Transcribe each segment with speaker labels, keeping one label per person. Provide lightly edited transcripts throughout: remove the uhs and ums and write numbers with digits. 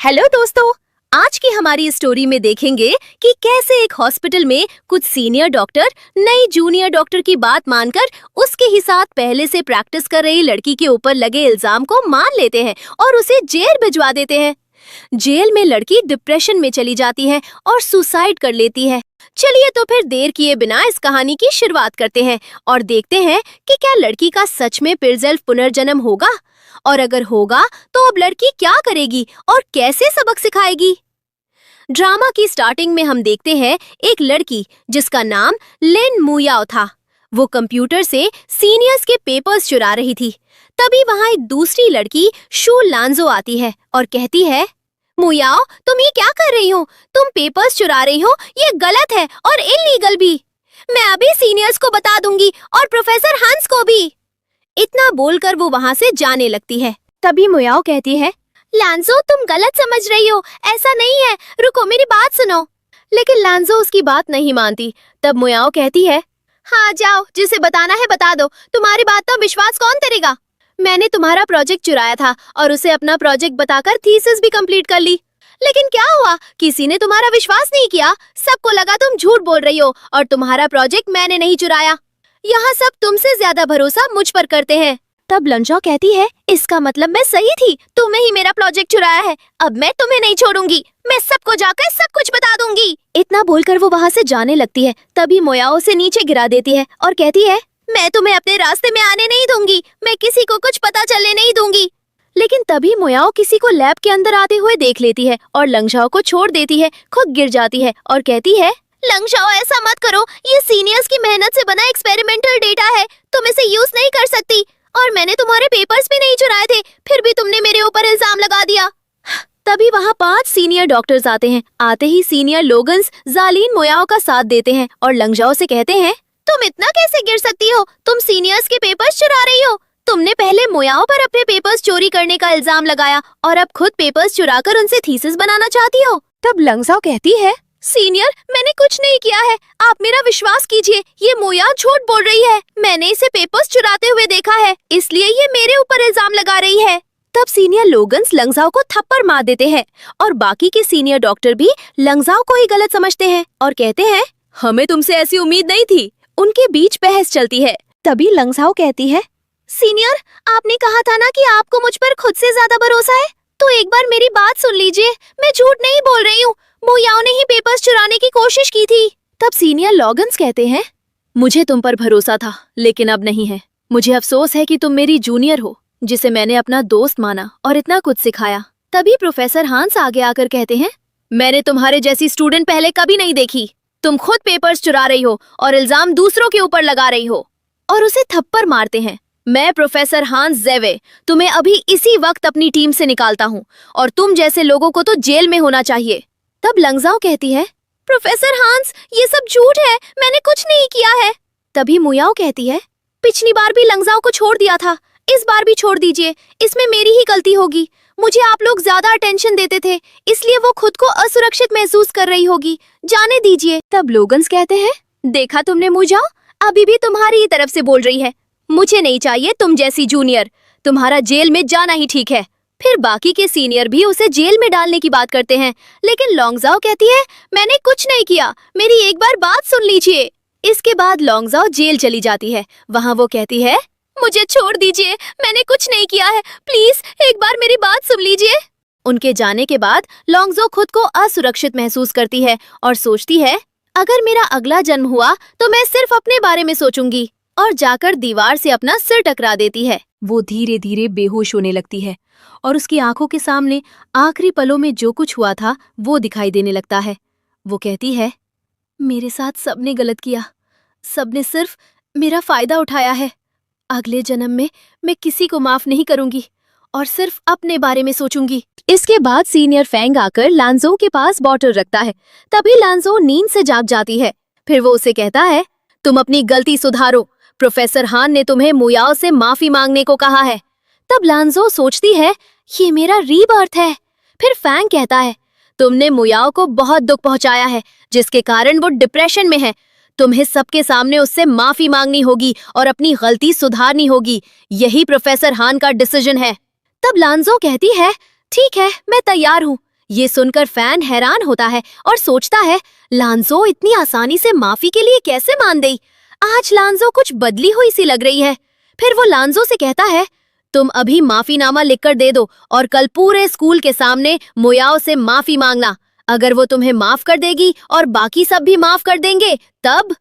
Speaker 1: Hello दोस्तों, आज की हमारी स्टोरी में देखेंगे कि कैसे एक हॉस्पिटल में कुछ सीनियर डॉक्टर नई जूनियर डॉक्टर की बात मानकर उसके ही साथ पहले से प्रैक्टिस कर रही लड़की के ऊपर लगे इल्जाम को मान लेते हैं और उसे जेल भिजवा देते हैं। जेल में लड़की डिप्रेशन में चली जाती है और सुसाइड कर लेती है। चलिए तो फिर देर किए बिना इस कहानी की शुरुआत करते हैं और देखते हैं कि क्या लड़की का सच में फिर से पुनर्जन्म होगा, और अगर होगा तो अब लड़की क्या करेगी और कैसे सबक सिखाएगी। ड्रामा की स्टार्टिंग में हम देखते हैं एक लड़की जिसका नाम लिन मुयाओ था। वो कंप्यूटर से सीनियर्स के पेपर्स चुरा रही थी। तभी वहाँ एक दूसरी लड़की शू लांजो आती है और कहती है, मुयाओ तुम ये क्या कर रही हो? तुम पेपर्स चुरा रही हो, ये गलत है और इल्लीगल भी। मैं अभी सीनियर्स को बता दूंगी और प्रोफेसर हंस को भी। इतना बोलकर वो वहाँ से जाने लगती है। तभी मुयाओ कहती है, लांजो तुम गलत समझ रही हो, ऐसा नहीं है, रुको मेरी बात सुनो। लेकिन लांजो उसकी बात नहीं मानती। तब मुयाओ कहती है, हाँ जाओ, जिसे बताना है बता दो, तुम्हारी बात तो विश्वास कौन करेगा। मैंने तुम्हारा प्रोजेक्ट चुराया था और उसे अपना प्रोजेक्ट बताकर थीसिस भी कंप्लीट कर ली। लेकिन क्या हुआ, किसी ने तुम्हारा विश्वास नहीं किया। सबको लगा तुम झूठ बोल रही हो और तुम्हारा प्रोजेक्ट मैंने नहीं चुराया। यहाँ सब तुमसे ज्यादा भरोसा मुझ पर करते हैं। तब लंजो कहती है, इसका मतलब मैं सही थी, तुम्हें ही मेरा प्रोजेक्ट चुराया है। अब मैं तुम्हें नहीं छोड़ूंगी, मैं सबको जाकर सब कुछ बता दूंगी। इतना बोलकर वो वहाँ से जाने लगती है। तभी मुयाओ से नीचे गिरा देती है और कहती है, मैं तुम्हें अपने रास्ते में आने नहीं दूंगी, मैं किसी को कुछ पता चलने नहीं दूंगी। लेकिन तभी मुयाओ किसी को लैब के अंदर आते हुए देख लेती है और लंगझाओ को छोड़ देती है, खुद गिर जाती है और कहती है, लंगझाओ ऐसा मत करो, ये सीनियर्स की मेहनत से बना एक्सपेरिमेंटल डेटा है, तुम इसे यूज नहीं कर सकती। और मैंने तुम्हारे पेपर्स भी नहीं चुराए थे, फिर भी तुमने मेरे ऊपर इल्जाम लगा दिया। तभी वहाँ 5 सीनियर डॉक्टर्स आते हैं। आते ही सीनियर लोगन्स जालीन मुयाओ का साथ देते हैं और लंगझाओ से कहते हैं, तुम इतना कैसे गिर सकती हो? तुम सीनियर्स के पेपर्स चुरा रही हो। तुमने पहले मुयाओ पर अपने पेपर्स चोरी करने का इल्जाम लगाया और अब खुद पेपर्स चुराकर उनसे थीसिस बनाना चाहती हो। तब लंगझाओ कहती है, सीनियर मैंने कुछ नहीं किया है, आप मेरा विश्वास कीजिए, ये मुयाओ झूठ बोल रही है। मैंने इसे पेपर्स चुराते हुए देखा है, इसलिए ये मेरे ऊपर इल्जाम लगा रही है। तब सीनियर लोगन्स लंगझाओ को थप्पड़ मार देते हैं और बाकी के सीनियर डॉक्टर भी लंगझाओ को ही गलत समझते हैं और कहते हैं, हमें तुमसे ऐसी उम्मीद नहीं थी। उनके बीच बहस चलती है। तभी लंगझाओ कहती है, सीनियर आपने कहा था ना कि आपको मुझ पर खुद से ज्यादा भरोसा है, तो एक बार मेरी बात सुन लीजिए, मैं झूठ नहीं बोल रही हूँ, मुयाओ ने ही पेपर्स चुराने की कोशिश की थी। तब सीनियर लोगन्स कहते हैं, मुझे तुम पर भरोसा था लेकिन अब नहीं है। मुझे अफसोस है कि तुम मेरी जूनियर हो, जिसे मैंने अपना दोस्त माना और इतना कुछ सिखाया। तभी प्रोफेसर हांस आगे आकर कहते हैं, मैंने तुम्हारे जैसी स्टूडेंट पहले कभी नहीं देखी। तुम खुद पेपर्स चुरा रही हो और इल्जाम दूसरों के ऊपर लगा रही हो। और उसे थप्पड़ मारते हैं। मैं प्रोफेसर हांस जेवे तुम्हें अभी इसी वक्त अपनी टीम से निकालता हूँ और तुम जैसे लोगों को तो जेल में होना चाहिए। तब लंगझाओ कहती है, प्रोफेसर हांस ये सब झूठ है, मैंने कुछ नहीं किया है। तभी मुयाओ कहती है, पिछली बार भी लंगझाओ को छोड़ दिया था, इस बार भी छोड़ दीजिए, इसमें मेरी ही गलती होगी। मुझे आप लोग ज्यादा अटेंशन देते थे, इसलिए वो खुद को असुरक्षित महसूस कर रही होगी, जाने दीजिए। तब लोगन्स कहते हैं, देखा तुमने मुयाओ, अभी भी तुम्हारी ही तरफ से बोल रही है। मुझे नहीं चाहिए तुम जैसी जूनियर, तुम्हारा जेल में जाना ही ठीक है। फिर बाकी के सीनियर भी उसे जेल में डालने की बात करते हैं, लेकिन लंगझाओ कहती है, मैंने कुछ नहीं किया, मेरी एक बार बात सुन लीजिए। इसके बाद लंगझाओ जेल चली जाती है। वहाँ वो कहती है, मुझे छोड़ दीजिए, मैंने कुछ नहीं किया है, प्लीज एक बार मेरी बात सुन लीजिए। उनके जाने के बाद लंगझाओ खुद को असुरक्षित महसूस करती है और सोचती है, अगर मेरा अगला जन्म हुआ तो मैं सिर्फ अपने बारे में सोचूंगी, और जाकर दीवार से अपना सिर टकरा देती है। वो धीरे धीरे बेहोश होने लगती है और उसकी आंखों के सामने आखिरी पलों में जो कुछ हुआ था वो दिखाई देने लगता है। वो कहती है, मेरे साथ सबने गलत किया, सबने सिर्फ मेरा फायदा उठाया है। अगले जन्म में मैं किसी को माफ नहीं करूंगी और सिर्फ अपने बारे में सोचूंगी। इसके बाद सीनियर फेंग आकर लांजो के पास बॉटल रखता है। तभी लांजो नींद से जाग जाती है। फिर वो उसे कहता है, तुम अपनी गलती सुधारो, प्रोफेसर हान ने तुम्हें मुयाओ से माफी मांगने को कहा है। तब लांजो सोचती है, ये मेरा रीबर्थ है। फिर फैंग कहता है, तुमने मुयाओ को बहुत दुख पहुंचाया है, जिसके कारण वो डिप्रेशन में है। तुम्हें सबके सामने उससे माफी मांगनी होगी और अपनी गलती सुधारनी होगी। यही प्रोफेसर हान का डिसीजन है। तब लांजो कहती है, ठीक है, मैं तैयार हूँ। ये सुनकर फैन हैरान होता है और सोचता है लांजो इतनी आसानी से माफी के लिए कैसे मान गई। आज लांजो कुछ बदली हुई सी लग रही है। फिर वो लांजो से कहता है तुम अभी माफीनामा लिखकर दे दो और कल पूरे स्कूल के सामने मोयाओ से माफी मांगना। अगर वो तुम्हें माफ कर देगी और बाकी सब भी माफ कर देंगे तब।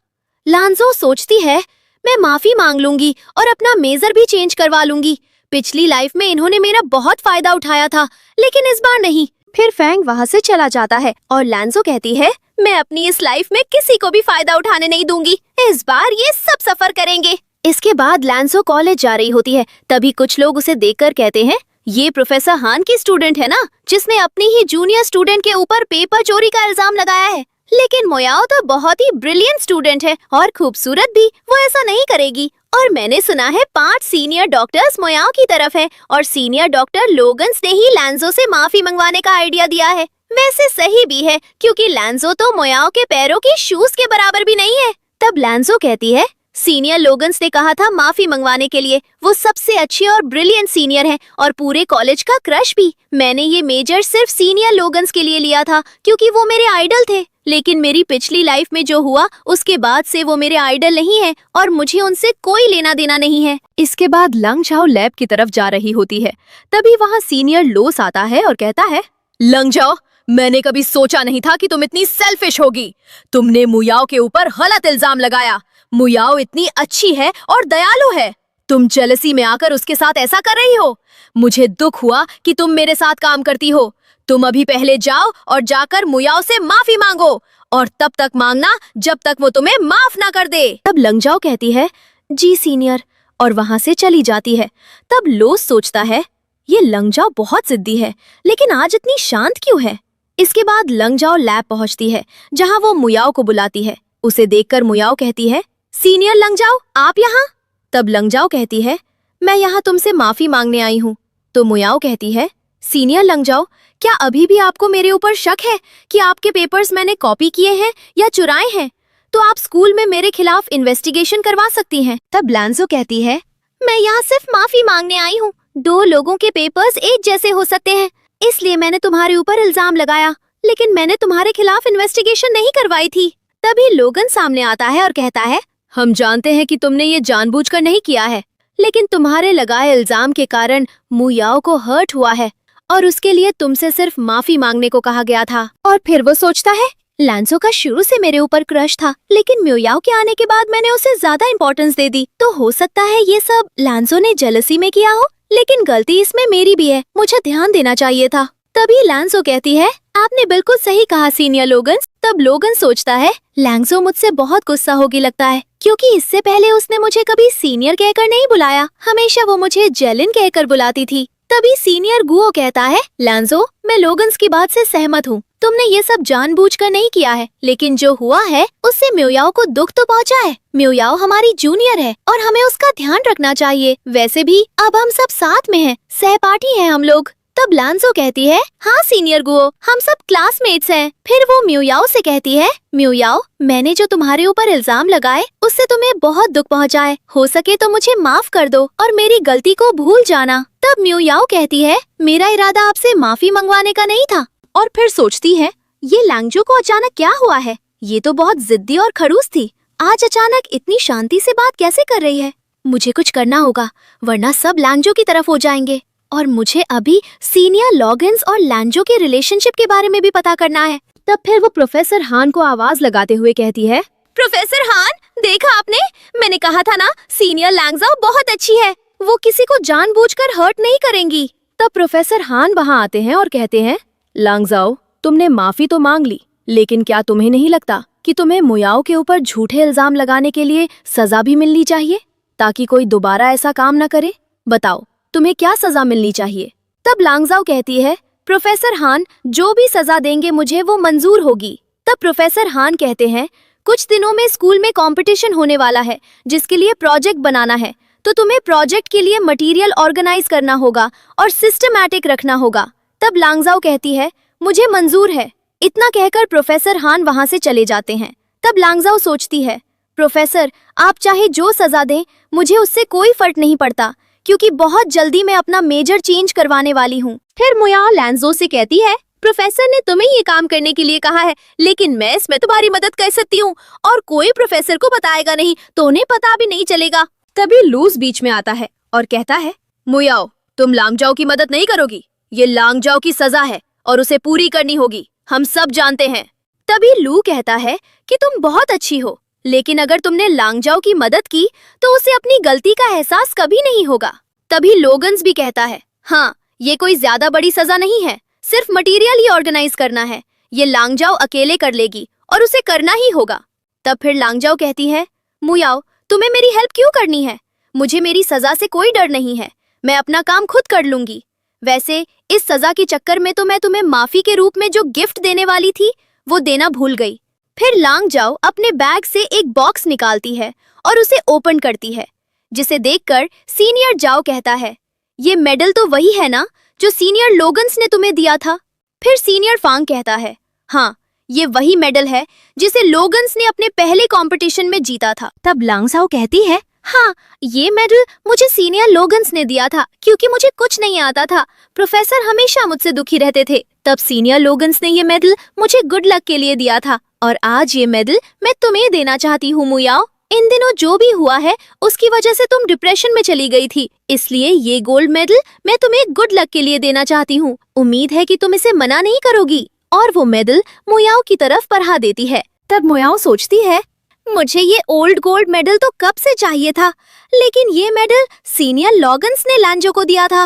Speaker 1: लांजो सोचती है मैं माफी मांग लूंगी और अपना मेजर भी चेंज करवा लूंगी। पिछली लाइफ में इन्होंने मेरा बहुत फायदा उठाया था, लेकिन इस बार नहीं। फिर फैंग वहाँ से चला जाता है और लांजो कहती है मैं अपनी इस लाइफ में किसी को भी फायदा उठाने नहीं दूंगी। इस बार ये सब सफर करेंगे। इसके बाद लांजो कॉलेज जा रही होती है। तभी कुछ लोग उसे देखकर कहते हैं ये प्रोफेसर हान की स्टूडेंट है ना, जिसने अपनी ही जूनियर स्टूडेंट के ऊपर पेपर चोरी का इल्जाम लगाया है। लेकिन मोयाओ तो बहुत ही ब्रिलियंट स्टूडेंट है और खूबसूरत भी, वो ऐसा नहीं करेगी। और मैंने सुना है 5 सीनियर डॉक्टर्स मोयाओ की तरफ है और सीनियर डॉक्टर लोगन्स ने ही लांजो से माफी मंगवाने का आइडिया दिया है। वैसे सही भी है, क्योंकि लांजो तो मोयाओ के पैरों की शूज के बराबर भी नहीं है। तब लांजो कहती है सीनियर लोगन्स ने कहा था माफी मंगवाने के लिए। वो सबसे अच्छे और ब्रिलियंट सीनियर हैं और पूरे कॉलेज का क्रश भी। मैंने ये मेजर सिर्फ सीनियर लोगन्स के लिए लिया था क्योंकि वो मेरे आइडल थे। लेकिन मेरी पिछली लाइफ में जो हुआ उसके बाद से वो मेरे आइडल नहीं है और मुझे उनसे कोई लेना देना नहीं है। इसके बाद लंग झाओ लैब की तरफ जा रही होती है। तभी वहाँ सीनियर लोस आता है और कहता है लंग झाओ, मैंने कभी सोचा नहीं था कि तुम इतनी सेल्फिश होगी। तुमने मुयाओ के ऊपर गलत इल्जाम लगाया। मुयाओ इतनी अच्छी है और दयालु है, तुम जेलसी में आकर उसके साथ ऐसा कर रही हो। मुझे दुख हुआ कि तुम मेरे साथ काम करती हो। तुम अभी पहले जाओ और जाकर मुयाओ से माफी मांगो और तब तक मांगना जब तक वो तुम्हें माफ ना कर दे। तब लंगजाओ कहती है जी सीनियर और वहां से चली जाती है। तब लोस सोचता है ये लंगजाओ बहुत जिद्दी है, लेकिन आज इतनी शांत क्यों है। इसके बाद लंगजाओ लैब पहुंचती है जहां वो मुयाओ को बुलाती है। उसे देखकर मुयाओ कहती है सीनियर लंगजाओ आप यहाँ। तब लंगजाओ कहती है मैं यहाँ तुमसे माफी मांगने आई हूँ। तो मुयाओ कहती है सीनियर लंगजाओ, क्या अभी भी आपको मेरे ऊपर शक है कि आपके पेपर्स मैंने कॉपी किए हैं या चुराए हैं? तो आप स्कूल में मेरे खिलाफ इन्वेस्टिगेशन करवा सकती हैं। तब लांजो कहती है मैं यहाँ सिर्फ माफी मांगने आई हूँ। 2 लोगों के पेपर्स एक जैसे हो सकते हैं, इसलिए मैंने तुम्हारे ऊपर इल्जाम लगाया, लेकिन मैंने तुम्हारे खिलाफ इन्वेस्टिगेशन नहीं करवाई थी। तभी लोगन सामने आता है और कहता है हम जानते हैं कि तुमने ये जानबूझकर नहीं किया है, लेकिन तुम्हारे लगाए इल्जाम के कारण मुयाओ को हर्ट हुआ है और उसके लिए तुमसे सिर्फ माफी मांगने को कहा गया था। और फिर वो सोचता है लांजो का शुरू से मेरे ऊपर क्रश था, लेकिन मुयाओ के आने के बाद मैंने उसे ज्यादा इम्पोर्टेंस दे दी। तो हो सकता है ये सब लांजो ने जेलसी में किया हो, लेकिन गलती इसमें मेरी भी है, मुझे ध्यान देना चाहिए था। तभी लांजो कहती है आपने बिल्कुल सही कहा सीनियर लोगन। तब लोगन सोचता है लांजो मुझसे बहुत गुस्सा होगी लगता है, क्योंकि इससे पहले उसने मुझे कभी सीनियर कहकर नहीं बुलाया, हमेशा वो मुझे जेलिन कहकर बुलाती थी। तभी सीनियर गुओ कहता है लांजो मैं लोगन्स की बात से सहमत हूँ, तुमने ये सब जानबूझकर नहीं किया है, लेकिन जो हुआ है उससे म्योयाओ को दुख तो पहुँचा है। म्योयाओ हमारी जूनियर है और हमें उसका ध्यान रखना चाहिए। वैसे भी अब हम सब साथ में हैं, सहपाठी हैं हम लोग। तब लांजो कहती है हाँ सीनियर गुओ, हम सब क्लासमेट्स हैं। फिर वो म्योयाओ से कहती है म्योयाओ मैंने जो तुम्हारे ऊपर इल्जाम लगाए उससे तुम्हें बहुत दुख पहुँचा है, हो सके तो मुझे माफ कर दो और मेरी गलती को भूल जाना। तब म्योयाओ कहती है मेरा इरादा आपसे माफी मंगवाने का नहीं था। और फिर सोचती है ये लांजो को अचानक क्या हुआ है, ये तो बहुत जिद्दी और खड़ूस थी, आज अचानक इतनी शांति से बात कैसे कर रही है। मुझे कुछ करना होगा वरना सब लांजो की तरफ हो जाएंगे। और मुझे अभी सीनियर लॉगिन्स और लांजो के रिलेशनशिप के बारे में भी पता करना है। तब फिर वो प्रोफेसर हान को आवाज लगाते हुए कहती है प्रोफेसर हान, देखा आपने, मैंने कहा था ना सीनियर लांगजाओ बहुत अच्छी है, वो किसी को जानबूझकर हर्ट नहीं करेंगी। तब प्रोफेसर हान वहाँ आते हैं और कहते हैं लांगजाओ तुमने माफी तो मांग ली, लेकिन क्या तुम्हें नहीं लगता कि तुम्हें मुयाओ के ऊपर झूठे इल्जाम लगाने के लिए सजा भी मिलनी चाहिए, ताकि कोई दोबारा ऐसा काम न करे? बताओ तुम्हें क्या सजा मिलनी चाहिए? तब लांगजाओ कहती है प्रोफेसर हान जो भी सजा देंगे मुझे वो मंजूर होगी। तब प्रोफेसर हान कहते हैं कुछ दिनों में स्कूल में कंपटीशन होने वाला है जिसके लिए प्रोजेक्ट बनाना है, तो तुम्हें प्रोजेक्ट के लिए मटेरियल ऑर्गेनाइज करना होगा और सिस्टमैटिक रखना होगा। तब लांगजाओ कहती है मुझे मंजूर है। इतना कहकर प्रोफेसर हान वहां से चले जाते हैं। तब लांगजाओ सोचती है प्रोफेसर आप चाहे जो सजा दें मुझे उससे कोई फर्क नहीं पड़ता, क्योंकि बहुत जल्दी मैं अपना मेजर चेंज करवाने वाली हूँ। फिर मुयाओ लांजो से कहती है प्रोफेसर ने तुम्हें ये काम करने के लिए कहा है, लेकिन मैं इसमें तुम्हारी मदद कर सकती हूँ और कोई प्रोफेसर को बताएगा नहीं तो उन्हें पता भी नहीं चलेगा। तभी लूज बीच में आता है और कहता है, मुयाओ, तुम लांगजाओ की मदद नहीं करोगी। ये लांगजाओ की सजा है और उसे पूरी करनी होगी, हम सब जानते हैं। तभी लू कहता है कि तुम बहुत अच्छी हो, लेकिन अगर तुमने लांगजाओ की मदद की तो उसे अपनी गलती का एहसास कभी नहीं होगा। तभी लोगन्स भी कहता है, हाँ, ये कोई ज्यादा बड़ी सजा नहीं है, सिर्फ मटेरियल ही ऑर्गेनाइज करना है। ये लांगजाओ अकेले कर लेगी और उसे करना ही होगा। तब फिर लांगजाओ कहती है, मुयाओ, तुम्हें मेरी हेल्प क्यों करनी है? मुझे मेरी सजा से कोई डर नहीं है, मैं अपना काम खुद कर लूंगी। वैसे इस सजा के चक्कर में तो मैं तुम्हें माफी के रूप में जो गिफ्ट देने वाली थी वो देना भूल गई। फिर लांगजाओ अपने बैग से एक बॉक्स निकालती है और उसे ओपन करती है, जिसे देखकर सीनियर जाओ कहता है, ये मेडल तो वही है ना जो सीनियर लोगन्स ने तुम्हें दिया था? फिर सीनियर फांग कहता है, हाँ, ये वही मेडल है जिसे लोगन्स ने अपने पहले कंपटीशन में जीता था। तब लांगजाओ कहती है, हाँ, ये मेडल मुझे सीनियर लोगन्स ने दिया था क्योंकि मुझे कुछ नहीं आता था। प्रोफेसर हमेशा मुझसे दुखी रहते थे, तब सीनियर लोगन्स ने ये मेडल मुझे गुड लक के लिए दिया था और आज ये मेडल मैं तुम्हें देना चाहती हूँ मुयाओ। इन दिनों जो भी हुआ है उसकी वजह से तुम डिप्रेशन में चली गई थी, इसलिए ये गोल्ड मेडल मैं तुम्हें गुड लक के लिए देना चाहती हूँ। उम्मीद है कि तुम इसे मना नहीं करोगी। और वो मेडल मुयाओ की तरफ बढ़ा देती है। तब मुयाओ सोचती है, मुझे ये ओल्ड गोल्ड मेडल तो कब से चाहिए था, लेकिन ये मेडल सीनियर लोगन्स ने लांजो को दिया था।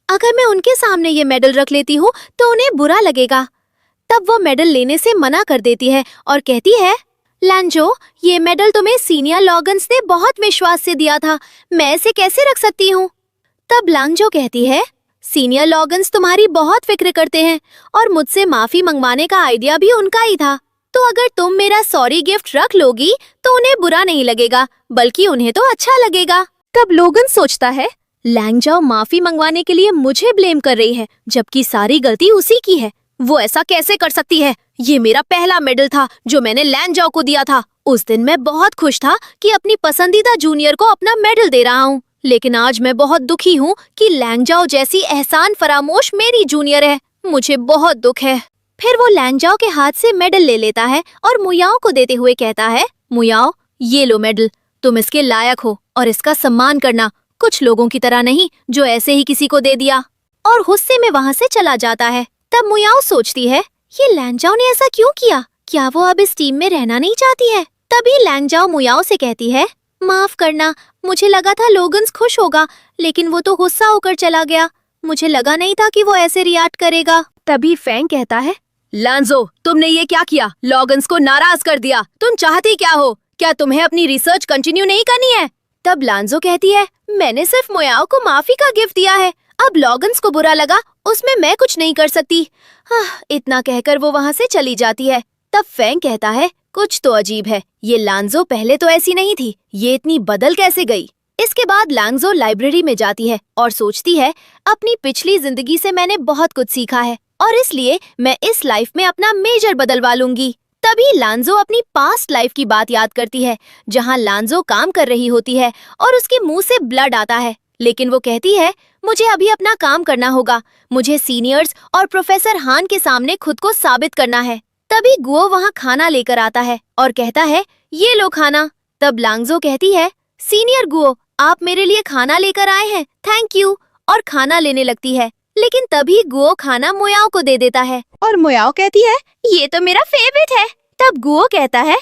Speaker 1: अगर मैं उनके सामने ये मेडल रख लेती हूँ तो उन्हें बुरा लगेगा। तब वो मेडल लेने से मना कर देती है और कहती है, लांजो, ये मेडल तुम्हें सीनियर लोगन्स ने बहुत विश्वास से दिया था, मैं इसे कैसे रख सकती हूँ? तब लांजो कहती है, सीनियर लोगन्स तुम्हारी बहुत फिक्र करते हैं और मुझसे माफी मंगवाने का आइडिया भी उनका ही था, तो अगर तुम मेरा सॉरी गिफ्ट रख लोगी तो उन्हें बुरा नहीं लगेगा, बल्कि उन्हें तो अच्छा लगेगा। तब लोगन सोचता है, लांगजाओ माफी मंगवाने के लिए मुझे ब्लेम कर रही है, जबकि सारी गलती उसी की है। वो ऐसा कैसे कर सकती है? ये मेरा पहला मेडल था जो मैंने लांगजाओ को दिया था। उस दिन मैं बहुत खुश था कि अपनी पसंदीदा जूनियर को अपना मेडल दे रहा हूँ, लेकिन आज मैं बहुत दुखी हूँ कि लांगजाओ जैसी एहसान फरामोश मेरी जूनियर है। मुझे बहुत दुख है। फिर वो लांगजाओ के हाथ से मेडल ले लेता है और मुयाओ को देते हुए कहता है, मुयाओ, ये लो मेडल, तुम इसके लायक हो और इसका सम्मान करना, कुछ लोगों की तरह नहीं जो ऐसे ही किसी को दे दिया। और गुस्से में वहाँ से चला जाता है। तब मुयाओ सोचती है, ये लांगजाओ ने ऐसा क्यों किया? क्या वो अब इस टीम में रहना नहीं चाहती है? तभी लांगजाओ मुयाओ से कहती है, माफ करना, मुझे लगा था लोगन्स खुश होगा, लेकिन वो तो गुस्सा होकर चला गया। मुझे लगा नहीं था कि वो ऐसे रिएक्ट करेगा। तभी फैंग कहता है, लांजो, तुमने ये क्या किया? लोगन्स को नाराज कर दिया। तुम चाहती क्या हो? क्या तुम्हें अपनी रिसर्च कंटिन्यू नहीं करनी है? तब लांजो कहती है, मैंने सिर्फ मुयाओ को माफी का गिफ्ट दिया है, अब लोगन्स को बुरा लगा, उसमें मैं कुछ नहीं कर सकती। इतना कहकर वो वहाँ से चली जाती है। तब फैंग कहता है, कुछ तो अजीब है, ये लांजो पहले तो ऐसी नहीं थी, ये इतनी बदल कैसे गई? इसके बाद लांजो लाइब्रेरी में जाती है और सोचती है, अपनी पिछली जिंदगी से मैंने बहुत कुछ सीखा है और इसलिए मैं इस लाइफ में अपना मेजर बदलवा लूंगी। तभी लांजो अपनी पास्ट लाइफ की बात याद करती है, जहाँ लांजो काम कर रही होती है और उसके मुंह से ब्लड आता है, लेकिन वो कहती है, मुझे अभी अपना काम करना होगा, मुझे सीनियर्स और प्रोफेसर हान के सामने खुद को साबित करना है। तभी गुओ वहाँ खाना लेकर आता है और कहता है, ये लो खाना। तब लांजो कहती है, सीनियर गुओ, आप मेरे लिए खाना लेकर आए हैं, थैंक यू, और खाना लेने लगती है। लेकिन तभी गुओ खाना मुयाओ को दे देता है और मुयाओ कहती है, ये तो मेरा फेवरेट है। तब गुओ कहता है,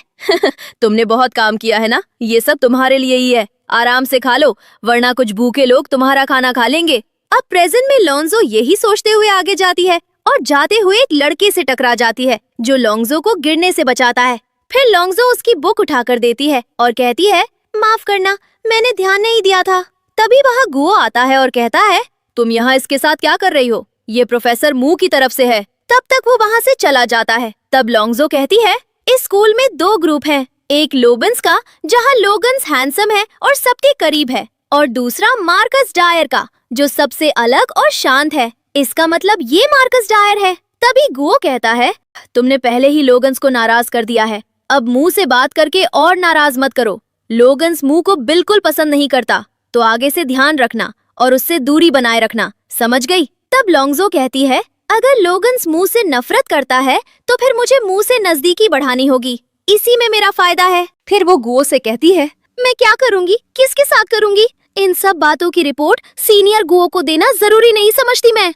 Speaker 1: तुमने बहुत काम किया है ना, ये सब तुम्हारे लिए ही है, आराम से खा लो, वरना कुछ भूखे लोग तुम्हारा खाना खा लेंगे। अब प्रेजेंट में लोंजो यही सोचते हुए आगे जाती है और जाते हुए एक लड़के से टकरा जाती है जो लोंजो को गिरने से बचाता है। फिर लोंजो उसकी बुक उठाकर देती है और कहती है, माफ करना, मैंने ध्यान नहीं दिया था। तभी वहाँ गुओ आता है और कहता है, तुम यहाँ इसके साथ क्या कर रही हो? ये प्रोफेसर मू की तरफ से है। तब तक वो वहाँ से चला जाता है। तब लोंजो कहती है, इस स्कूल में दो ग्रुप हैं, एक लोबन्स का जहाँ लोगन्स हैंडसम है और सबके करीब है, और दूसरा मार्कस डायर का जो सबसे अलग और शांत है। इसका मतलब ये मार्कस डायर है। तभी गुओ कहता है, तुमने पहले ही लोगन्स को नाराज कर दिया है, अब मुंह से बात करके और नाराज मत करो। लोगन्स मुंह को बिल्कुल पसंद नहीं करता, तो आगे से ध्यान रखना और उससे दूरी बनाए रखना, समझ गई? तब लोंजो कहती है, अगर लोगन्स मुंह से नफरत करता है तो फिर मुझे मुंह से नजदीकी बढ़ानी होगी, इसी में मेरा फायदा है। फिर वो गुओ से कहती है, मैं क्या करूंगी, किसके साथ करूंगी? इन सब बातों की रिपोर्ट सीनियर गुओ को देना जरूरी नहीं समझती मैं।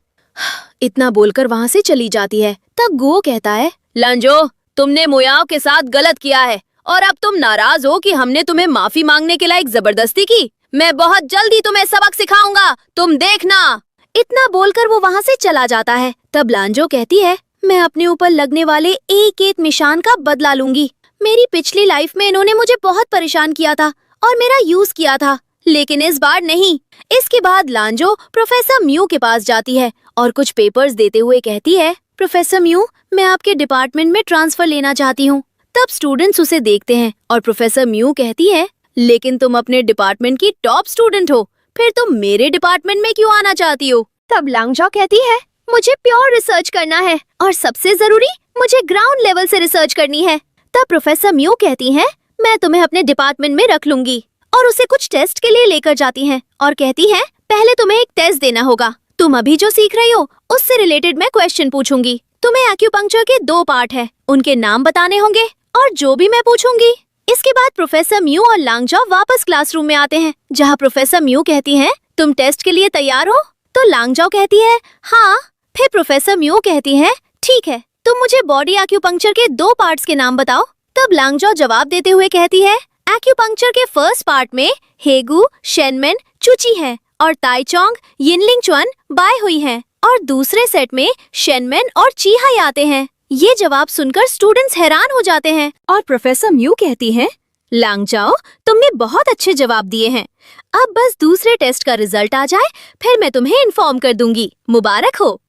Speaker 1: इतना बोलकर वहाँ से चली जाती है। तब गुओ कहता है, लंजो, तुमने मुयाओ के साथ गलत किया है और अब तुम नाराज हो कि हमने तुम्हें माफी मांगने के लायक जबरदस्ती की। मैं बहुत जल्दी तुम्हें सबक सिखाऊंगा, तुम देखना। इतना बोलकर वो वहाँ से चला जाता है। तब लांजो कहती है, मैं अपने ऊपर लगने वाले एक एक निशान का बदला लूंगी। मेरी पिछली लाइफ में इन्होंने मुझे बहुत परेशान किया था और मेरा यूज किया था, लेकिन इस बार नहीं। इसके बाद लांजो प्रोफेसर म्यू के पास जाती है और कुछ पेपर्स देते हुए कहती है, प्रोफेसर म्यू, मैं आपके डिपार्टमेंट में ट्रांसफर लेना चाहती हूँ। तब स्टूडेंट्स उसे देखते हैं और प्रोफेसर म्यू कहती है, लेकिन तुम अपने डिपार्टमेंट की टॉप स्टूडेंट हो, फिर तुम मेरे डिपार्टमेंट में क्यों आना चाहती हो? तब लांगजाओ कहती है, मुझे प्योर रिसर्च करना है और सबसे जरूरी मुझे ग्राउंड लेवल से रिसर्च करनी है। तब प्रोफेसर म्यू कहती हैं, मैं तुम्हें अपने डिपार्टमेंट में रख लूंगी, और उसे कुछ टेस्ट के लिए लेकर जाती हैं और कहती हैं, पहले तुम्हें एक टेस्ट देना होगा। तुम अभी जो सीख रही हो उससे रिलेटेड मैं क्वेश्चन पूछूंगी। तुम्हें एक्यूपंक्चर के 2 पार्ट है, उनके नाम बताने होंगे और जो भी मैं पूछूंगी। इसके बाद प्रोफेसर म्यू और लांगजाओ वापस क्लासरूम में आते हैं, जहाँ प्रोफेसर म्यू कहती हैं, तुम टेस्ट के लिए तैयार हो? तो लांगजाओ कहती है, हाँ। फिर प्रोफेसर म्यू कहती है, ठीक है, तुम मुझे बॉडी एक्यूपंक्चर के 2 पार्ट्स के नाम बताओ। तब लांगजाओ जवाब देते हुए कहती है, एक्यूपंक्चर के फर्स्ट पार्ट में हेगू, शेनमेन, चुची है और ताइचोंग, यिनलिंग चुन, बाय हुई है, और दूसरे सेट में शेनमेन और चीहाई आते हैं। ये जवाब सुनकर स्टूडेंट्स हैरान हो जाते हैं और प्रोफेसर म्यू कहती हैं, लांगजाओ, तुमने बहुत अच्छे जवाब दिए हैं। अब बस दूसरे टेस्ट का रिजल्ट आ जाए, फिर मैं तुम्हें इन्फॉर्म कर दूंगी। मुबारक हो।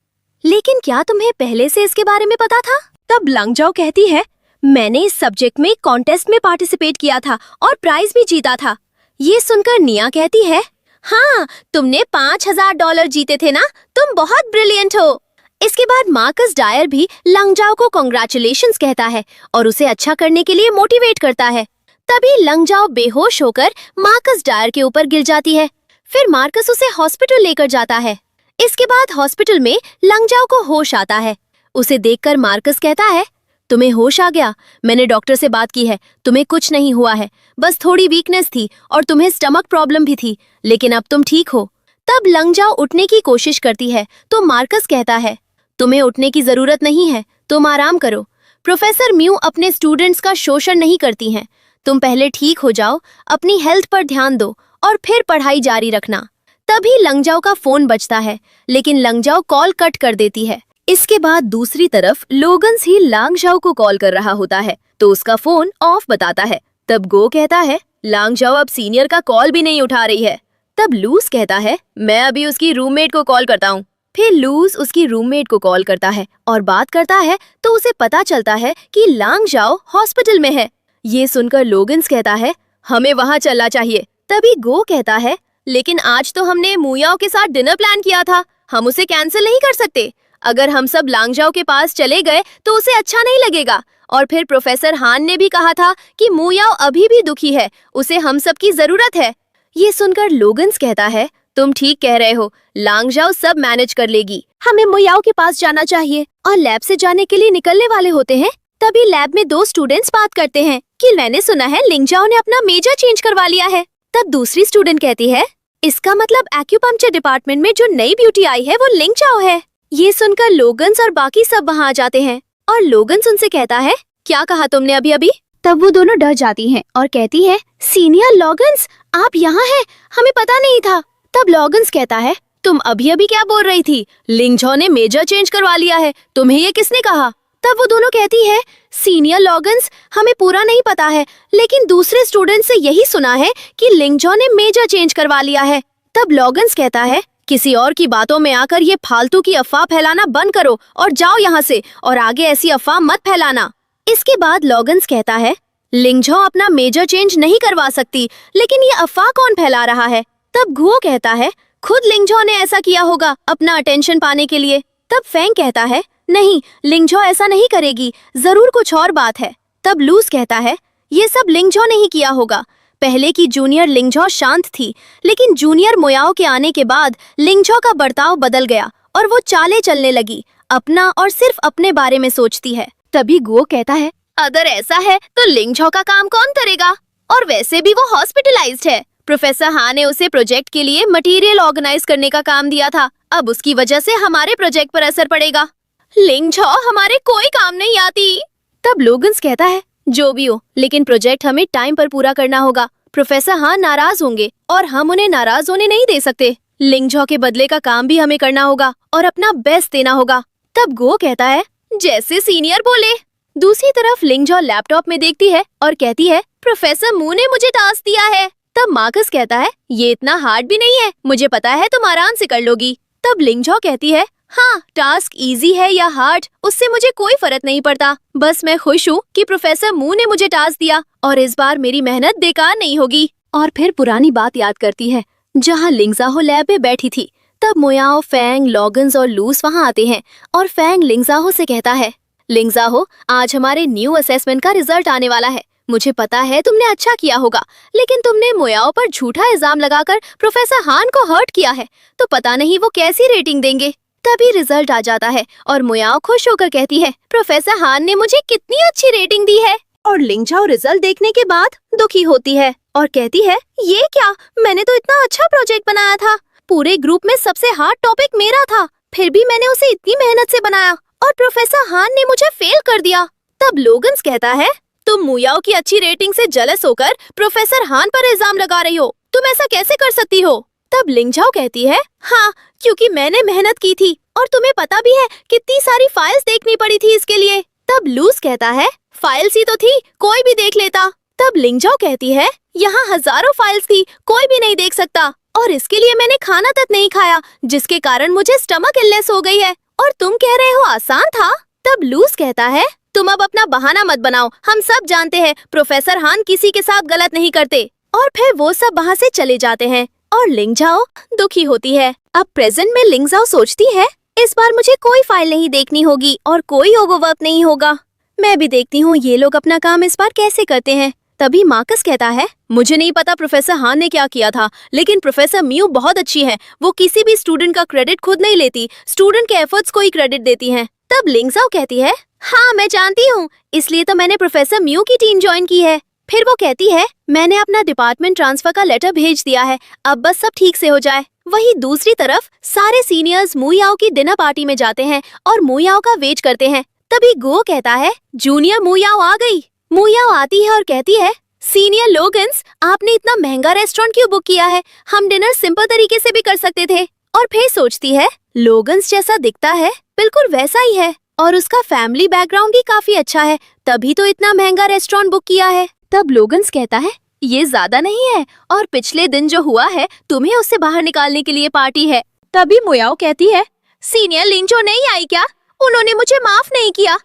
Speaker 1: लेकिन क्या तुम्हें पहले से इसके बारे में पता था? तब लांगजाओ कहती है, मैंने इस सब्जेक्ट में कॉन्टेस्ट में पार्टिसिपेट किया था और प्राइज भी जीता था। ये सुनकर निया कहती है, हाँ, तुमने $5000 जीते थे ना, तुम बहुत ब्रिलियंट हो। इसके बाद मार्कस डायर भी लांगजाओ को कांग्रेचुलेशंस कहता है और उसे अच्छा करने के लिए मोटिवेट करता है। तभी लांगजाओ बेहोश होकर मार्कस डायर के ऊपर गिर जाती है। फिर मार्कस उसे हॉस्पिटल लेकर जाता है। इसके बाद हॉस्पिटल में लांगजाओ को होश आता है। उसे देखकर मार्कस कहता है, तुम्हें होश आ गया? मैंने डॉक्टर से बात की है, तुम्हें कुछ नहीं हुआ है, बस थोड़ी वीकनेस थी और तुम्हें स्टमक प्रॉब्लम भी थी, लेकिन अब तुम ठीक हो। तब लांगजाओ उठने की कोशिश करती है तो मार्कस कहता है, तुम्हें उठने की जरूरत नहीं है, तुम आराम करो। प्रोफेसर म्यू अपने स्टूडेंट्स का शोषण नहीं करती हैं। तुम पहले ठीक हो जाओ, अपनी हेल्थ पर ध्यान दो और फिर पढ़ाई जारी रखना। तभी लांगजाओ का फोन बजता है, लेकिन लांगजाओ कॉल कट कर देती है। इसके बाद दूसरी तरफ लोगन्स ही लांगजाओ को कॉल कर रहा होता है तो उसका फोन ऑफ बताता है। तब गो कहता है, लांगजाओ अब सीनियर का कॉल भी नहीं उठा रही है। तब लूस कहता है, मैं अभी उसकी रूममेट को कॉल करता हूँ। फिर लूस उसकी रूममेट को कॉल करता है और बात करता है तो उसे पता चलता है कि लांगजाओ हॉस्पिटल में है। ये सुनकर लोगन्स कहता है, हमें वहाँ चलना चाहिए। तभी गो कहता है, लेकिन आज तो हमने मुयाओ के साथ डिनर प्लान किया था, हम उसे कैंसिल नहीं कर सकते। अगर हम सब लांगजाओ के पास चले गए तो उसे अच्छा नहीं लगेगा। और फिर प्रोफेसर हान ने भी कहा था कि मुयाओ अभी भी दुखी है, उसे हम सब की जरूरत है। ये सुनकर लोगन्स कहता है, तुम ठीक कह रहे हो, लांगजाओ सब मैनेज कर लेगी। हमें मुयाओ के पास जाना चाहिए। और लैब से जाने के लिए निकलने वाले होते हैं। तभी लैब में 2 स्टूडेंट्स बात करते हैं कि मैंने सुना है लिंगजाओ ने अपना मेजर चेंज करवा लिया है। तब दूसरी स्टूडेंट कहती है, इसका मतलब एक्यूपंक्चर डिपार्टमेंट में जो नई ब्यूटी आई है वो लिंगजाओ है। ये सुनकर लोगन्स और बाकी सब वहाँ आ जाते हैं और लोगन्स उनसे कहता है, क्या कहा तुमने अभी अभी? तब वो दोनों डर जाती हैं और कहती है, सीनियर लोगन्स, आप यहाँ हैं, हमें पता नहीं था। तब लोगन्स कहता है, तुम अभी अभी क्या बोल रही थी? लिंगजाओ ने मेजर चेंज करवा लिया है, तुम्हें ये किसने कहा? तब वो दोनों कहती है, सीनियर लोगन्स, हमें पूरा नहीं पता है, लेकिन दूसरे स्टूडेंट से यही सुना है कि लिंगजाओ ने मेजर चेंज करवा लिया है। तब लोगन्स कहता है, किसी और की बातों में आकर ये फालतू की अफवाह फैलाना बंद करो और जाओ यहाँ से, और आगे ऐसी अफवाह मत फैलाना। इसके बाद लोगन्स कहता है, लिंगजाओ अपना मेजर चेंज नहीं करवा सकती, लेकिन ये अफवाह कौन फैला रहा है? तब गुओ कहता है, खुद लिंगजाओ ने ऐसा किया होगा अपना अटेंशन पाने के लिए। तब फेंग कहता है, नहीं, लिंगजाओ ऐसा नहीं करेगी, जरूर कुछ और बात है। तब लूस कहता है, ये सब लिंगजाओ ने ही किया होगा। पहले की जूनियर लिंगजाओ शांत थी, लेकिन जूनियर मुयाओ के आने के बाद लिंगजाओ का बर्ताव बदल गया और वो चालें चलने लगी, अपना और सिर्फ अपने बारे में सोचती है। तभी गुओ कहता है, अगर ऐसा है तो लिंगझो का काम कौन करेगा? और वैसे भी वो हॉस्पिटलाइज्ड है। प्रोफेसर हां ने उसे प्रोजेक्ट के लिए मटेरियल ऑर्गेनाइज करने का काम दिया था। अब उसकी वजह से हमारे प्रोजेक्ट पर असर पड़ेगा। लिंगझो हमारे कोई काम नहीं आती। तब लोगन्स कहता है, जो भी हो, लेकिन प्रोजेक्ट हमें टाइम पर पूरा करना होगा। प्रोफेसर हां नाराज होंगे और हम उन्हें नाराज होने नहीं दे सकते। लिंगझो के बदले का काम भी हमें करना होगा और अपना बेस्ट देना होगा। तब गो कहता है, जैसे सीनियर बोले। दूसरी तरफ लिंगझो लैपटॉप में देखती है और कहती है, प्रोफेसर मू ने मुझे टास्क दिया है। तब मार्कस कहता है, ये इतना हार्ड भी नहीं है, मुझे पता है तुम आराम से कर लोगी। तब लिंगझो कहती है, हाँ, टास्क इजी है या हार्ड उससे मुझे कोई फर्क नहीं पड़ता। बस मैं खुश हूँ कि प्रोफेसर मू ने मुझे टास्क दिया और इस बार मेरी मेहनत बेकार नहीं होगी। और फिर पुरानी बात याद करती है जहाँ लिंगजाहो लैब में बैठी थी। तब मोयाओ, फैंग, लॉगन्स और लूस वहाँ आते हैं और फैंग लिंगजाहो से कहता है, लिंगजाहो, आज हमारे न्यू असेसमेंट का रिजल्ट आने वाला है। मुझे पता है तुमने अच्छा किया होगा, लेकिन तुमने मोयाओ पर झूठा इल्जाम लगाकर प्रोफेसर हान को हर्ट किया है, तो पता नहीं वो कैसी रेटिंग देंगे। तभी रिजल्ट आ जाता है और मोयाओ खुश होकर कहती है, प्रोफेसर हान ने मुझे कितनी अच्छी रेटिंग दी है। और लिंगजाओ रिजल्ट देखने के बाद दुखी होती है और कहती है, ये क्या, मैंने तो इतना अच्छा प्रोजेक्ट बनाया था। पूरे ग्रुप में सबसे हार्ड टॉपिक मेरा था, फिर भी मैंने उसे इतनी मेहनत से बनाया और प्रोफेसर हान ने मुझे फेल कर दिया। तब लोगन्स कहता है, तुम मोयाओ की अच्छी रेटिंग से जलस होकर प्रोफेसर हान पर इल्जाम लगा रही हो, तुम ऐसा कैसे कर सकती हो? तब लिंगजाओ कहती है, हाँ, क्योंकि मैंने मेहनत की थी और तुम्हें पता भी है कितनी सारी फाइल्स देखनी पड़ी थी इसके लिए। तब लूस कहता है, फाइल्स ही तो थी, कोई भी देख लेता। तब लिंगजाओ कहती है, यहाँ हजारों फाइल्स थी, कोई भी नहीं देख सकता और इसके लिए मैंने खाना तक नहीं खाया, जिसके कारण मुझे स्टमक इलनेस हो गई है और तुम कह रहे हो आसान था। तब लूस कहता है, तुम अब अपना बहाना मत बनाओ, हम सब जानते हैं प्रोफेसर हान किसी के साथ गलत नहीं करते। और फिर वो सब वहाँ से चले जाते हैं और लिंगजाओ दुखी होती है। अब प्रेजेंट में लिंगजाओ सोचती है, इस बार मुझे कोई फाइल नहीं देखनी होगी और कोई ओवरवर्क नहीं होगा। मैं भी देखती हूँ ये लोग अपना काम इस बार कैसे करते हैं। तभी मार्कस कहता है, मुझे नहीं पता प्रोफेसर हान ने क्या किया था, लेकिन प्रोफेसर म्यू बहुत अच्छी है। वो किसी भी स्टूडेंट का क्रेडिट खुद नहीं लेती, स्टूडेंट के एफर्ट्स को ही क्रेडिट देती हैं। तब लिंगजाओ कहती है, हाँ मैं जानती हूँ, इसलिए तो मैंने प्रोफेसर म्यू की टीम ज्वाइन की है। फिर वो कहती है, मैंने अपना डिपार्टमेंट ट्रांसफर का लेटर भेज दिया है, अब बस सब ठीक से हो जाए। वहीं दूसरी तरफ सारे सीनियर्स मुयाओ की डिनर पार्टी में जाते हैं और मुयाओ का वेट करते हैं। तभी गो कहता है, जूनियर मुयाओ आ गई। मुयाओ आती है और कहती है, सीनियर लोगन्स, आपने इतना महंगा रेस्टोरेंट क्यों बुक किया है? हम डिनर सिंपल तरीके से भी कर सकते थे। और फिर सोचती है, लोगन्स जैसा दिखता है बिल्कुल वैसा ही है और उसका फैमिली बैकग्राउंड भी काफी अच्छा है, तभी तो इतना महंगा रेस्टोरेंट बुक किया है। तब लोगन्स कहता है, ये ज्यादा नहीं है और पिछले दिन जो हुआ है तुम्हें उससे बाहर निकालने के लिए पार्टी है। तभी मुयाओ कहती है, सीनियर लिंगजो नहीं आई क्या? उन्होंने मुझे माफ नहीं किया।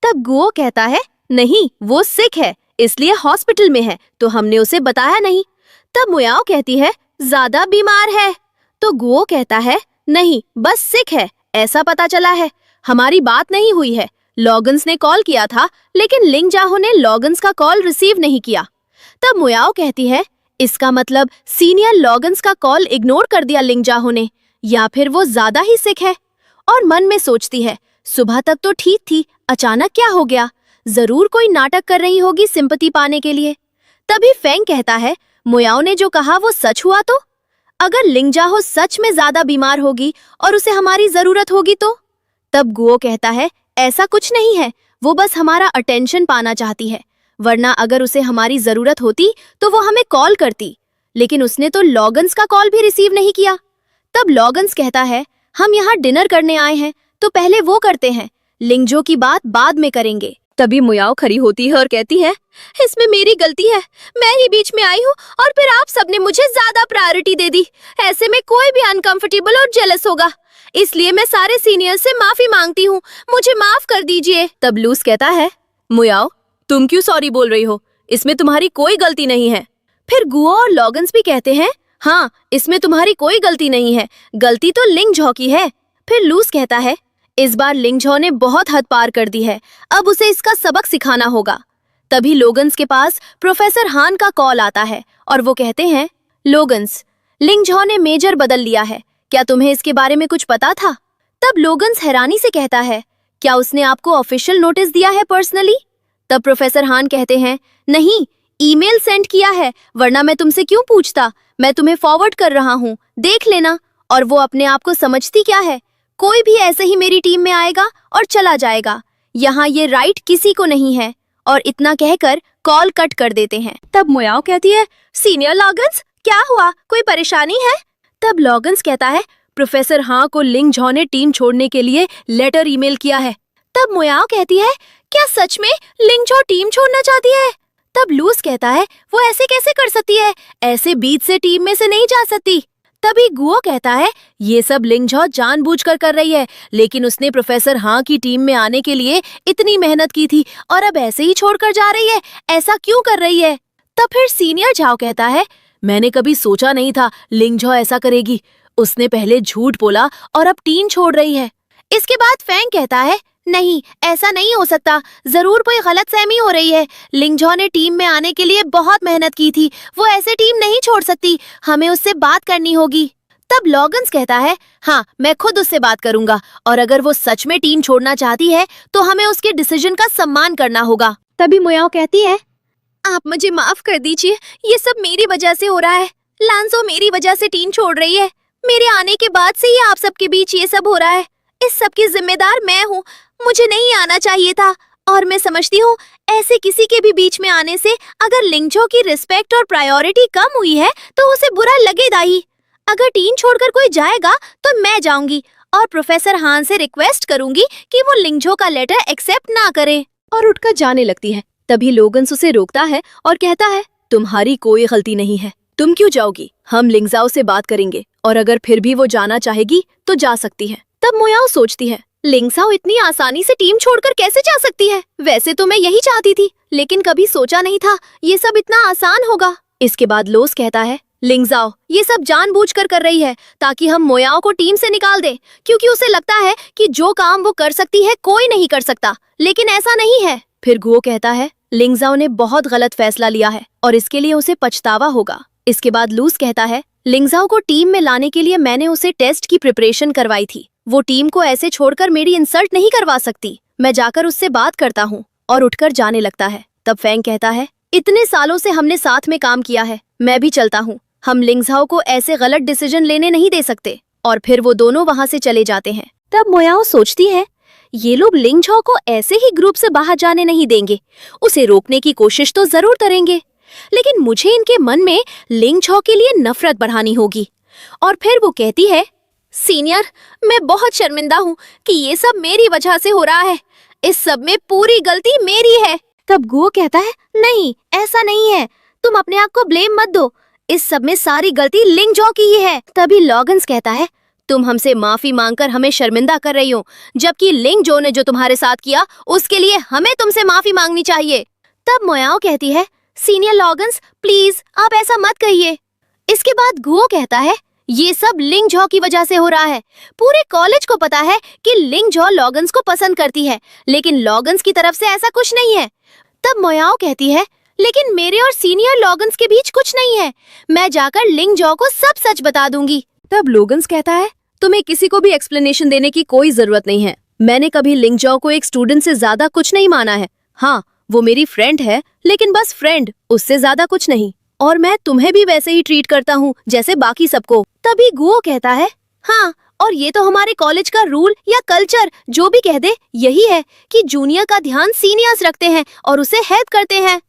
Speaker 1: तब गुओ कहता है, नहीं, वो सिक है इसलिए हॉस्पिटल में है, तो हमने उसे बताया नहीं। तब मुयाओ कहती है, ज्यादा बीमार है। तो गुओ कहता है, नहीं, बस सिक है, ऐसा पता चला है, हमारी बात नहीं हुई है। लॉगन्स ने कॉल किया था, लेकिन लिंगजाहो ने लॉगन्स का कॉल रिसीव नहीं किया। तब मुयाओ कहती है, इसका मतलब सीनियर लॉगन्स का कॉल इग्नोर कर दिया लिंगजाहो ने, या फिर वो ज्यादा ही सिक है। और मन में सोचती है, सुबह तक तो ठीक थी, अचानक क्या हो गया? जरूर कोई नाटक कर रही होगी सिंपैथी पाने के लिए। तभी फेंग कहता है, मुयाओ ने जो कहा वो सच हुआ तो? अगर लिंगजाहो सच में ज्यादा बीमार होगी और उसे हमारी जरूरत होगी तो? तब गुओ कहता है, ऐसा कुछ नहीं है, वो बस हमारा अटेंशन पाना चाहती है, वरना अगर उसे हमारी जरूरत होती तो वो हमें कॉल करती, लेकिन उसने तो लॉगन्स का कॉल भी रिसीव नहीं किया। तब लॉगन्स कहता है, हम यहाँ डिनर करने आए हैं तो पहले वो करते हैं, लिंगजो की बात बाद में करेंगे। तभी मुयाओ खड़ी होती है और कहती है, इसमें मेरी गलती है, मैं ही बीच में आई हूँ और फिर आप सबने मुझे ज्यादा प्रायोरिटी दे दी। ऐसे में कोई भी अनकंफर्टेबल और जेलस होगा, इसलिए मैं सारे सीनियर से माफी मांगती हूँ, मुझे माफ कर दीजिए। तब लूस कहता है, मुयाओ तुम क्यों सॉरी बोल रही हो, इसमें तुम्हारी कोई गलती नहीं है। फिर गुओ और लॉगन्स भी कहते हैं, हाँ, इसमें तुम्हारी कोई गलती नहीं है, गलती तो लिंगजो की है। फिर लूस कहता है, इस बार लिंगजो ने बहुत हद पार कर दी है, अब उसे इसका सबक सिखाना होगा। तभी लोगन्स के पास प्रोफेसर हान का कॉल आता है और वो कहते हैं, लोगन्स, लिंगजो ने मेजर बदल लिया है, क्या तुम्हें इसके बारे में कुछ पता था? तब लोगन्स हैरानी से कहता है, क्या उसने आपको ऑफिशियल नोटिस दिया है पर्सनली? तब प्रोफेसर हान कहते हैं, नहीं, ईमेल सेंड किया है, वरना मैं तुमसे क्यों पूछता। मैं तुम्हें फॉरवर्ड कर रहा हूँ, देख लेना। और वो अपने आप को समझती क्या है, कोई भी ऐसे ही मेरी टीम में आएगा और चला जाएगा, यहाँ ये राइट किसी को नहीं है। और इतना कहकर कॉल कट कर देते हैं। तब मोयाओ कहती है, सीनियर लॉगन्स, क्या हुआ, कोई परेशानी है? तब लॉगन्स कहता है, प्रोफेसर हां को लिंग झो ने टीम छोड़ने के लिए लेटर ईमेल किया है। तब मोयाओ कहती है, क्या सच में लिंग झो टीम छोड़ना चाहती है? तब लूस कहता है, वो ऐसे कैसे कर सकती है, ऐसे बीच से टीम में से नहीं जा सकती। तभी गुओ कहता है, ये सब लिंग झो जानबूझकर कर रही है, लेकिन उसने प्रोफेसर हां की टीम में आने के लिए इतनी मेहनत की थी और अब ऐसे ही छोड़कर जा रही है, ऐसा क्यों कर रही है? तब फिर सीनियर झाओ कहता है, मैंने कभी सोचा नहीं था लिंग झो ऐसा करेगी, उसने पहले झूठ बोला और अब टीम छोड़ रही है। इसके बाद फैंग कहता है, नहीं, ऐसा नहीं हो सकता, जरूर कोई गलतफहमी हो रही है। लिंग झो ने टीम में आने के लिए बहुत मेहनत की थी, वो ऐसे टीम नहीं छोड़ सकती, हमें उससे बात करनी होगी। तब लॉगन्स कहता है, हाँ, मैं खुद उससे बात करूंगा और अगर वो सच में टीम छोड़ना चाहती है तो हमें उसके डिसीजन का सम्मान करना होगा। तभी मोयाओ कहती है, आप मुझे माफ कर दीजिए, ये सब मेरी वजह से हो रहा है। लांजो मेरी वजह से टीम छोड़ रही है, मेरे आने के बाद से ही आप सबके बीच ये सब हो रहा है, इस सब की जिम्मेदार मैं हूँ, मुझे नहीं आना चाहिए था। और मैं समझती हूँ ऐसे किसी के भी बीच में आने से अगर लिंग झो की रिस्पेक्ट और प्रायोरिटी कम हुई है तो उसे बुरा लगेगा ही। अगर टीम छोड़कर कोई जाएगा तो मैं जाऊंगी और प्रोफेसर हान से रिक्वेस्ट करूंगी कि वो लिंग झो का लेटर एक्सेप्ट ना करे। और उठकर जाने लगती है। तभी लोगन्स उसे रोकता है और कहता है, तुम्हारी कोई गलती नहीं है, तुम क्यों जाओगी, हम लिंग झाओ से बात करेंगे और अगर फिर भी वो जाना चाहेगी तो जा सकती है। तब मोयाओ सोचती है, लिंग झाओ इतनी आसानी से टीम छोड़कर कैसे जा सकती है? वैसे तो मैं यही चाहती थी, लेकिन कभी सोचा नहीं था ये सब इतना आसान होगा। इसके बाद लोस कहता है, लिंग झाओ ये सब जानबूझकर कर रही है ताकि हम मोयाओ को टीम से निकाल दें, क्योंकि उसे लगता है कि जो काम वो कर सकती है कोई नहीं कर सकता, लेकिन ऐसा नहीं है। फिर गुओ कहता है, लिंग झाओ ने बहुत गलत फैसला लिया है और इसके लिए उसे पछतावा होगा। इसके बाद लूस कहता है, लिंग झाओ को टीम में लाने के लिए मैंने उसे टेस्ट की प्रिपरेशन करवाई थी, वो टीम को ऐसे छोड़कर मेरी इंसल्ट नहीं करवा सकती, मैं जाकर उससे बात करता हूँ। और उठकर जाने लगता है। तब फैंग कहता है, इतने सालों से हमने साथ में काम किया है, मैं भी चलता हूँ, हम लिंग झाओ को ऐसे गलत डिसीजन लेने नहीं दे सकते। और फिर वो दोनों वहाँ से चले जाते हैं। तब मोयाओ सोचती है, ये लोग लिंग झाओ को ऐसे ही ग्रुप से बाहर जाने नहीं देंगे, उसे रोकने की कोशिश तो जरूर करेंगे, लेकिन मुझे इनके मन में लिंग झाओ के लिए नफरत बढ़ानी होगी। और फिर वो कहती है, सीनियर, मैं बहुत शर्मिंदा हूँ कि ये सब मेरी वजह से हो रहा है, इस सब में पूरी गलती मेरी है। तब गुओ कहता है, नहीं, ऐसा नहीं है, तुम अपने आप को ब्लेम मत दो, इस सब में सारी गलती लिंग झाओ की ही है। तभी लॉगन्स कहता है, तुम हमसे माफी मांगकर हमें शर्मिंदा कर रही हो, जबकि लिंग झो ने जो तुम्हारे साथ किया उसके लिए हमें तुमसे माफी मांगनी चाहिए। तब मोयाओ कहती है, सीनियर लॉगन्स, प्लीज आप ऐसा मत कहिए। इसके बाद गुओ कहता है, ये सब लिंग झो की वजह से हो रहा है, पूरे कॉलेज को पता है कि लिंग झो लॉगन्स को पसंद करती है, लेकिन लॉगन्स की तरफ से ऐसा कुछ नहीं है। तब मोयाओ कहती है, लेकिन मेरे और सीनियर लॉगन्स के बीच कुछ नहीं है, मैं जाकर लिंग झो को सब सच बता दूंगी। तब लोगन्स कहता है, तुम्हें किसी को भी एक्सप्लेनेशन देने की कोई जरूरत नहीं है, मैंने कभी लिंग झो को एक स्टूडेंट से ज्यादा कुछ नहीं माना है। हाँ, वो मेरी फ्रेंड है, लेकिन बस फ्रेंड, उससे ज्यादा कुछ नहीं, और मैं तुम्हें भी वैसे ही ट्रीट करता हूँ जैसे बाकी सबको। तभी गुओ कहता है, हाँ, और ये तो हमारे कॉलेज का रूल या कल्चर, जो भी कह दे, यही है कि जूनियर का ध्यान सीनियर्स रखते हैं और उसे हेल्प करते हैं।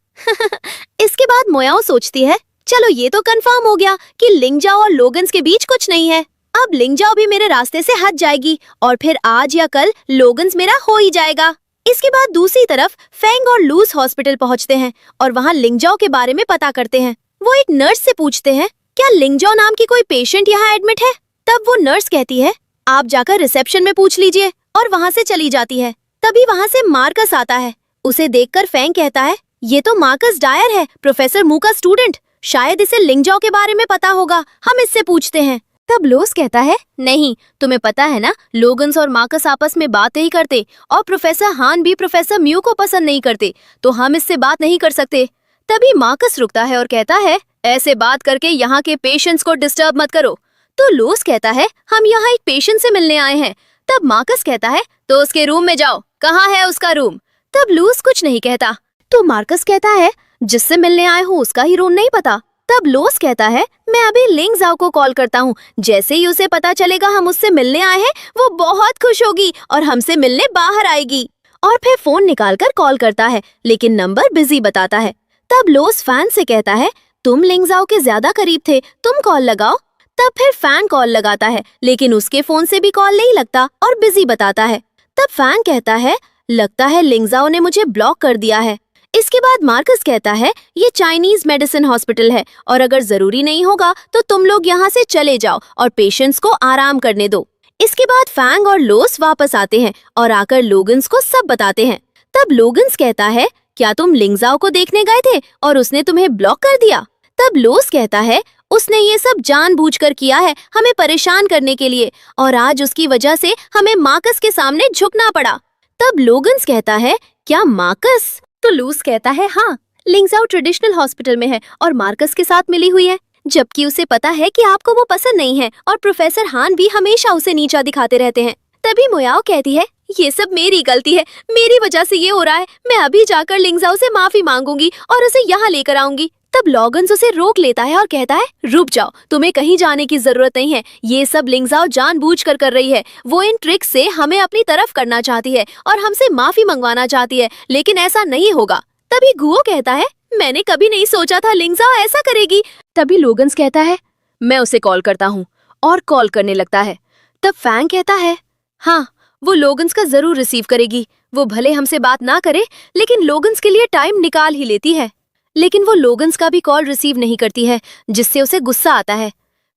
Speaker 1: इसके बाद मोयाओ सोचती है, चलो ये तो कंफर्म हो गया कि लिंग झाओ और लोगन्स के बीच कुछ नहीं है, अब लिंग झाओ भी मेरे रास्ते से हट जाएगी और फिर आज या कल लोगन्स मेरा हो ही जाएगा। इसके बाद दूसरी तरफ फैंग और लूस हॉस्पिटल पहुंचते हैं और वहां लिंग झाओ के बारे में पता करते हैं। वो एक नर्स से पूछते हैं, क्या लिंग झाओ नाम की कोई पेशेंट यहाँ एडमिट है? तब वो नर्स कहती है, आप जाकर रिसेप्शन में पूछ लीजिए, और वहाँ से चली जाती है। तभी वहाँ से मार्कस आता है, उसे देखकर फैंग कहता है, ये तो मार्कस डायर है, प्रोफेसर मू का स्टूडेंट, शायद इसे लिंग झाओ के बारे में पता होगा, हम इससे पूछते हैं। तब लोस कहता है, नहीं, तुम्हें पता है ना, लोगन्स और मार्कस आपस में बात नहीं करते और प्रोफेसर हान भी प्रोफेसर म्यू को पसंद नहीं करते, तो हम इससे बात नहीं कर सकते। तभी मार्कस रुकता है और कहता है, ऐसे बात करके यहाँ के पेशेंट्स को डिस्टर्ब मत करो। तो लोस कहता है, हम यहाँ एक पेशेंट से मिलने आए हैं, तब मार्कस कहता है, तो उसके रूम में जाओ, कहाँ है उसका रूम? तब लूस कुछ नहीं कहता। तो मार्कस कहता है, जिससे मिलने आए हो उसका ही रूम नहीं पता। तब लोस कहता है, मैं अभी लिंग जाओ को कॉल करता हूँ, जैसे ही उसे पता चलेगा हम उससे मिलने आए हैं वो बहुत खुश होगी और हमसे मिलने बाहर आएगी। और फिर फोन निकालकर कॉल करता है, लेकिन नंबर बिजी बताता है। तब लोस फैन से कहता है, तुम लिंग जाओ के ज्यादा करीब थे, तुम कॉल लगाओ। तब फिर फैन कॉल लगाता है, लेकिन उसके फोन से भी कॉल नहीं लगता और बिजी बताता है। तब फैन कहता है, लगता है लिंग जाओ ने मुझे ब्लॉक कर दिया है। इसके बाद मार्कस कहता है, ये चाइनीज मेडिसिन हॉस्पिटल है और अगर जरूरी नहीं होगा तो तुम लोग यहाँ से चले जाओ और पेशेंट्स को आराम करने दो। इसके बाद फैंग और लोस वापस आते हैं और आकर लोगन्स को सब बताते हैं। तब लोगन्स कहता है, क्या तुम लिंगजाओ को देखने गए थे और उसने तुम्हें ब्लॉक कर दिया? तब लोस कहता है, उसने ये सब जानबूझकर किया है हमें परेशान करने के लिए और आज उसकी वजह से हमें मार्कस के सामने झुकना पड़ा। तब लोगन्स कहता है, क्या मार्कस? तो लूस कहता है, हाँ, लिंगजाओ ट्रेडिशनल हॉस्पिटल में है और मार्कस के साथ मिली हुई है, जबकि उसे पता है कि आपको वो पसंद नहीं है और प्रोफेसर हान भी हमेशा उसे नीचा दिखाते रहते हैं। तभी मुयाओ कहती है, ये सब मेरी गलती है, मेरी वजह से ये हो रहा है, मैं अभी जाकर लिंगजाओ से माफी मांगूंगी और उसे यहाँ लेकर आऊंगी। तब लॉगन्स उसे रोक लेता है और कहता है, रुक जाओ, तुम्हें कहीं जाने की जरूरत नहीं है, ये सब लिंगजाओ जानबूझकर कर रही है, वो इन ट्रिक्स से हमें अपनी तरफ करना चाहती है और हमसे माफी मंगवाना चाहती है, लेकिन ऐसा नहीं होगा। तभी गुओ कहता है, मैंने कभी नहीं सोचा था लिंगजाओ ऐसा करेगी। तभी लोगन्स कहता है, मैं उसे कॉल करता हूँ और कॉल करने लगता है। तब फैंग कहता है, हाँ, वो लोगन्स का जरूर रिसीव करेगी, वो भले हमसे बात ना करे लेकिन लोगन्स के लिए टाइम निकाल ही लेती है। लेकिन वो लोगन्स का भी कॉल रिसीव नहीं करती है, जिससे उसे गुस्सा आता है।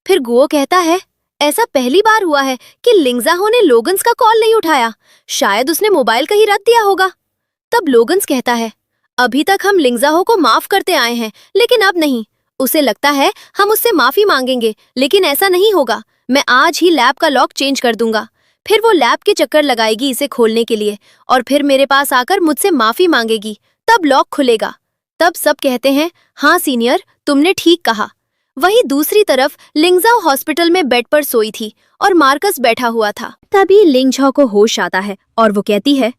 Speaker 1: फिर गुओ कहता है, ऐसा पहली बार हुआ है कि लिंगजाओ ने लोगन्स का कॉल नहीं उठाया, शायद उसने मोबाइल कहीं रख दिया होगा। तब लोगन्स कहता है, अभी तक हम लिंगजाओ को माफ करते आए हैं, लेकिन अब नहीं। उसे लगता है हम उससे माफी मांगेंगे, लेकिन ऐसा नहीं होगा। मैं आज ही लैब का लॉक चेंज कर दूंगा। फिर वो लैब के चक्कर लगाएगी इसे खोलने के लिए और फिर मेरे पास आकर मुझसे माफी मांगेगी, तब लॉक खुलेगा। तब सब कहते हैं, हाँ सीनियर, तुमने ठीक कहा। वहीं दूसरी तरफ लिंगजाओ हॉस्पिटल में बेड पर सोई थी और मार्कस बैठा हुआ था। तभी लिंगजाओ को होश आता है और वो कहती है,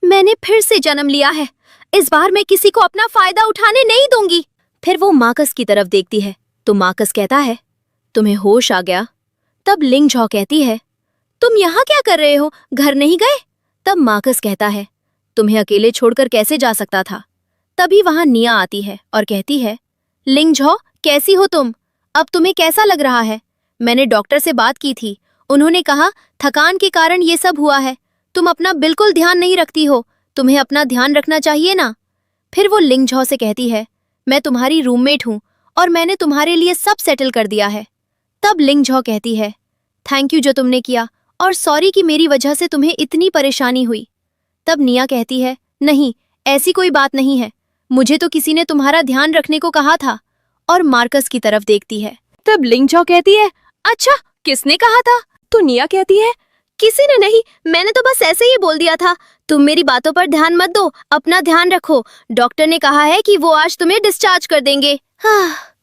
Speaker 1: मैंने फिर से जन्म लिया है, इस बार मैं किसी को अपना फायदा उठाने नहीं दूंगी। फिर वो मार्कस की तरफ देखती है तो मार्कस कहता है, तुम्हें होश आ गया? तब लिंगजाओ कहती है, तुम यहाँ क्या कर रहे हो, घर नहीं गए? तब मार्कस कहता है, तुम्हें अकेले छोड़कर कैसे जा सकता था? तभी वहां निया आती है और कहती है, लिंगजाओ कैसी हो तुम? अब तुम्हें कैसा लग रहा है? मैंने डॉक्टर से बात की थी, उन्होंने कहा थकान के कारण ये सब हुआ है। तुम अपना बिल्कुल ध्यान नहीं रखती हो, तुम्हें अपना ध्यान रखना चाहिए ना। फिर वो लिंगजाओ से कहती है, मैं तुम्हारी रूममेट हूँ और मैंने तुम्हारे लिए सब सेटल कर दिया है। तब लिंगजाओ कहती है, थैंक यू जो तुमने किया और सॉरी कि मेरी वजह से तुम्हें इतनी परेशानी हुई। तब निया कहती है, नहीं, ऐसी कोई बात नहीं है, मुझे तो किसी ने तुम्हारा ध्यान रखने को कहा था। और मार्कस की तरफ देखती है। तब लिंगजाओ कहती है, अच्छा, किसने कहा था? तो निया कहती है, किसी ने नहीं, मैंने तो बस ऐसे ही बोल दिया था। तुम मेरी बातों पर ध्यान मत दो, अपना ध्यान रखो। डॉक्टर ने कहा है कि वो आज तुम्हें डिस्चार्ज कर देंगे।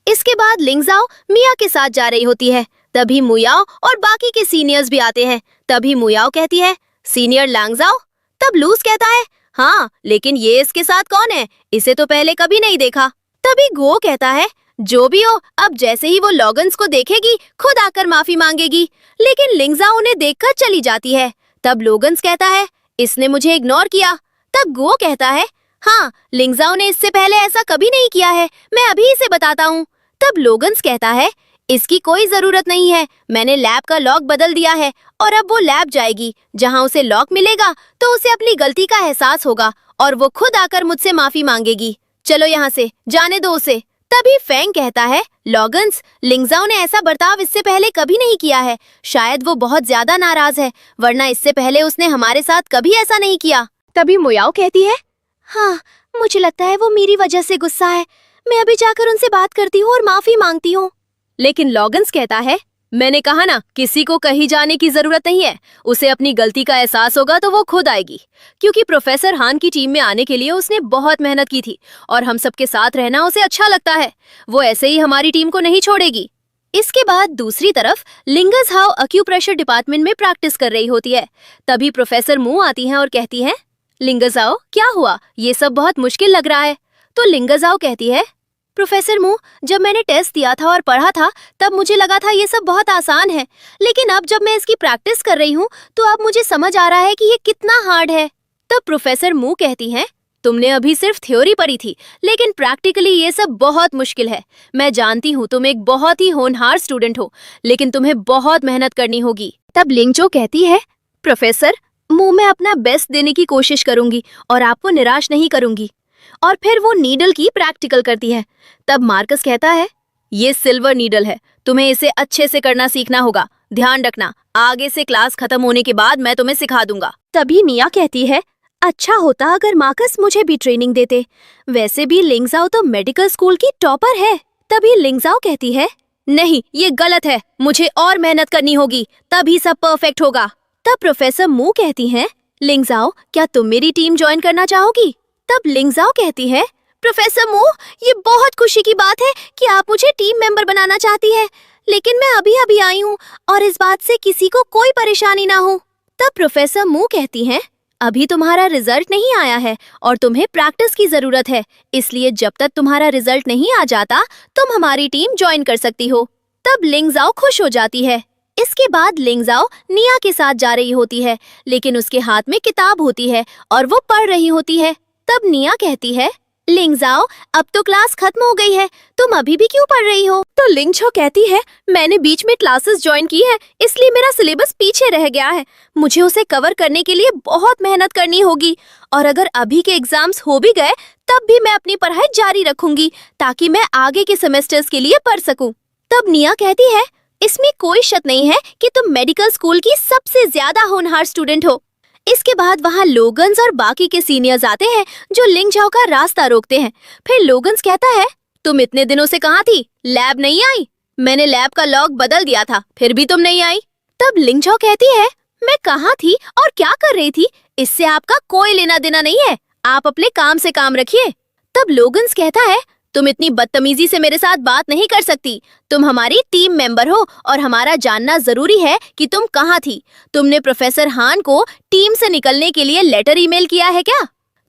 Speaker 1: इसके बाद लिंगजाओ मिया के साथ जा रही होती है। तभी मुयाओ और बाकी के सीनियर्स भी आते हैं। तभी मुयाओ कहती है, सीनियर लिंगजाओ। तब लूस कहता है, हाँ, लेकिन ये इसके साथ कौन है? इसे तो पहले कभी नहीं देखा। तभी गुओ कहता है, जो भी हो, अब जैसे ही वो लॉगन्स को देखेगी खुद आकर माफी मांगेगी। लेकिन लिंगजाओ उन्हें देखकर चली जाती है। तब लोगन्स कहता है, इसने मुझे इग्नोर किया। तब गुओ कहता है, हाँ, लिंगजाओ ने इससे पहले ऐसा कभी नहीं किया है, मैं अभी इसे बताता हूँ। तब लोगन्स कहता है, इसकी कोई जरूरत नहीं है, मैंने लैब का लॉक बदल दिया है और अब वो लैब जाएगी। जहाँ उसे लॉक मिलेगा तो उसे अपनी गलती का एहसास होगा और वो खुद आकर मुझसे माफी मांगेगी। चलो यहाँ से, जाने दो उसे। तभी फैंग कहता है, लॉगन्स, लिंगजाओ ने ऐसा बर्ताव इससे पहले कभी नहीं किया है, शायद वो बहुत ज्यादा नाराज है, वरना इससे पहले उसने हमारे साथ कभी ऐसा नहीं किया। तभी मुयाओ कहती है, हाँ, मुझे लगता है वो मेरी वजह से गुस्सा है, मैं अभी जाकर उनसे बात करती हूँ और माफी मांगती हूँ। लेकिन लॉगन्स कहता है, मैंने कहा ना, किसी को कहीं जाने की जरूरत नहीं है, उसे अपनी गलती का एहसास होगा तो वो खुद आएगी। क्योंकि प्रोफेसर हान की टीम में आने के लिए उसने बहुत मेहनत की थी और हम सबके साथ रहना उसे अच्छा लगता है, वो ऐसे ही हमारी टीम को नहीं छोड़ेगी। इसके बाद दूसरी तरफ लिंगस हाउ अक्यूप्रेशर डिपार्टमेंट में प्रैक्टिस कर रही होती है। तभी प्रोफेसर मू आती हैं और कहती हैं, लिंगस हाउ क्या हुआ, ये सब बहुत मुश्किल लग रहा है। तो लिंगस हाउ कहती है, प्रोफेसर मू, जब मैंने टेस्ट दिया था और पढ़ा था तब मुझे लगा था ये सब बहुत आसान है, लेकिन अब जब मैं इसकी प्रैक्टिस कर रही हूँ तो अब मुझे समझ आ रहा है कि ये कितना हार्ड है। तब प्रोफेसर मू कहती हैं, तुमने अभी सिर्फ थ्योरी पढ़ी थी, लेकिन प्रैक्टिकली ये सब बहुत मुश्किल है। मैं जानती हूँ तुम एक बहुत ही होनहार स्टूडेंट हो, लेकिन तुम्हें बहुत मेहनत करनी होगी। तब लिंगचो कहती है, प्रोफेसर मू, मैं अपना बेस्ट देने की कोशिश करूंगी और आपको निराश नहीं करूंगी। और फिर वो नीडल की प्रैक्टिकल करती है। तब मार्कस कहता है, ये सिल्वर नीडल है, तुम्हें इसे अच्छे से करना सीखना होगा। ध्यान रखना, आगे से क्लास खत्म होने के बाद मैं तुम्हें सिखा दूंगा। तभी निया कहती है, अच्छा होता अगर मार्कस मुझे भी ट्रेनिंग देते, वैसे भी लिंगजाओ तो मेडिकल स्कूल की टॉपर है। तभी लिंगजाओ कहती है, नहीं ये गलत है, मुझे और मेहनत करनी होगी, तभी सब परफेक्ट होगा। तब प्रोफेसर मू कहती हैं, लिंगजाओ क्या तुम मेरी टीम ज्वाइन करना चाहोगी? तब लिंगजाओ कहती है, प्रोफेसर मू, ये बहुत खुशी की बात है कि आप मुझे टीम मेंबर बनाना चाहती है, लेकिन मैं अभी अभी आई हूँ और इस बात से किसी को कोई परेशानी ना हो। तब प्रोफेसर मू कहती हैं, अभी तुम्हारा रिजल्ट नहीं आया है और तुम्हें प्रैक्टिस की जरूरत है, इसलिए जब तक तुम्हारा रिजल्ट नहीं आ जाता तुम हमारी टीम ज्वाइन कर सकती हो। तब लिंगजाओ खुश हो जाती है। इसके बाद लिंगजाओ निया के साथ जा रही होती है, लेकिन उसके हाथ में किताब होती है और वो पढ़ रही होती है। तब निया कहती है, लिंगजाओ अब तो क्लास खत्म हो गई है, तुम अभी भी क्यों पढ़ रही हो? तो लिंगचो कहती है, मैंने बीच में क्लासेस ज्वाइन की है, इसलिए मेरा सिलेबस पीछे रह गया है, मुझे उसे कवर करने के लिए बहुत मेहनत करनी होगी, और अगर अभी के एग्जाम्स हो भी गए तब भी मैं अपनी पढ़ाई जारी रखूंगी ताकि मैं आगे के सेमेस्टर्स के लिए पढ़ सकूं। तब निया कहती है, इसमें कोई शक नहीं है कि तुम मेडिकल स्कूल की सबसे ज्यादा होनहार स्टूडेंट हो। इसके बाद वहाँ लोगन्स और बाकी के सीनियर्स आते हैं जो लिंगजाओ का रास्ता रोकते हैं। फिर लोगन्स कहता है, तुम इतने दिनों से कहाँ थी, लैब नहीं आई? मैंने लैब का लॉग बदल दिया था, फिर भी तुम नहीं आई। तब लिंगजाओ कहती है, मैं कहाँ थी और क्या कर रही थी, इससे आपका कोई लेना देना नहीं है, आप अपने काम से काम रखिए। तब लोगन्स कहता है, तुम इतनी बदतमीजी से मेरे साथ बात नहीं कर सकती, तुम हमारी टीम मेंबर हो और हमारा जानना जरूरी है कि तुम कहाँ थी। तुमने प्रोफेसर हान को टीम से निकलने के लिए लेटर ईमेल किया है क्या?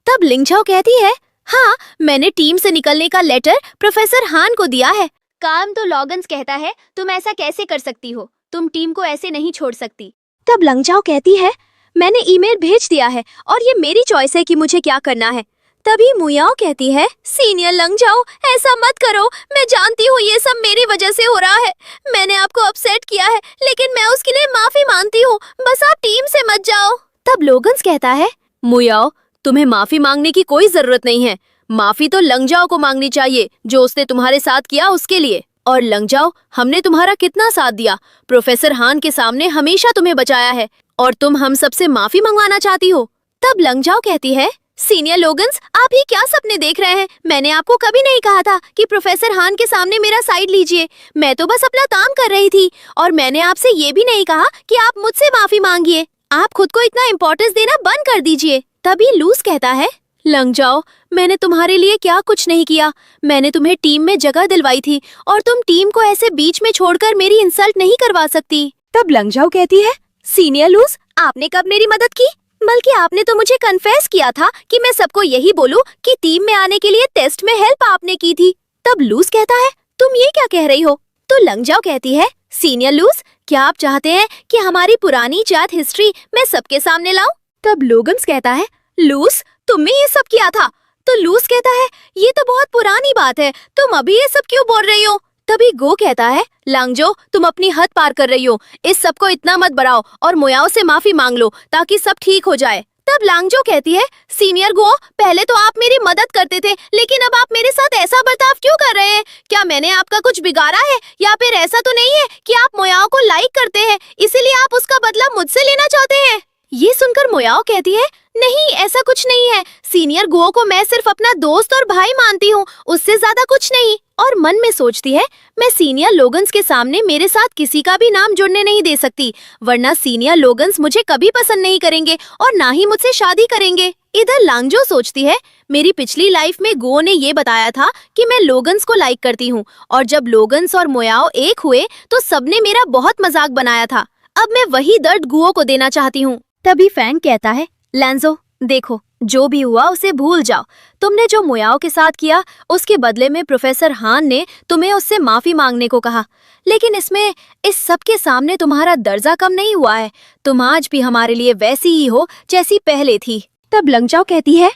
Speaker 1: तब लिंगजाओ कहती है, हाँ मैंने टीम से निकलने का लेटर प्रोफेसर हान को दिया है। काम तो लॉगन्स कहता है, तुम ऐसा कैसे कर सकती हो, तुम टीम को ऐसे नहीं छोड़ सकती। तब लिंगजाओ कहती है, मैंने ईमेल भेज दिया है और ये मेरी चॉइस है कि मुझे क्या करना है। तभी मुयाओ कहती है, सीनियर लिंगजाओ ऐसा मत करो, मैं जानती हूँ ये सब मेरी वजह से हो रहा है, मैंने आपको अपसेट किया है, लेकिन मैं उसके लिए माफी मांगती हूँ, बस आप टीम से मत जाओ। तब लोगन्स कहता है, मुयाओ तुम्हें माफी मांगने की कोई जरूरत नहीं है, माफी तो लिंगजाओ को मांगनी चाहिए जो उसने तुम्हारे साथ किया उसके लिए। और लिंगजाओ हमने तुम्हारा कितना साथ दिया, प्रोफेसर हान के सामने हमेशा तुम्हें बचाया है और तुम हम सबसे माफी मंगवाना चाहती हो। तब लिंगजाओ कहती है, सीनियर लोगन्स आप ये क्या सपने देख रहे हैं, मैंने आपको कभी नहीं कहा था कि प्रोफेसर हान के सामने मेरा साइड लीजिए, मैं तो बस अपना काम कर रही थी और मैंने आपसे ये भी नहीं कहा कि आप मुझसे माफी मांगिए, आप खुद को इतना इम्पोर्टेंस देना बंद कर दीजिए। तभी लूस कहता है, लिंगजाओ मैंने तुम्हारे लिए क्या कुछ नहीं किया, मैंने तुम्हें टीम में जगह दिलवाई थी और तुम टीम को ऐसे बीच में छोड़कर मेरी इंसल्ट नहीं करवा सकती। तब लिंगजाओ कहती है, सीनियर लूस आपने कब मेरी मदद की, बल्कि आपने तो मुझे कन्फेस किया था कि मैं सबको यही बोलूं कि टीम में आने के लिए टेस्ट में हेल्प आपने की थी। तब लूस कहता है, तुम ये क्या कह रही हो? तो लिंगजाओ कहती है, सीनियर लूस क्या आप चाहते हैं कि हमारी पुरानी चैट हिस्ट्री मैं सबके सामने लाऊं? तब लोगन्स कहता है, लूस तुमने ये सब किया था? तो लूस कहता है, ये तो बहुत पुरानी बात है, तुम अभी ये सब क्यों बोल रही हो? तभी गो कहता है, लांगजो तुम अपनी हद पार कर रही हो, इस सब को इतना मत बढ़ाओ और मुयाओ से माफी मांग लो ताकि सब ठीक हो जाए। तब लांगजो कहती है, सीनियर गो पहले तो आप मेरी मदद करते थे, लेकिन अब आप मेरे साथ ऐसा बर्ताव क्यों कर रहे हैं? क्या मैंने आपका कुछ बिगाड़ा है, या फिर ऐसा तो नहीं है कि आप मुयाओ को लाइक करते हैं इसीलिए आप उसका बदला मुझसे लेना चाहते हैं? ये सुनकर मोयाओ कहती है, नहीं ऐसा कुछ नहीं है, सीनियर गुओ को मैं सिर्फ अपना दोस्त और भाई मानती हूँ, उससे ज्यादा कुछ नहीं। और मन में सोचती है, मैं सीनियर लोगन्स के सामने मेरे साथ किसी का भी नाम जुड़ने नहीं दे सकती, वरना सीनियर लोगन्स मुझे कभी पसंद नहीं करेंगे और ना ही मुझसे शादी करेंगे। इधर लांगजो सोचती है, मेरी पिछली लाइफ में गुओ ने ये बताया था कि मैं लोगन्स को लाइक करती हूँ, और जब लोगन्स और मोयाओ एक हुए तो सबने मेरा बहुत मजाक बनाया था। अब मैं वही दर्द गुओ को देना चाहती हूँ। तभी फैंग कहता है, लांजो देखो, जो भी हुआ उसे भूल जाओ। तुमने जो मोयाओ के साथ किया उसके बदले में प्रोफेसर हान ने तुम्हें उससे माफी मांगने को कहा, लेकिन इसमें इस सब के सामने तुम्हारा दर्जा कम नहीं हुआ है। तुम आज भी हमारे लिए वैसी ही हो जैसी पहले थी। तब लंगजाओ कहती है,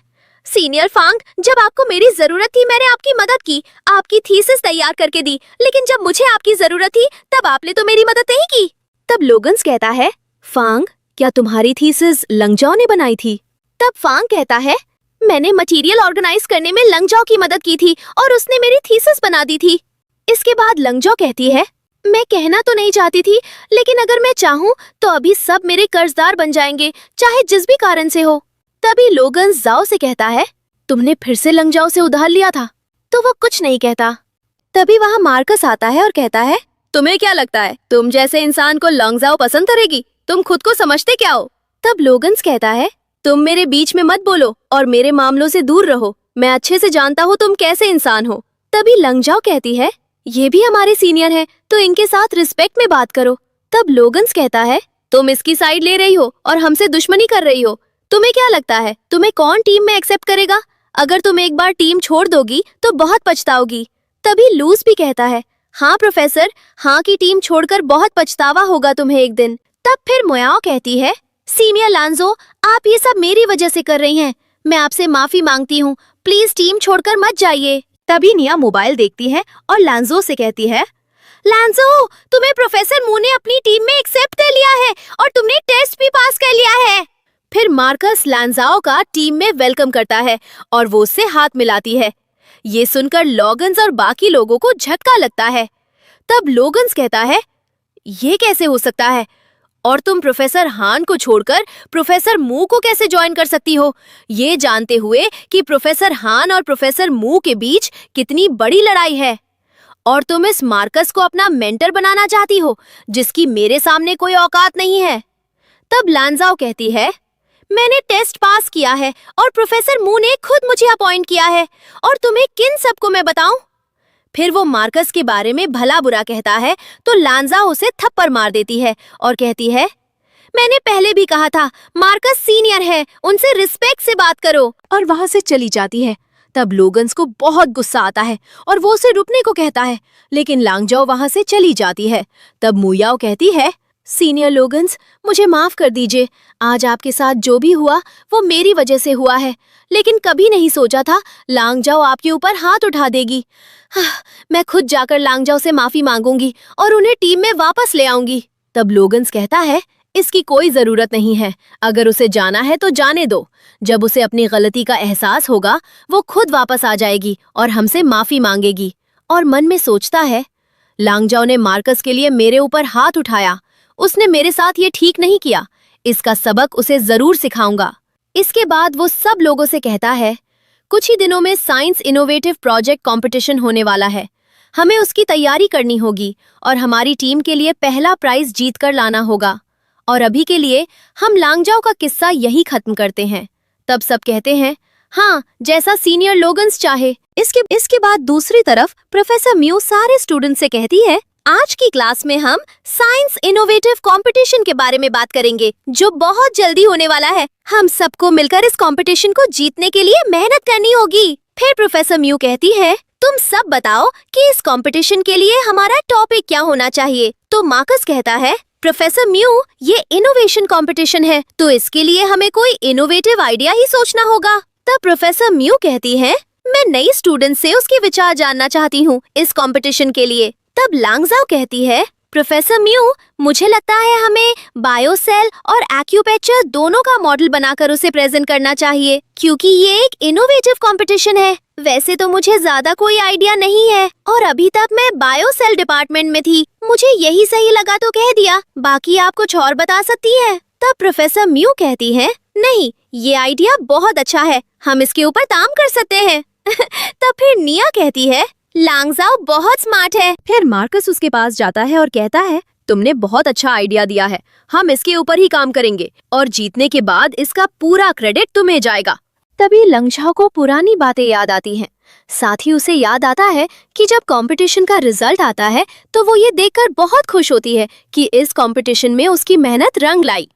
Speaker 1: सीनियर फांग, जब आपको मेरी जरूरत थी मैंने आपकी मदद की, आपकी थीसिस तैयार करके दी, लेकिन जब मुझे आपकी जरूरत थी तब आपने तो मेरी मदद नहीं की। तब लोगन्स कहता है, फांग क्या तुम्हारी थीसिस लंगजाओ ने बनाई थी? तब फांग कहता है, मैंने मटेरियल ऑर्गेनाइज करने में लंगजाओ की मदद की थी और उसने मेरी थीसिस बना दी थी। इसके बाद लंगजाओ कहती है, मैं कहना तो नहीं चाहती थी, लेकिन अगर मैं चाहूँ तो अभी सब मेरे कर्जदार बन जाएंगे, चाहे जिस भी कारण से हो। तभी लोगन्स जाओ से कहता है, तुमने फिर से लंगजाओ से उधार लिया था? तो वो कुछ नहीं कहता। तभी वहाँ मार्कस आता है और कहता है, तुम्हें क्या लगता है तुम जैसे इंसान को लंगजाओ पसंद करेगी? तुम खुद को समझते क्या हो? तब लोगन्स कहता है, तुम मेरे बीच में मत बोलो और मेरे मामलों से दूर रहो, मैं अच्छे से जानता हूँ तुम कैसे इंसान हो। तभी लंगजाओ कहती है, ये भी हमारे सीनियर हैं, तो इनके साथ रिस्पेक्ट में बात करो। तब लोगन्स कहता है, तुम इसकी साइड ले रही हो और हमसे दुश्मनी कर रही हो। तुम्हें क्या लगता है तुम्हें कौन टीम में एक्सेप्ट करेगा? अगर तुम एक बार टीम छोड़ दोगी तो बहुत पछताओगी। तभी लूस भी कहता है, हाँ प्रोफेसर, हाँ की टीम छोड़कर बहुत पछतावा होगा तुम्हें एक दिन। तब फिर मोयाओ कहती है, सीनियर लांजो, आप ये सब मेरी वजह से कर रही हैं, मैं आपसे माफी मांगती हूँ, प्लीज टीम छोड़कर मत जाइए। तभी निया मोबाइल देखती है और लांजो से कहती है, लांजो, तुम्हें प्रोफेसर मू ने अपनी टीम में एक्सेप्ट कर लिया है और तुमने टेस्ट भी पास कर लिया है। फिर मार्कस लांजाओ का टीम में वेलकम करता है और वो उससे हाथ मिलाती है। ये सुनकर लोगन्स और बाकी लोगों को झटका लगता है। तब लोगन्स कहता है, ये कैसे हो सकता है, और तुम प्रोफेसर हान को छोड़कर प्रोफेसर मू को कैसे ज्वाइन कर सकती हो, ये जानते हुए कि प्रोफेसर हान और प्रोफेसर मू के बीच कितनी बड़ी लड़ाई है, और तुम इस मार्कस को अपना मेंटर बनाना चाहती हो जिसकी मेरे सामने कोई औकात नहीं है। तब लांजाओ कहती है, मैंने टेस्ट पास किया है और प्रोफेसर मू ने खुद मुझे अपॉइंट किया है, और तुम्हें किन सबको मैं बताऊं? फिर वो मार्कस के बारे में भला बुरा कहता है तो लांजाओ उसे थप्पड़ मार देती है और कहती है, मैंने पहले भी कहा था, मार्कस सीनियर है, उनसे रिस्पेक्ट से बात करो, और वहां से चली जाती है। तब लोगन्स को बहुत गुस्सा आता है और वो उसे रुकने को कहता है, लेकिन लांगजाओ वहां से चली जाती है। तब मुयाओ कहती है, सीनियर लोगन्स, मुझे माफ कर दीजिए, आज आपके साथ जो भी हुआ वो मेरी वजह से हुआ है, लेकिन कभी नहीं सोचा था लांगजाओ आपके ऊपर हाथ उठा देगी। मैं खुद जाकर लांगजाओ से माफी मांगूंगी और उन्हें टीम में वापस ले आऊंगी। तब लोगन्स कहता है, इसकी कोई जरूरत नहीं है, अगर उसे जाना है तो जाने दो, जब उसे अपनी गलती का एहसास होगा वो खुद वापस आ जाएगी और हमसे माफी मांगेगी। और मन में सोचता है, लांगजाओ ने मार्कस के लिए मेरे ऊपर हाथ उठाया, उसने मेरे साथ ये ठीक नहीं किया, इसका सबक उसे जरूर सिखाऊंगा। इसके बाद वो सब लोगों से कहता है, कुछ ही दिनों में साइंस इनोवेटिव प्रोजेक्ट कंपटीशन होने वाला है, हमें उसकी तैयारी करनी होगी और हमारी टीम के लिए पहला प्राइज जीत कर लाना होगा। और अभी के लिए हम लांगजाओ का किस्सा यही खत्म करते हैं। तब सब कहते हैं, हाँ, जैसा सीनियर लोगन्स चाहे। इसके बाद दूसरी तरफ प्रोफेसर म्यू सारे स्टूडेंट से कहती है, आज की क्लास में हम साइंस इनोवेटिव कंपटीशन के बारे में बात करेंगे जो बहुत जल्दी होने वाला है। हम सबको मिलकर इस कंपटीशन को जीतने के लिए मेहनत करनी होगी। फिर प्रोफेसर म्यू कहती है, तुम सब बताओ कि इस कंपटीशन के लिए हमारा टॉपिक क्या होना चाहिए। तो मार्कस कहता है, प्रोफेसर म्यू, ये इनोवेशन कंपटीशन है, तो इसके लिए हमें कोई इनोवेटिव आइडिया ही सोचना होगा। तब प्रोफेसर म्यू कहती है, मैं नई स्टूडेंट से उसके विचार जानना चाहती हूँ इस कंपटीशन के लिए। तब लांगजाओ कहती है, प्रोफेसर म्यू, मुझे लगता है हमें बायोसेल और एक्यूपेक्चर दोनों का मॉडल बनाकर उसे प्रेजेंट करना चाहिए, क्योंकि ये एक इनोवेटिव कंपटीशन है। वैसे तो मुझे ज्यादा कोई आइडिया नहीं है और अभी तक मैं बायोसेल डिपार्टमेंट में थी, मुझे यही सही लगा तो कह दिया, बाकी आप कुछ और बता सकती है। तब प्रोफेसर म्यू कहती है, नहीं, ये आइडिया बहुत अच्छा है, हम इसके ऊपर काम कर सकते हैं। तब फिर निया कहती है, लांगजाओ बहुत स्मार्ट है। फिर मार्कस उसके पास जाता है और कहता है, तुमने बहुत अच्छा आइडिया दिया है, हम इसके ऊपर ही काम करेंगे और जीतने के बाद इसका पूरा क्रेडिट तुम्हें जाएगा। तभी लंगझाओ को पुरानी बातें याद आती हैं। साथ ही उसे याद आता है कि जब कंपटीशन का रिजल्ट आता है तो वो ये देखकर बहुत खुश होती है कि इस कंपटीशन में उसकी मेहनत रंग लाई।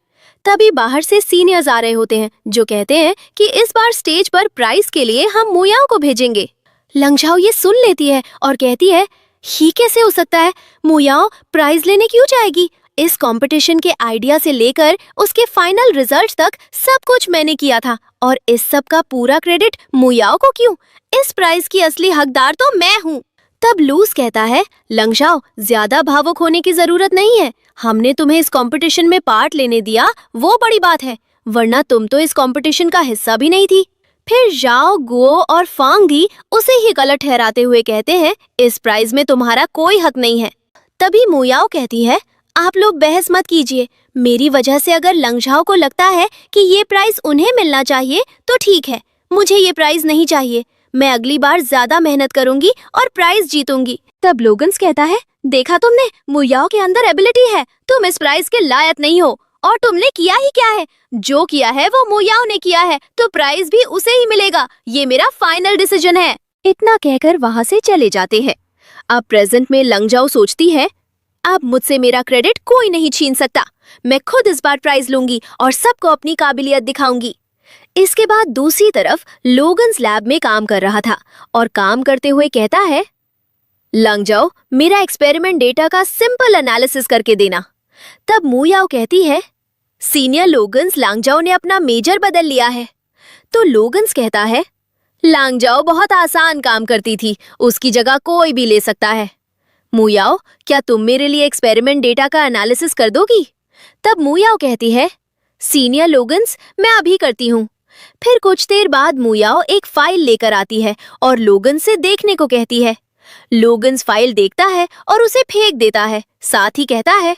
Speaker 1: तभी बाहर से सीनियर्स आ रहे होते हैं जो कहते हैं कि इस बार स्टेज पर प्राइज के लिए हम मुयाओ को भेजेंगे। लंगझाओ ये सुन लेती है और कहती है, ही कैसे हो सकता है, मुयाओ प्राइज लेने क्यों जाएगी? इस कंपटीशन के आइडिया से लेकर उसके फाइनल रिजल्ट तक सब कुछ मैंने किया था और इस सब का पूरा क्रेडिट मुयाओ को क्यों? इस प्राइज की असली हकदार तो मैं हूँ। तब लूस कहता है, लंगझाओ ज्यादा भावुक होने की जरूरत नहीं है, हमने तुम्हें इस कंपटीशन में पार्ट लेने दिया वो बड़ी बात है, वरना तुम तो इस कंपटीशन का हिस्सा भी नहीं थी। फिर जाओ, गुओ और फांग भी उसे ही गलत ठहराते हुए कहते हैं, इस प्राइज में तुम्हारा कोई हक नहीं है। तभी मुयाओ कहती है, आप लोग बहस मत कीजिए, मेरी वजह से अगर लंगझाओ को लगता है कि ये प्राइज उन्हें मिलना चाहिए तो ठीक है, मुझे ये प्राइज नहीं चाहिए, मैं अगली बार ज्यादा मेहनत करूंगी और प्राइज जीतूंगी। तब लोगन्स कहता है, देखा तुमने, मुयाओ के अंदर एबिलिटी है, तुम इस प्राइज के लायक नहीं हो और तुमने किया ही क्या है? जो किया है वो मुयाओ ने किया है, तो प्राइज भी उसे ही मिलेगा, ये मेरा फाइनल डिसीजन है। इतना कहकर वहाँ से चले जाते हैं। अब प्रेजेंट में लंगझाओ सोचती है, अब मुझसे मेरा क्रेडिट कोई नहीं छीन सकता, मैं खुद इस बार प्राइज लूंगी और सबको अपनी काबिलियत दिखाऊंगी। इसके बाद दूसरी तरफ लोगन्स लैब में काम कर रहा था और काम करते हुए कहता है, लंगझाओ मेरा एक्सपेरिमेंट डेटा का सिंपल एनालिसिस करके देना। तब मुयाओ कहती है, सीनियर लोगन्स, लांगझाओ ने अपना मेजर बदल लिया है। तो लोगन्स कहता है, लांगझाओ बहुत आसान काम करती थी, उसकी जगह कोई भी ले सकता है। मुयाओ, क्या तुम मेरे लिए एक्सपेरिमेंट डेटा का एनालिसिस कर दोगी? तब मुयाओ कहती है, सीनियर लोगन्स, मैं अभी करती हूँ। फिर कुछ देर बाद मुयाओ एक फाइल लेकर आती है और लोगन्स से देखने को कहती है। लोगन्स फाइल देखता है और उसे फेंक देता है, साथ ही कहता है,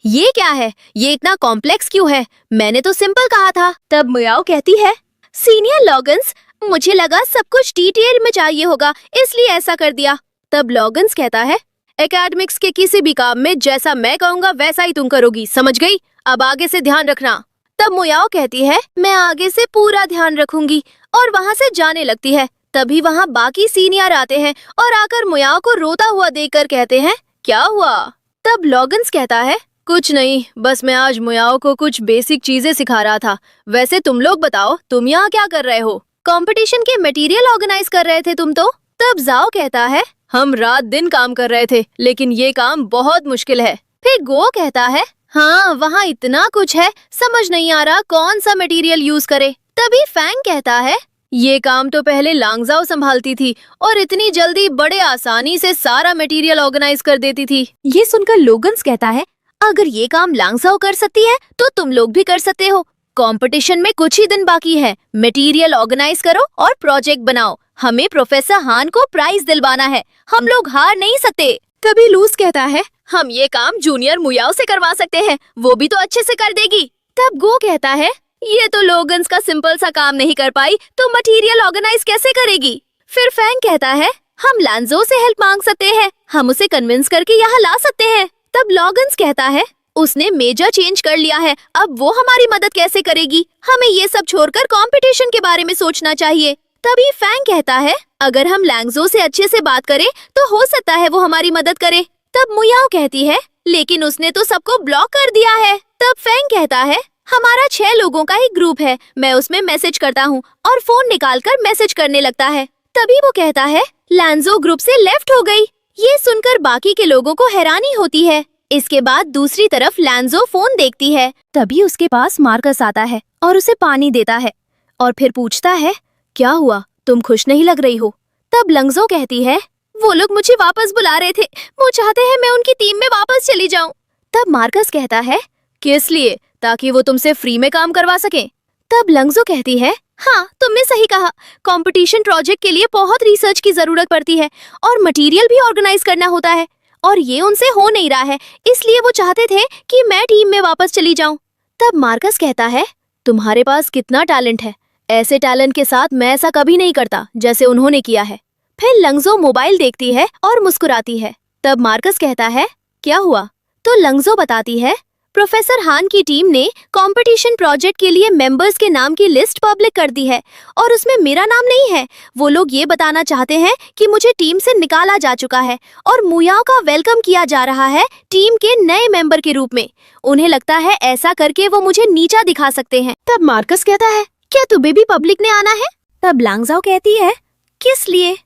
Speaker 1: ये क्या है, ये इतना कॉम्प्लेक्स क्यों है, मैंने तो सिंपल कहा था। तब मुयाओ कहती है, सीनियर लोगन्स, मुझे लगा सब कुछ डिटेल में चाहिए होगा, इसलिए ऐसा कर दिया। तब लोगन्स कहता है, एकेडमिक्स के किसी भी काम में जैसा मैं कहूँगा वैसा ही तुम करोगी, समझ गई? अब आगे से ध्यान रखना। तब मुयाओ कहती है, मैं आगे से पूरा ध्यान रखूंगी, और वहाँ से जाने लगती है। तभी वहाँ बाकी सीनियर आते हैं और आकर मुयाओ को रोता हुआ देखकर कहते हैं, क्या हुआ? तब लोगन्स कहता है, कुछ नहीं, बस मैं आज मुयाओ को कुछ बेसिक चीजें सिखा रहा था। वैसे तुम लोग बताओ, तुम यहाँ क्या कर रहे हो? कंपटीशन के मटेरियल ऑर्गेनाइज कर रहे थे तुम तो? तब जाओ कहता है, हम रात दिन काम कर रहे थे, लेकिन ये काम बहुत मुश्किल है। फिर गो कहता है, हाँ, वहाँ इतना कुछ है, समझ नहीं आ रहा कौन सा मटेरियल यूज करे। तभी फैंग कहता है, ये काम तो पहले लांगझाओ संभालती थी और इतनी जल्दी बड़े आसानी से सारा मटेरियल ऑर्गेनाइज कर देती थी। ये सुनकर लोगन्स कहता है, अगर ये काम लांगझाओ कर सकती है तो तुम लोग भी कर सकते हो। कंपटीशन में कुछ ही दिन बाकी है, मटेरियल ऑर्गेनाइज करो और प्रोजेक्ट बनाओ, हमें प्रोफेसर हान को प्राइज दिलवाना है, हम लोग हार नहीं सकते। तभी लूस कहता है, हम ये काम जूनियर मुयाओ से करवा सकते हैं, वो भी तो अच्छे से कर देगी। तब गो कहता है, ये तो लोगन्स का सिंपल सा काम नहीं कर पाई, तो मटेरियल ऑर्गेनाइज कैसे करेगी? फिर फैंग कहता है, हम लांजो से हेल्प मांग सकते हैं, हम उसे कन्विंस करके यहाँ ला सकते हैं। तब लोगन्स कहता है, उसने मेजर चेंज कर लिया है, अब वो हमारी मदद कैसे करेगी? हमें ये सब छोड़कर कंपटीशन के बारे में सोचना चाहिए। तभी फैंग कहता है, अगर हम लांगझो से अच्छे से बात करें तो हो सकता है वो हमारी मदद करे। तब मुयाओ कहती है, लेकिन उसने तो सबको ब्लॉक कर दिया है। तब फैंग कहता है, हमारा 6 लोगों का ही ग्रुप है, मैं उसमें मैसेज करता हूँ, और फोन निकालकर मैसेज करने लगता है। तभी वो कहता है, लांजो ग्रुप से लेफ्ट हो गई। ये सुनकर बाकी के लोगों को हैरानी होती है। इसके बाद दूसरी तरफ लांजो फोन देखती है। तभी उसके पास मार्कस आता है और उसे पानी देता है और फिर पूछता है, क्या हुआ, तुम खुश नहीं लग रही हो? तब लांजो कहती है, वो लोग मुझे वापस बुला रहे थे, वो चाहते हैं मैं उनकी टीम में वापस चली जाऊं। तब मार्कस कहता है, किस लिए? ताकि वो तुमसे फ्री में काम करवा सकें। तब लांजो कहती है, हाँ, तुमने सही कहा, कंपटीशन प्रोजेक्ट के लिए बहुत रिसर्च की जरूरत पड़ती है और मटेरियल भी ऑर्गेनाइज करना होता है, और ये उनसे हो नहीं रहा है, इसलिए वो चाहते थे कि मैं टीम में वापस चली जाऊं। तब मार्कस कहता है, तुम्हारे पास कितना टैलेंट है, ऐसे टैलेंट के साथ मैं ऐसा कभी नहीं करता जैसे उन्होंने किया है। फिर लंगजो मोबाइल देखती है और मुस्कुराती है। तब मार्कस कहता है, क्या हुआ? तो लंगजो बताती है, प्रोफेसर हान की टीम ने कंपटीशन प्रोजेक्ट के लिए मेंबर्स के नाम की लिस्ट पब्लिक कर दी है और उसमें मेरा नाम नहीं है। वो लोग ये बताना चाहते हैं कि मुझे टीम से निकाला जा चुका है और मुयाओ का वेलकम किया जा रहा है टीम के नए मेंबर के रूप में। उन्हें लगता है ऐसा करके वो मुझे नीचा दिखा सकते हैं। तब मार्कस कहता है, क्या तुम्हें भी पब्लिक ने आना है? तब लांगजाओ कहती है, किस लिए?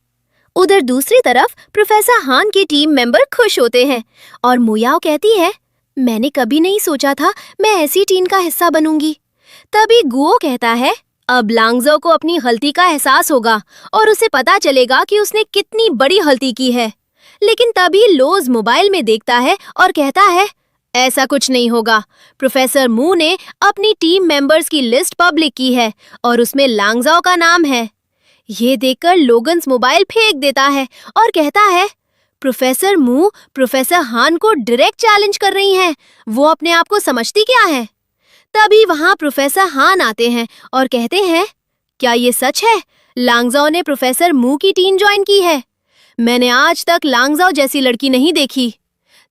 Speaker 1: उधर दूसरी तरफ प्रोफेसर हान के टीम मेंबर खुश होते हैं और मुयाओ कहती है, मैंने कभी नहीं सोचा था मैं ऐसी टीम का हिस्सा बनूंगी। तभी गुओ कहता है, अब लांगजाओ को अपनी गलती का एहसास होगा और उसे पता चलेगा कि उसने कितनी बड़ी गलती की है। लेकिन तभी लोज मोबाइल में देखता है और कहता है, ऐसा कुछ नहीं होगा। प्रोफेसर मू ने अपनी टीम मेंबर्स की लिस्ट पब्लिक की है और उसमें लांगजाओ का नाम है। ये देखकर लोगन्स मोबाइल फेंक देता है और कहता है, प्रोफेसर मू प्रोफेसर हान को डायरेक्ट चैलेंज कर रही हैं। वो अपने आप को समझती क्या है? तभी वहां प्रोफेसर हान आते हैं और कहते हैं, क्या ये सच है? लांगजाओ ने प्रोफेसर मू की टीम ज्वाइन की है। मैंने आज तक लांगजाओ जैसी लड़की नहीं देखी।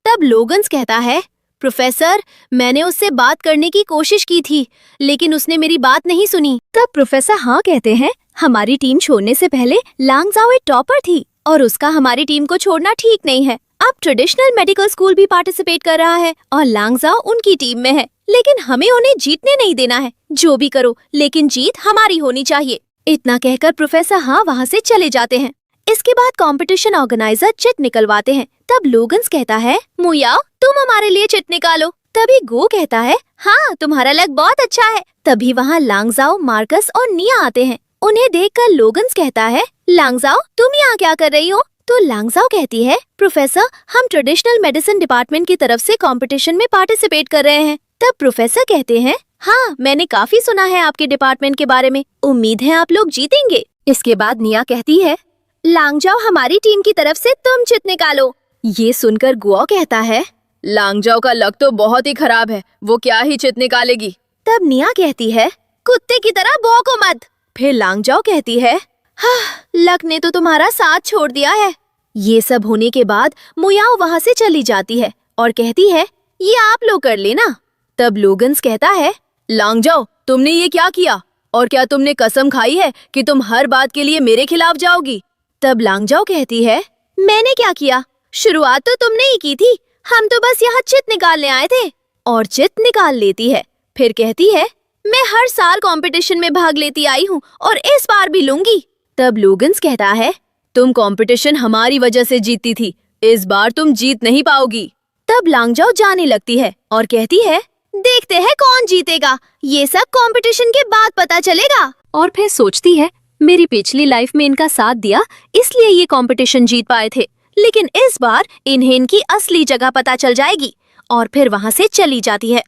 Speaker 1: तब लोगन्स कहता है, प्रोफेसर, मैंने उससे बात करने की कोशिश की थी लेकिन उसने मेरी बात नहीं सुनी। तब प्रोफेसर हाँ कहते हैं, हमारी टीम छोड़ने से पहले लांगजाओ एक टॉपर थी और उसका हमारी टीम को छोड़ना ठीक नहीं है। अब ट्रेडिशनल मेडिकल स्कूल भी पार्टिसिपेट कर रहा है और लांगजाओ उनकी टीम में है, लेकिन हमें उन्हें जीतने नहीं देना है। जो भी करो लेकिन जीत हमारी होनी चाहिए। इतना कहकर प्रोफेसर हाँ वहाँ से चले जाते हैं। इसके बाद कंपटीशन ऑर्गेनाइजर चिट निकलवाते हैं। तब लोगन्स कहता है, मुयाओ तुम हमारे लिए चिट निकालो। तभी गो कहता है, हाँ तुम्हारा लक बहुत अच्छा है। तभी वहाँ लांगजाओ, मार्कस और निया आते हैं। उन्हें देखकर लोगन्स कहता है, लांगजाओ तुम यहाँ क्या कर रही हो? तो लांगजाओ कहती है, प्रोफेसर हम ट्रेडिशनल मेडिसिन डिपार्टमेंट की तरफ से कंपटीशन में पार्टिसिपेट कर रहे हैं। तब प्रोफेसर कहते हैं, हाँ मैंने काफी सुना है आपके डिपार्टमेंट के बारे में, उम्मीद है आप लोग जीतेंगे। इसके बाद निया कहती है, लांगजाओ हमारी टीम की तरफ से तुम चिट निकालो। ये सुनकर गुओ कहता है, लांगजाओ का लक तो बहुत ही खराब है, वो क्या ही चिट निकालेगी। तब निया कहती है, कुत्ते की तरह भौंको मत। फिर लांगजाओ कहती है, हाँ लक ने तो तुम्हारा साथ छोड़ दिया है। ये सब होने के बाद मुयाओ वहाँ से चली जाती है और कहती है, ये आप लोग कर लेना। तब लोगन्स कहता है, लांगजाओ तुमने ये क्या किया और क्या तुमने कसम खाई है कि तुम हर बात के लिए मेरे खिलाफ जाओगी? तब लांगजाओ कहती है, मैंने क्या किया? शुरुआत तो तुमने ही की थी, हम तो बस यहाँ चिट निकालने आए थे। और चिट निकाल लेती है। फिर कहती है, मैं हर साल कंपटीशन में भाग लेती आई हूँ और इस बार भी लूंगी। तब लोगन्स कहता है, तुम कंपटीशन हमारी वजह से जीती थी, इस बार तुम जीत नहीं पाओगी। तब लांगजाओ जाने लगती है और कहती है, देखते हैं कौन जीतेगा, ये सब कंपटीशन के बाद पता चलेगा। और फिर सोचती है, मेरी पिछली लाइफ में इनका साथ दिया इसलिए ये कंपटीशन जीत पाए थे, लेकिन इस बार इन्हें इनकी असली जगह पता चल जाएगी। और फिर वहाँ से चली जाती है।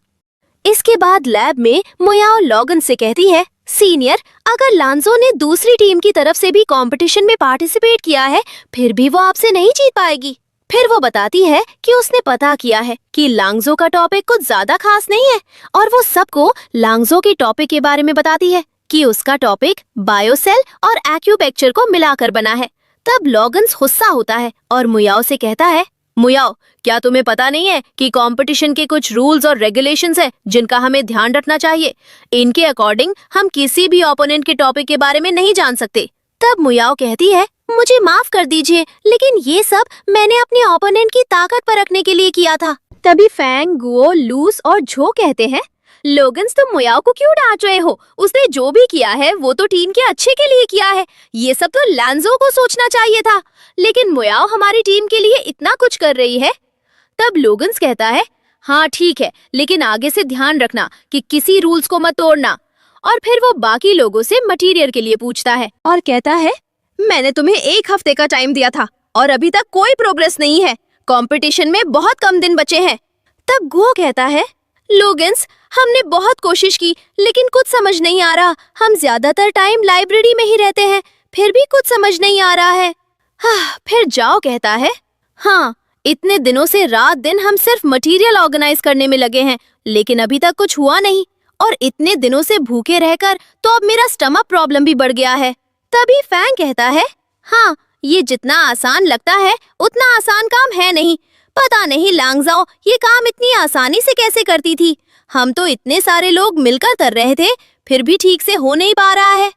Speaker 1: इसके बाद लैब में मुयाओ लोगन से कहती है, सीनियर अगर लांगजाओ ने दूसरी टीम की तरफ से भी कंपटीशन में पार्टिसिपेट किया है फिर भी वो आपसे नहीं जीत पाएगी। फिर वो बताती है कि उसने पता किया है कि लांगजाओ का टॉपिक कुछ ज्यादा खास नहीं है और वो सबको लांगजाओ के टॉपिक के बारे में बताती है कि उसका टॉपिक बायोसेल और एक्यूपेक्चर को मिलाकर बना है। तब लोगन्स गुस्सा होता है और मुयाओ से कहता है, मुयाओ क्या तुम्हें पता नहीं है कि कंपटीशन के कुछ रूल्स और रेगुलेशंस हैं जिनका हमें ध्यान रखना चाहिए? इनके अकॉर्डिंग हम किसी भी ओपोनेंट के टॉपिक के बारे में नहीं जान सकते। तब मुयाओ कहती है, मुझे माफ कर दीजिए लेकिन ये सब मैंने अपने ओपोनेंट की ताकत परखने के लिए किया था। तभी फैंग, गुओ, लूस और झो कहते हैं, लोगन्स तुम मुयाओ को क्यों डांट रहे हो? उसने जो भी किया है वो तो टीम के अच्छे के लिए किया है, ये सब तो लांगजाओ को सोचना चाहिए था, लेकिन मुयाओ हमारी टीम के लिए इतना कुछ कर रही है। तब लोगन्स कहता है, हाँ ठीक है लेकिन आगे से ध्यान रखना कि किसी रूल्स को मत तोड़ना। और फिर वो बाकी लोगों से मटेरियल के लिए पूछता है और कहता है, मैंने तुम्हें 1 हफ्ते का टाइम दिया था और अभी तक कोई प्रोग्रेस नहीं है, कंपटीशन में बहुत कम दिन बचे हैं। तब गुओ कहता है, लोगन्स हमने बहुत कोशिश की लेकिन कुछ समझ नहीं आ रहा, हम ज्यादातर टाइम लाइब्रेरी में ही रहते हैं फिर भी कुछ समझ नहीं आ रहा है। हाँ, फिर जाओ कहता है, हाँ इतने दिनों से रात दिन हम सिर्फ मटेरियल ऑर्गेनाइज करने में लगे हैं, लेकिन अभी तक कुछ हुआ नहीं। और इतने दिनों से भूखे रहकर तो अब मेरा स्टमक प्रॉब्लम भी बढ़ गया है। तभी फैंग कहता है, हाँ, ये जितना आसान लगता है उतना आसान काम है नहीं। पता नहीं लांगजाओ ये काम इतनी आसानी से कैसे करती थी। हम तो इतने सारे लोग मिलकर कर रहे थे, फिर भी ठीक से हो नहीं पा रहा है।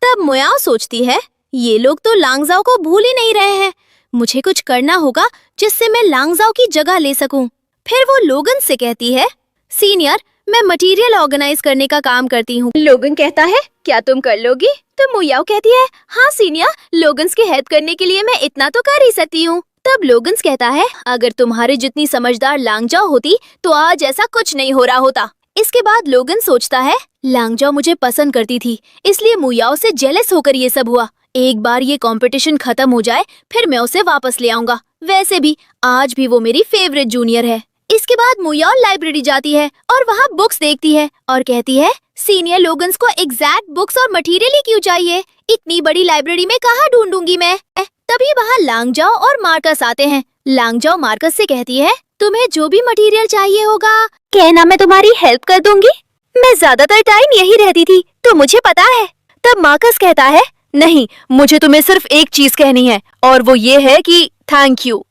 Speaker 1: तब मुयाओ सोचती है, ये लोग तो लांगजाओ को भूल ही नहीं रहे हैं। मुझे कुछ करना होगा जिससे मैं लांगजाओ की जगह ले सकूं। फिर वो लोगन से कहती है, सीनियर, मैं मटेरियल ऑर्गेनाइज करने का काम करती हूँ। लोगन कहता है, क्या तुम कर लोगी? तो मुयाओ कहती है, हाँ सीनियर, लोगन्स की हेल्प करने के लिए मैं इतना तो कर ही सकती हूँ। तब लोगन्स कहता है, अगर तुम्हारे जितनी समझदार लांगजाओ होती तो आज ऐसा कुछ नहीं हो रहा होता। इसके बाद लोगन सोचता है, लांगजाओ मुझे पसंद करती थी, इसलिए मुयाओ से जेलस होकर ये सब हुआ। एक बार ये कंपटीशन खत्म हो जाए फिर मैं उसे वापस ले आऊंगा। वैसे भी आज भी वो मेरी फेवरेट जूनियर है। इसके बाद मुयाओ लाइब्रेरी जाती है और वहाँ बुक्स देखती है और कहती है, सीनियर लोगन्स को एग्जैक्ट बुक्स और मटेरियल ही क्यों चाहिए? इतनी बड़ी लाइब्रेरी में कहाँ ढूंढूंगी मैं? तभी वहाँ लांगजाओ और मार्कस आते हैं। लांगजाओ मार्कस से कहती है, तुम्हें जो भी मटेरियल चाहिए होगा कहना, मैं तुम्हारी हेल्प कर दूंगी। मैं ज्यादातर टाइम यही रहती थी तो मुझे पता है। तब मार्कस कहता है, नहीं, मुझे तुम्हें सिर्फ एक चीज कहनी है और वो ये है कि थैंक यू।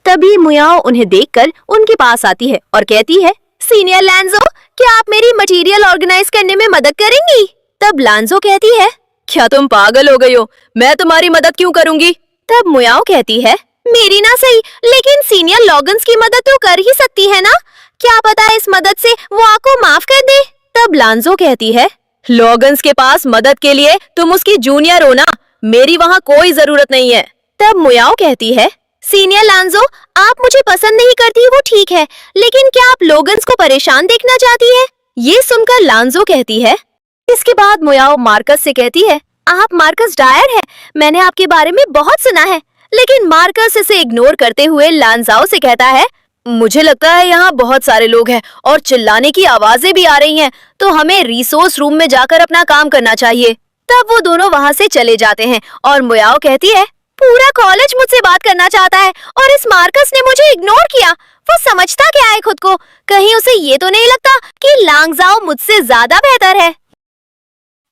Speaker 1: तभी मुयाओ उन्हें देखकर उनके पास आती है और कहती है, सीनियर लांजो, क्या आप मेरी मटेरियल ऑर्गेनाइज करने में मदद करेंगी? तब लांजो कहती है, क्या तुम पागल हो गई हो? मैं तुम्हारी मदद क्यों करूंगी? तब मुयाओ कहती है, मेरी ना सही, लेकिन सीनियर लोगन्स की मदद तो कर ही सकती है ना? क्या पता इस मदद से वो आपको माफ कर दे। तब लांजो कहती है, लोगन्स के पास मदद के लिए तुम उसकी जूनियर हो ना, मेरी वहाँ कोई जरूरत नहीं है। तब मुयाओ कहती है, सीनियर लांजो, आप मुझे पसंद नहीं करती वो ठीक है, लेकिन क्या आप लोगन्स को परेशान देखना चाहती है? ये सुनकर लांजो कहती है। इसके बाद मुयाओ मार्कस से कहती है, आप मार्कस डायर है, मैंने आपके बारे में बहुत सुना है। लेकिन मार्कस इसे इग्नोर करते हुए लांजाओ से कहता है, मुझे लगता है यहाँ बहुत सारे लोग हैं और चिल्लाने की आवाजें भी आ रही हैं, तो हमें रिसोर्स रूम में जाकर अपना काम करना चाहिए। तब वो दोनों वहाँ से चले जाते हैं और मुयाओ कहती है, पूरा कॉलेज मुझसे बात करना चाहता है और इस मार्कस ने मुझे इग्नोर किया। वो समझता क्या है खुद को? कहीं उसे ये तो नहीं लगता कि लांगजाओ मुझसे ज्यादा बेहतर है?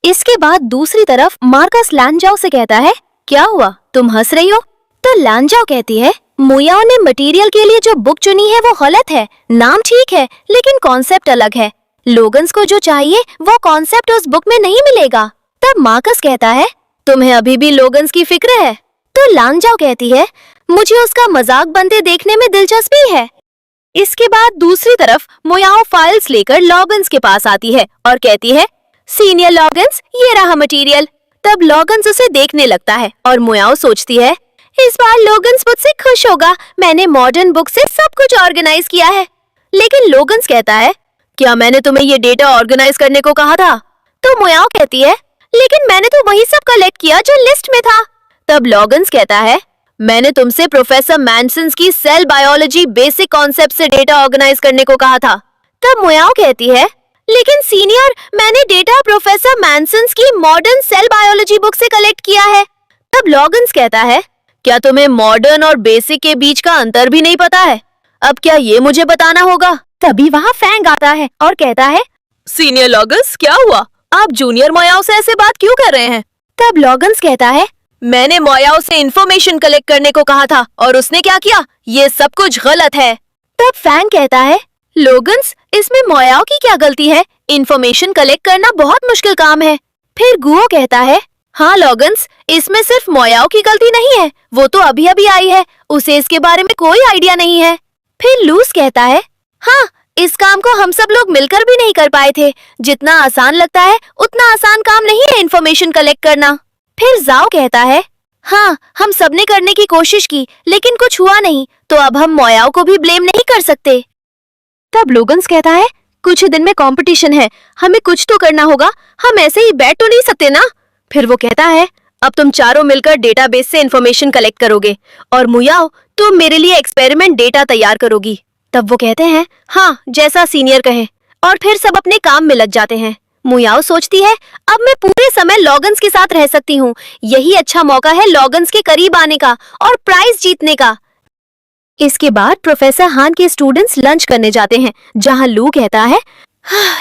Speaker 1: इसके बाद दूसरी तरफ मार्कस लांजाओ से कहता है, क्या हुआ, तुम हंस रही हो? तो लांजाओ कहती है, मुयाओ ने मटेरियल के लिए जो बुक चुनी है वो गलत है। नाम ठीक है लेकिन कॉन्सेप्ट अलग है। लोगन्स को जो चाहिए वो कॉन्सेप्ट उस बुक में नहीं मिलेगा। तब मार्कस कहता है, तुम्हें अभी भी लोगन्स की फिक्र है? तो लांजाओ कहती है, मुझे उसका मजाक बनते देखने में दिलचस्पी है। इसके बाद दूसरी तरफ मुयाओ फाइल्स लेकर लोगन्स के पास आती है और कहती है, सीनियर लोगन्स, ये रहा मटेरियल। तब लोगन्स उसे देखने लगता है और मुयाओ सोचती है, इस बार लोगन्स मुझसे खुश होगा, मैंने मॉडर्न बुक से सब कुछ ऑर्गेनाइज किया है। लेकिन लोगन्स कहता है, क्या मैंने तुम्हें ये डेटा ऑर्गेनाइज करने को कहा था? तो मुयाओ कहती है, लेकिन मैंने तो वही सब कलेक्ट किया जो लिस्ट में था। तब लोगन्स कहता है, मैंने तुमसे प्रोफेसर मैनसन्स की सेल बायोलॉजी बेसिक कॉन्सेप्ट से डेटा ऑर्गेनाइज करने को कहा था। तब मुयाओ कहती है, लेकिन सीनियर, मैंने डेटा प्रोफेसर मैनसन्स की मॉडर्न सेल बायोलॉजी बुक से कलेक्ट किया है। तब लोगन्स कहता है, क्या तुम्हें मॉडर्न और बेसिक के बीच का अंतर भी नहीं पता है? अब क्या ये मुझे बताना होगा? तभी वहाँ फैंग आता है और कहता है, सीनियर लोगन्स, क्या हुआ? आप जूनियर मोयाओ से ऐसे बात क्यों कर रहे हैं? तब लोगन्स कहता है, मैंने मोयाओ से इंफॉर्मेशन कलेक्ट करने को कहा था और उसने क्या किया? ये सब कुछ गलत है। तब फैंग कहता है, लोगन्स, इसमें मोयाओ की क्या गलती है? इंफॉर्मेशन कलेक्ट करना बहुत मुश्किल काम है। फिर गुओ कहता है, हाँ लोगन्स, इसमें सिर्फ मोयाओ की गलती नहीं है, वो तो अभी अभी आई है, उसे इसके बारे में कोई आइडिया नहीं है। फिर लूस कहता है, हाँ, इस काम को हम सब लोग मिलकर भी नहीं कर पाए थे। जितना आसान लगता है उतना आसान काम नहीं है इंफॉर्मेशन कलेक्ट करना। फिर जाओ कहता है, हाँ, हम सबने करने की कोशिश की लेकिन कुछ हुआ नहीं, तो अब हम मोयाओ को भी ब्लेम नहीं कर सकते। तब लोगन्स कहता है, कुछ ही दिन में कंपटीशन है, हमें कुछ तो करना होगा, हम ऐसे ही बैठ तो नहीं सकते ना। फिर वो कहता है, अब तुम चारों मिलकर डेटाबेस से इंफॉर्मेशन कलेक्ट करोगे और मुयाओ, तुम मेरे लिए एक्सपेरिमेंट डेटा तैयार करोगी। तब वो कहते हैं, हाँ, जैसा सीनियर कहे, और फिर सब अपने काम में लग जाते हैं। मुयाओ सोचती है, अब मैं पूरे समय लोगन्स के साथ रह सकती हूँ, यही अच्छा मौका है लोगन्स के करीब आने का और प्राइज जीतने का। इसके बाद प्रोफेसर हान के स्टूडेंट्स लंच करने जाते हैं, जहाँ लू कहता है,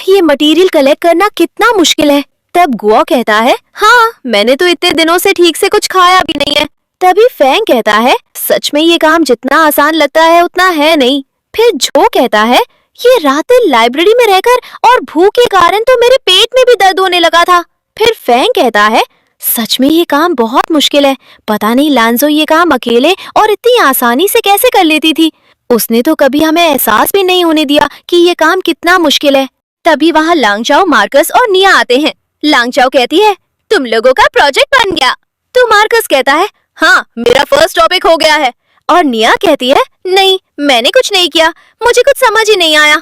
Speaker 1: ये मटेरियल कलेक्ट करना कितना मुश्किल है। तब गुओ कहता है, हाँ मैंने तो इतने दिनों से ठीक से कुछ खाया भी नहीं है। तभी फैंग कहता है, सच में ये काम जितना आसान लगता है उतना है नहीं। फिर जो कहता है, ये रातें लाइब्रेरी में रहकर और भूख के कारण तो मेरे पेट में भी दर्द होने लगा था। फिर फैंग कहता है, सच में ये काम बहुत मुश्किल है। पता नहीं लांजो ये काम अकेले और इतनी आसानी से कैसे कर लेती थी। उसने तो कभी हमें एहसास भी नहीं होने दिया कि ये काम कितना मुश्किल है। तभी वहाँ लांगचाओ, मार्कस और निया आते हैं। लांगचाओ कहती है, तुम लोगों का प्रोजेक्ट बन गया। तो मार्कस कहता है, हाँ मेरा फर्स्ट टॉपिक हो गया है। और निया कहती है, नहीं मैंने कुछ नहीं किया, मुझे कुछ समझ ही नहीं आया।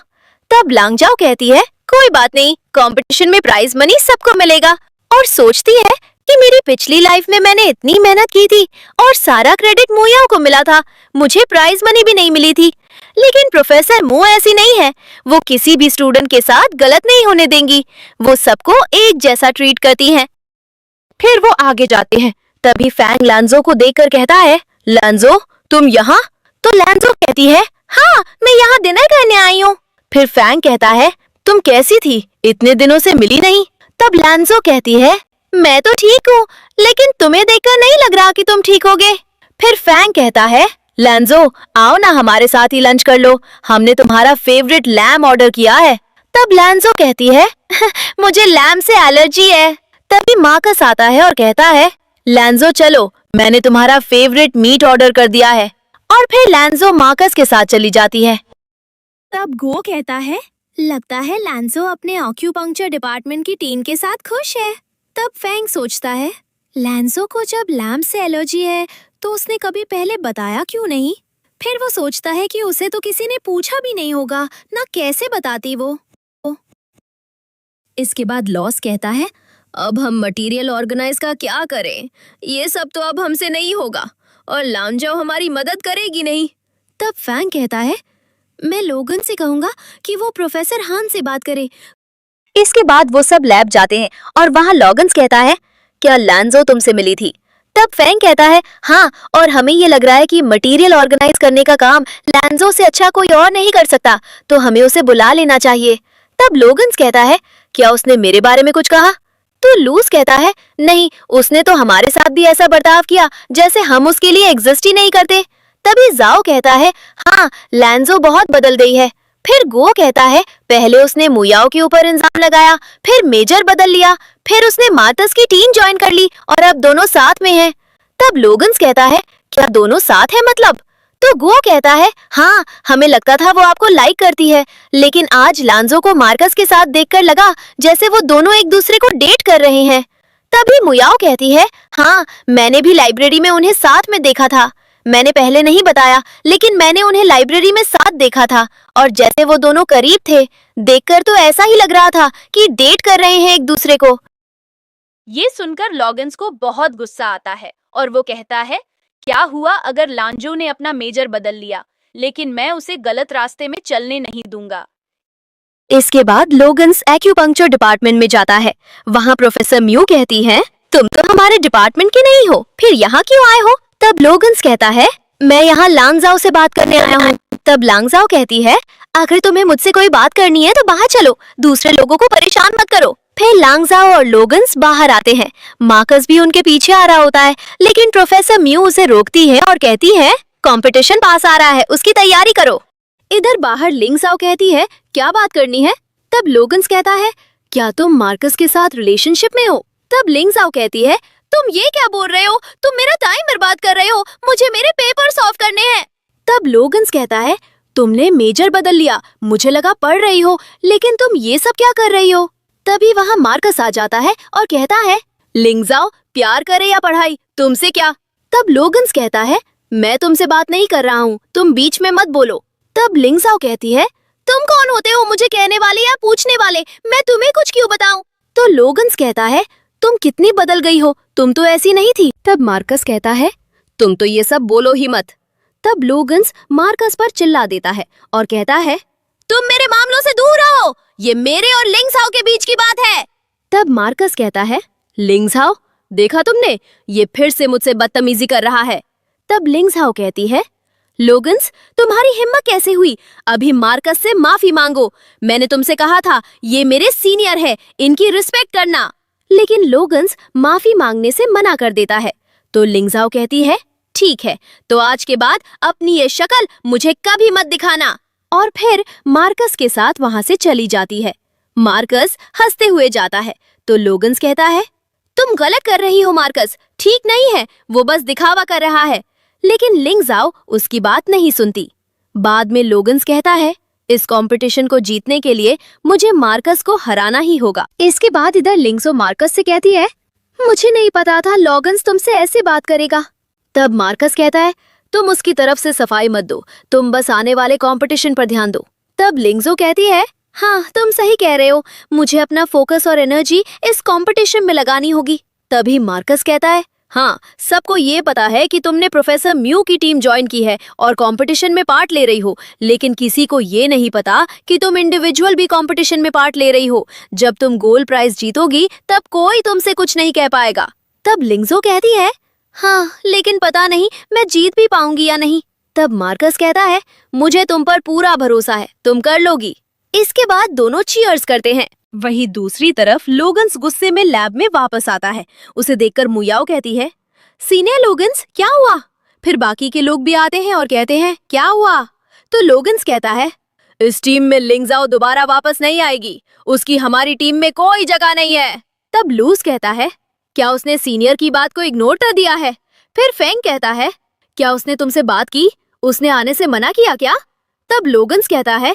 Speaker 1: तब लांगजाओ कहती है, कोई बात नहीं, कंपटीशन में प्राइज मनी सबको मिलेगा। और सोचती है कि मेरी पिछली लाइफ में मैंने इतनी मेहनत की थी और सारा क्रेडिट मुयाओ को मिला था, मुझे प्राइज मनी भी नहीं मिली थी। लेकिन प्रोफेसर मू ऐसी नहीं है, वो किसी भी स्टूडेंट के साथ गलत नहीं होने देंगी, वो सबको एक जैसा ट्रीट करती हैं। फिर वो आगे जाते हैं। तभी फैंग लांजो को देखकर कहता है, लांजो तुम यहाँ? तो लांजो कहती है, हाँ मैं यहाँ डिनर करने आई हूँ। फिर फैंग कहता है, तुम कैसी थी, इतने दिनों से मिली नहीं। तब लांजो कहती है, मैं तो ठीक हूँ, लेकिन तुम्हें देखकर नहीं लग रहा कि तुम ठीक होगे। फिर फैंग कहता है, लांजो आओ ना हमारे साथ ही लंच कर लो, हमने तुम्हारा फेवरेट लैम ऑर्डर किया है। तब लांजो कहती है, मुझे लैम से एलर्जी है। तभी मार्कस आता है और कहता है, लांजो चलो मैंने तुम्हारा फेवरेट मीट ऑर्डर कर दिया है। और फिर लांजो मार्कस के साथ चली जाती है। तब गो कहता है, लगता है लांजो अपने ऑक्यूपंक्चर डिपार्टमेंट की टीम के साथ खुश है। तब फैंग सोचता है, लांजो को जब लैम्प से एलर्जी है तो उसने कभी पहले बताया क्यों नहीं। फिर वो सोचता है कि उसे तो किसी ने पूछा भी नहीं होगा, ना कैसे बताती वो। इसके बाद लॉस कहता है, अब हम मटेरियल ऑर्गेनाइज का क्या करें, ये सब तो अब हमसे नहीं होगा और लांजाओ हमारी मदद करेगी नहीं। तब फैंग कहता है, मैं लोगन से कहूंगा कि वो प्रोफेसर हान से बात करे। इसके बाद वो सब लैब जाते हैं और वहाँ लॉगन्स कहता है, क्या लांजो तुमसे मिली थी? तब फैंग कहता है, हाँ और हमें ये लग रहा है कि मटेरियल ऑर्गेनाइज करने का काम लांजो से अच्छा कोई और नहीं कर सकता, तो हमें उसे बुला लेना चाहिए। तब लोगन्स कहता है, क्या उसने मेरे बारे में कुछ कहा? तो लूस कहता है, नहीं उसने तो हमारे साथ भी ऐसा बर्ताव किया जैसे हम उसके लिए एग्जिस्ट ही नहीं करते। तभी जाओ कहता है, हाँ लांजो बहुत बदल गई है। फिर गो कहता है, पहले उसने मुयाओ के ऊपर इल्जाम लगाया, फिर मेजर बदल लिया, फिर उसने मार्कस की टीम ज्वाइन कर ली और अब दोनों साथ में हैं। तब लोगन्स कहता है, क्या दोनों साथ हैं मतलब? तो गो कहता है, हाँ हमें लगता था वो आपको लाइक करती है, लेकिन आज लांजो को मार्कस के साथ देखकर लगा जैसे वो दोनों एक दूसरे को डेट कर रहे हैं। तभी मुयाओ कहती है, हाँ मैंने भी लाइब्रेरी में उन्हें साथ में देखा था, मैंने पहले नहीं बताया लेकिन मैंने उन्हें लाइब्रेरी में साथ देखा था और जैसे वो दोनों करीब थे, देखकर तो ऐसा ही लग रहा था कि डेट कर रहे हैं एक दूसरे को।
Speaker 2: ये सुनकर लॉगन्स को बहुत गुस्सा आता है और वो कहता है, क्या हुआ अगर लांजो ने अपना मेजर बदल लिया, लेकिन मैं उसे गलत रास्ते में चलने नहीं दूंगा।
Speaker 1: इसके बाद लोगन्स एक्यूपंक्चर डिपार्टमेंट में जाता है। वहाँ प्रोफेसर म्यू कहती है, तुम तो हमारे डिपार्टमेंट के नहीं हो, फिर यहाँ क्यों आए हो? तब लोगन्स कहता है, मैं यहाँ लांगजाओ से बात करने आया हूँ। तब लांगजाओ कहती है, अगर तुम्हें मुझसे कोई बात करनी है तो बाहर चलो, दूसरे लोगों को परेशान मत करो। फिर लांगजाओ और लोगन्स बाहर आते हैं। मार्कस भी उनके पीछे आ रहा होता है, लेकिन प्रोफेसर म्यू उसे रोकती है और कहती है, कंपटीशन पास आ रहा है, उसकी तैयारी करो। इधर बाहर लिंगजाओ कहती है, क्या बात करनी है? तब लोगन्स कहता है, क्या तुम मार्कस के साथ रिलेशनशिप में हो? तब लिंगजाओ कहती है, तुम ये क्या बोल रहे हो? तुम मेरा टाइम बर्बाद कर रहे हो, मुझे मेरे पेपर सॉल्व करने हैं। तब लोगन्स कहता है, तुमने मेजर बदल लिया, मुझे लगा पढ़ रही हो, लेकिन तुम ये सब क्या कर रही हो? तभी वहाँ मार्कस आ जाता है और कहता है, लिंगजाओ प्यार करे या पढ़ाई, तुमसे क्या? तब लोगन्स कहता है, मैं तुमसे बात नहीं कर रहा हूँ, तुम बीच में मत बोलो। तब लिंगजाओ कहती है, तुम कौन होते हो मुझे कहने वाले या पूछने वाले, मैं तुम्हें कुछ क्यों बताऊं? तो लोगन्स कहता है, तुम कितनी बदल गई हो, तुम तो ऐसी नहीं थी। तब मार्कस कहता है, तुम तो ये सब बोलो ही मत। तब लोगन्स मार्कस पर चिल्ला देता है और कहता है, तुम मेरे मामलों से दूर रहो, ये मेरे और लिंगजाओ के बीच की बात है। तब मार्कस कहता है, लिंगजाओ देखा तुमने, ये फिर से मुझसे बदतमीजी कर रहा है। तब लिंगजाओ कहती है, लोगन्स, तुम्हारी हिम्मत कैसे हुई? अभी मार्कस से माफी मांगो। मैंने तुमसे कहा था, ये मेरे सीनियर है, इनकी रिस्पेक्ट करना। लेकिन लोगन्स माफी मांगने से मना कर देता है। तो लिंगजाओ कहती है, ठीक है, तो आज के बाद अपनी ये शक्ल मुझे कभी मत दिखाना। और फिर मार्कस के साथ वहां से चली जाती है। मार्कस हंसते हुए जाता है तो लोगन्स कहता है, तुम गलत कर रही हो मार्कस, ठीक नहीं है, वो बस दिखावा कर रहा है। लेकिन लिंगजाओ उसकी बात नहीं सुनती। बाद में लोगन्स कहता है, इस कंपटीशन को जीतने के लिए मुझे मार्कस को हराना ही होगा। इसके बाद इधर लिंगजाओ मार्कस से कहती है, मुझे नहीं पता था लोगन्स तुमसे ऐसे बात करेगा। तब मार्कस कहता है, तुम उसकी तरफ से सफाई मत दो, तुम बस आने वाले कंपटीशन पर ध्यान दो। तब लिंगजाओ कहती है, हाँ तुम सही कह रहे हो, मुझे अपना फोकस और एनर्जी इस कंपटीशन में लगानी होगी। तभी मार्कस कहता है, हाँ सबको ये पता है कि तुमने प्रोफेसर म्यू की टीम ज्वाइन की है और कंपटीशन में पार्ट ले रही हो, लेकिन किसी को ये नहीं पता कि तुम इंडिविजुअल भी कंपटीशन में पार्ट ले रही हो। जब तुम गोल्ड प्राइज जीतोगी तब कोई तुमसे कुछ नहीं कह पाएगा। तब लिंगजाओ कहती है, हाँ लेकिन पता नहीं मैं जीत भी पाऊंगी या नहीं। तब मार्कस कहता है, मुझे तुम पर पूरा भरोसा है, तुम कर लोगी। इसके बाद दोनों चीयर्स करते हैं। वहीं दूसरी तरफ लोगन्स गुस्से में लैब में वापस आता है। उसे देखकर मुयाओ कहती है, सीनियर लोगन्स क्या हुआ? फिर बाकी के लोग भी आते हैं और कहते हैं, क्या हुआ? तो लोगन्स कहता है, इस टीम में लिंगजाओ दोबारा वापस नहीं आएगी, उसकी हमारी टीम में कोई जगह नहीं है। तब लूस कहता है, क्या उसने सीनियर की बात को इग्नोर कर दिया है? फिर फेंग कहता है, क्या उसने तुमसे बात की? उसने आने से मना किया क्या? तब लोगन्स कहता है,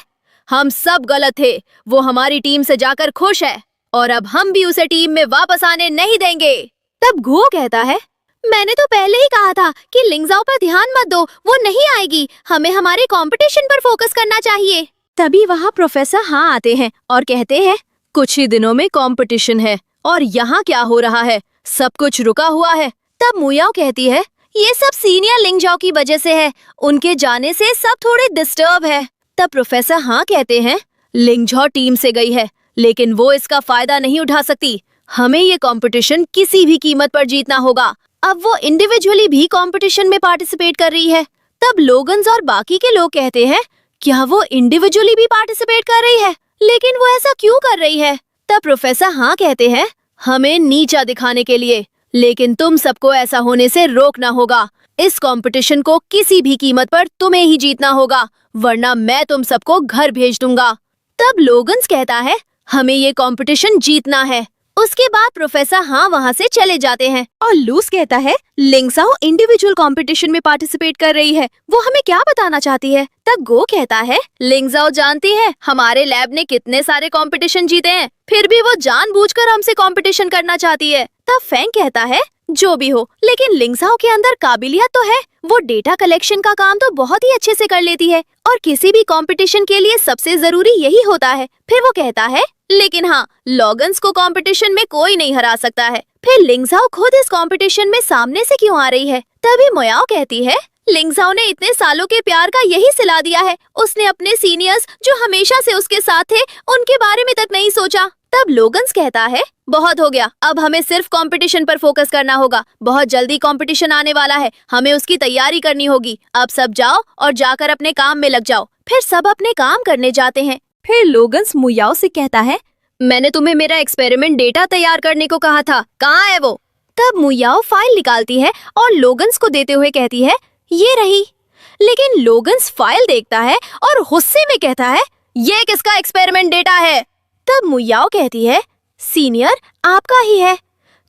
Speaker 1: हम सब गलत थे, वो हमारी टीम से जाकर खुश है और अब हम भी उसे टीम में वापस आने नहीं देंगे। तब घुओ कहता है, मैंने तो पहले ही कहा था कि लिंगजाओ पर ध्यान मत दो, वो नहीं आएगी, हमें हमारे कंपटीशन पर फोकस करना चाहिए। तभी वहाँ प्रोफेसर हाँ आते हैं और कहते हैं, कुछ ही दिनों में कंपटीशन है और यहाँ क्या हो रहा है, सब कुछ रुका हुआ है। तब मुयाओ कहती है, ये सब सीनियर लिंगजाओ की वजह से है, उनके जाने से सब थोड़े डिस्टर्ब है। तब प्रोफेसर हाँ कहते हैं, लिंगजाओ टीम से गई है लेकिन वो इसका फायदा नहीं उठा सकती, हमें ये कंपटीशन किसी भी कीमत पर जीतना होगा। अब वो इंडिविजुअली भी कंपटीशन में पार्टिसिपेट कर रही है। तब लोगन्स और बाकी के लोग कहते हैं, क्या वो इंडिविजुअली भी पार्टिसिपेट कर रही है, लेकिन वो ऐसा क्यों कर रही है? तब प्रोफेसर हाँ कहते हैं, हमें नीचा दिखाने के लिए, लेकिन तुम सबको ऐसा होने से रोकना होगा। इस कंपटीशन को किसी भी कीमत पर तुम्हें ही जीतना होगा, वरना मैं तुम सबको घर भेज दूंगा। तब लोगन्स कहता है, हमें ये कंपटीशन जीतना है। उसके बाद प्रोफेसर हाँ वहाँ से चले जाते हैं और लूस कहता है, लिंगजाओ इंडिविजुअल कंपटीशन में पार्टिसिपेट कर रही है, वो हमें क्या बताना चाहती है? तब गो कहता है, लिंगजाओ जानती है हमारे लैब ने कितने सारे कंपटीशन जीते हैं, फिर भी वो जानबूझकर हमसे कंपटीशन करना चाहती है। तब फेंग कहता है, जो भी हो, लेकिन लिंगजाओ के अंदर काबिलियत तो है, वो डेटा कलेक्शन का काम तो बहुत ही अच्छे से कर लेती है और किसी भी कंपटीशन के लिए सबसे जरूरी यही होता है। फिर वो कहता है, लेकिन हाँ लोगन्स को कंपटीशन में कोई नहीं हरा सकता है। फिर लिंगजाओ खुद इस कंपटीशन में सामने से क्यों आ रही है? तभी मुयाओ कहती है, लिंगजाओ ने इतने सालों के प्यार का यही सिला दिया है, उसने अपने सीनियर्स जो हमेशा से उसके साथ थे उनके बारे में तक नहीं सोचा। तब लोगन्स कहता है, बहुत हो गया, अब हमें सिर्फ कंपटीशन पर फोकस करना होगा, बहुत जल्दी कंपटीशन आने वाला है, हमें उसकी तैयारी करनी होगी। अब सब जाओ और जाकर अपने काम में लग जाओ। फिर सब अपने काम करने जाते हैं। फिर लोगन्स मुयाओ से कहता है, मैंने तुम्हें मेरा एक्सपेरिमेंट डेटा तैयार करने को कहा था, कहाँ है वो? तब मुयाओ फाइल निकालती है और लोगन्स को देते हुए कहती है, ये रही। लेकिन लोगन्स फाइल देखता है और गुस्से में कहता है, ये किसका एक्सपेरिमेंट डेटा है? तब मुयाओ कहती है, सीनियर आपका ही है।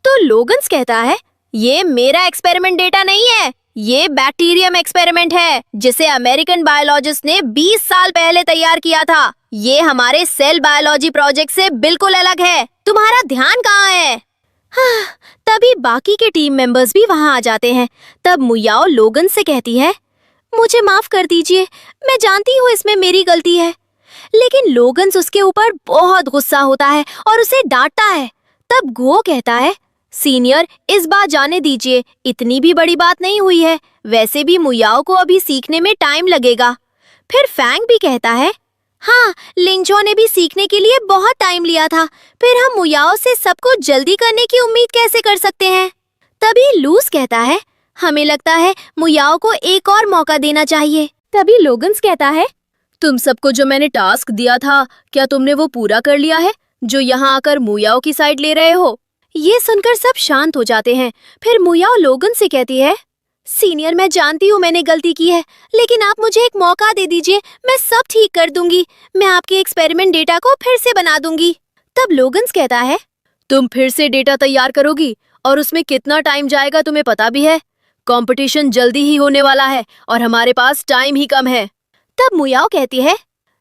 Speaker 1: तो लोगन्स कहता है, ये मेरा एक्सपेरिमेंट डेटा नहीं है, ये बैक्टीरियम एक्सपेरिमेंट है जिसे अमेरिकन बायोलॉजिस्ट ने 20 साल पहले तैयार किया था। ये हमारे सेल बायोलॉजी प्रोजेक्ट से बिल्कुल अलग है, तुम्हारा ध्यान कहाँ है? हाँ, तभी बाकी के टीम मेंबर्स भी वहाँ आ जाते हैं। तब मुयाओ लोगन से कहती है, मुझे माफ कर दीजिए, मैं जानती हूँ इसमें मेरी गलती है। लेकिन लोगन्स उसके ऊपर बहुत गुस्सा होता है और उसे डांटता है। तब गो कहता है, सीनियर इस बार जाने दीजिए, इतनी भी बड़ी बात नहीं हुई है, वैसे भी मुयाओ को अभी सीखने में टाइम लगेगा। फिर फैंग भी कहता है, हाँ लिंगजाओ ने भी सीखने के लिए बहुत टाइम लिया था, फिर हम मुयाओ से सब कुछ जल्दी करने की उम्मीद कैसे कर सकते हैं? तभी लूस कहता है, हमें लगता है मुयाओ को एक और मौका देना चाहिए। तभी लोगन्स कहता है, तुम सबको जो मैंने टास्क दिया था, क्या तुमने वो पूरा कर लिया है, जो यहाँ आकर मुयाओ की साइड ले रहे हो? ये सुनकर सब शांत हो जाते हैं। फिर मुयाओ लोगन से कहती है, सीनियर, मैं जानती हूँ मैंने गलती की है, लेकिन आप मुझे एक मौका दे दीजिए, मैं सब ठीक कर दूंगी। मैं आपके एक्सपेरिमेंट डेटा को फिर से बना दूंगी। तब लोगन्स कहता है, तुम फिर से डेटा तैयार करोगी और उसमें कितना टाइम जाएगा तुम्हें पता भी है? कंपटीशन जल्दी ही होने वाला है और हमारे पास टाइम ही कम है। तब मुयाओ कहती है,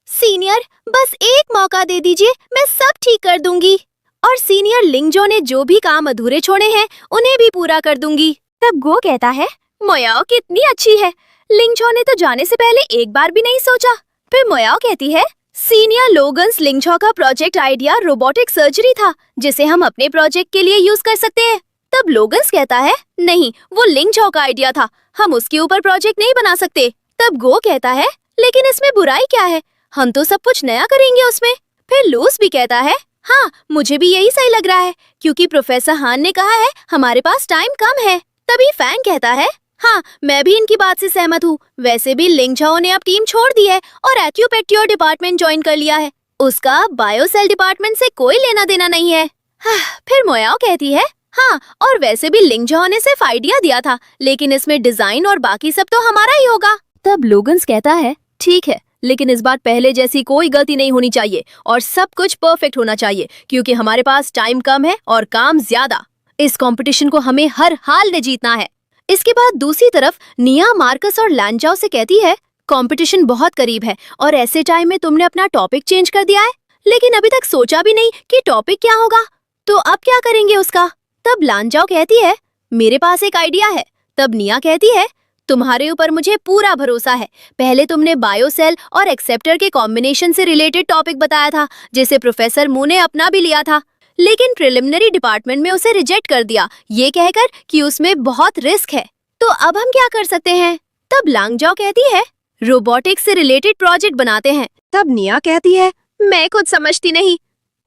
Speaker 1: सीनियर, बस एक मौका दे दीजिए, मैं सब ठीक कर दूंगी और सीनियर लिंगजो ने जो भी काम अधूरे छोड़े हैं उन्हें भी पूरा कर दूंगी। तब गो कहता है, मुयाओ कितनी अच्छी है, लिंगजो ने तो जाने से पहले एक बार भी नहीं सोचा। फिर मुयाओ कहती है, सीनियर, लोगन्स लिंगजो का प्रोजेक्ट आइडिया रोबोटिक सर्जरी था, जिसे हम अपने प्रोजेक्ट के लिए यूज कर सकते हैं। तब लोगन्स कहता है, नहीं, वो लिंगजो का आइडिया था, हम उसके ऊपर प्रोजेक्ट नहीं बना सकते। तब गो कहता है, लेकिन इसमें बुराई क्या है, हम तो सब कुछ नया करेंगे उसमें। फिर लूस भी कहता है, हाँ, मुझे भी यही सही लग रहा है, क्योंकि प्रोफेसर हान ने कहा है हमारे पास टाइम कम है। तभी फैंग कहता है, हाँ, मैं भी इनकी बात से सहमत हूँ। वैसे भी लिंगझाओ ने अब टीम छोड़ दी है और एक्यूपेक्ट्योर डिपार्टमेंट ज्वाइन कर लिया है, उसका बायोसेल डिपार्टमेंट से कोई लेना देना नहीं है। फिर मोयाओ कहती है, हाँ, और वैसे भी लिंगझाओ ने सिर्फ आइडिया दिया था, लेकिन इसमें डिजाइन और बाकी सब तो हमारा ही होगा। तब लोगन्स कहता है, ठीक है, लेकिन इस बार पहले जैसी कोई गलती नहीं होनी चाहिए और सब कुछ परफेक्ट होना चाहिए, क्योंकि हमारे पास टाइम कम है और काम ज्यादा। इस कंपटीशन को हमें हर हाल में जीतना है। इसके बाद दूसरी तरफ निया मार्कस और लैंजाओ से कहती है, कंपटीशन बहुत करीब है और ऐसे टाइम में तुमने अपना टॉपिक चेंज कर दिया है, लेकिन अभी तक सोचा भी नहीं कि टॉपिक क्या होगा, तो अब क्या करेंगे उसका? तब लैंजाओ कहती है, मेरे पास एक आइडिया है। तब निया कहती है, तुम्हारे ऊपर मुझे पूरा भरोसा है। पहले तुमने बायोसेल और एक्सेप्टर के कॉम्बिनेशन से रिलेटेड टॉपिक बताया था, जिसे प्रोफेसर मू ने अपना भी लिया था, लेकिन प्रिलिमिनरी डिपार्टमेंट में उसे रिजेक्ट कर दिया, ये कहकर कि उसमें बहुत रिस्क है। तो अब हम क्या कर सकते हैं? तब लांगजाओ कहती है, रोबोटिक्स से रिलेटेड प्रोजेक्ट बनाते हैं। तब निया कहती है, मैं कुछ समझती नहीं।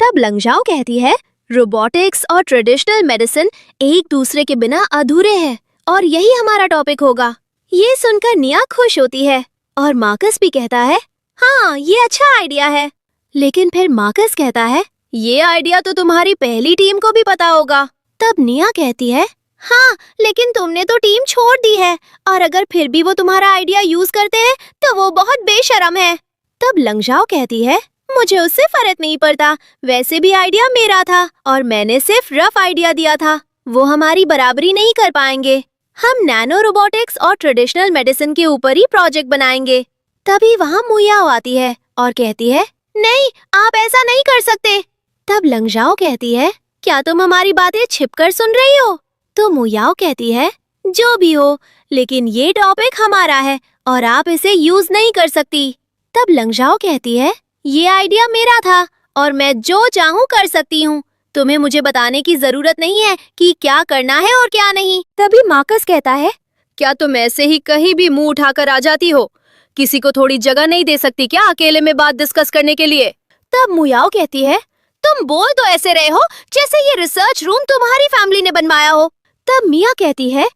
Speaker 1: तब लंगजाओ कहती है, रोबोटिक्स और ट्रेडिशनल मेडिसिन एक दूसरे के बिना अधूरे हैं और यही हमारा टॉपिक होगा। ये सुनकर निया खुश होती है और मार्कस भी कहता है, हाँ, ये अच्छा आइडिया है। लेकिन फिर मार्कस कहता है, ये आइडिया तो तुम्हारी पहली टीम को भी पता होगा। तब निया कहती है, हाँ, लेकिन तुमने तो टीम छोड़ दी है और अगर फिर भी वो तुम्हारा आइडिया यूज करते हैं तो वो बहुत बेशर्म है। तब लंगजाओ कहती है, मुझे उससे फर्क नहीं पड़ता, वैसे भी आइडिया मेरा था और मैंने सिर्फ रफ आइडिया दिया था, वो हमारी बराबरी नहीं कर पाएंगे। हम नैनो रोबोटिक्स और ट्रेडिशनल मेडिसिन के ऊपर ही प्रोजेक्ट बनाएंगे। तभी वहाँ मुयाओ आती है और कहती है, नहीं, आप ऐसा नहीं कर सकते। तब लंगजाओ कहती है, क्या तुम हमारी बातें छिपकर सुन रही हो? तो मुयाओ कहती है, जो भी हो, लेकिन ये टॉपिक हमारा है और आप इसे यूज नहीं कर सकती। तब लंगजाओ कहती है, ये आइडिया मेरा था और मैं जो चाहूँ कर सकती हूँ, तुम्हें मुझे बताने की जरूरत नहीं है कि क्या करना है और क्या नहीं। तभी मार्कस कहता है, क्या तुम ऐसे ही कहीं भी मुंह उठाकर आ जाती हो? किसी को थोड़ी जगह नहीं दे सकती क्या अकेले में बात डिस्कस करने के लिए? तब मुयाओ कहती है, तुम बोल तो ऐसे रहे हो जैसे ये रिसर्च रूम तुम्हारी फैमिली ने बनवाया हो। तब मिया कहती है,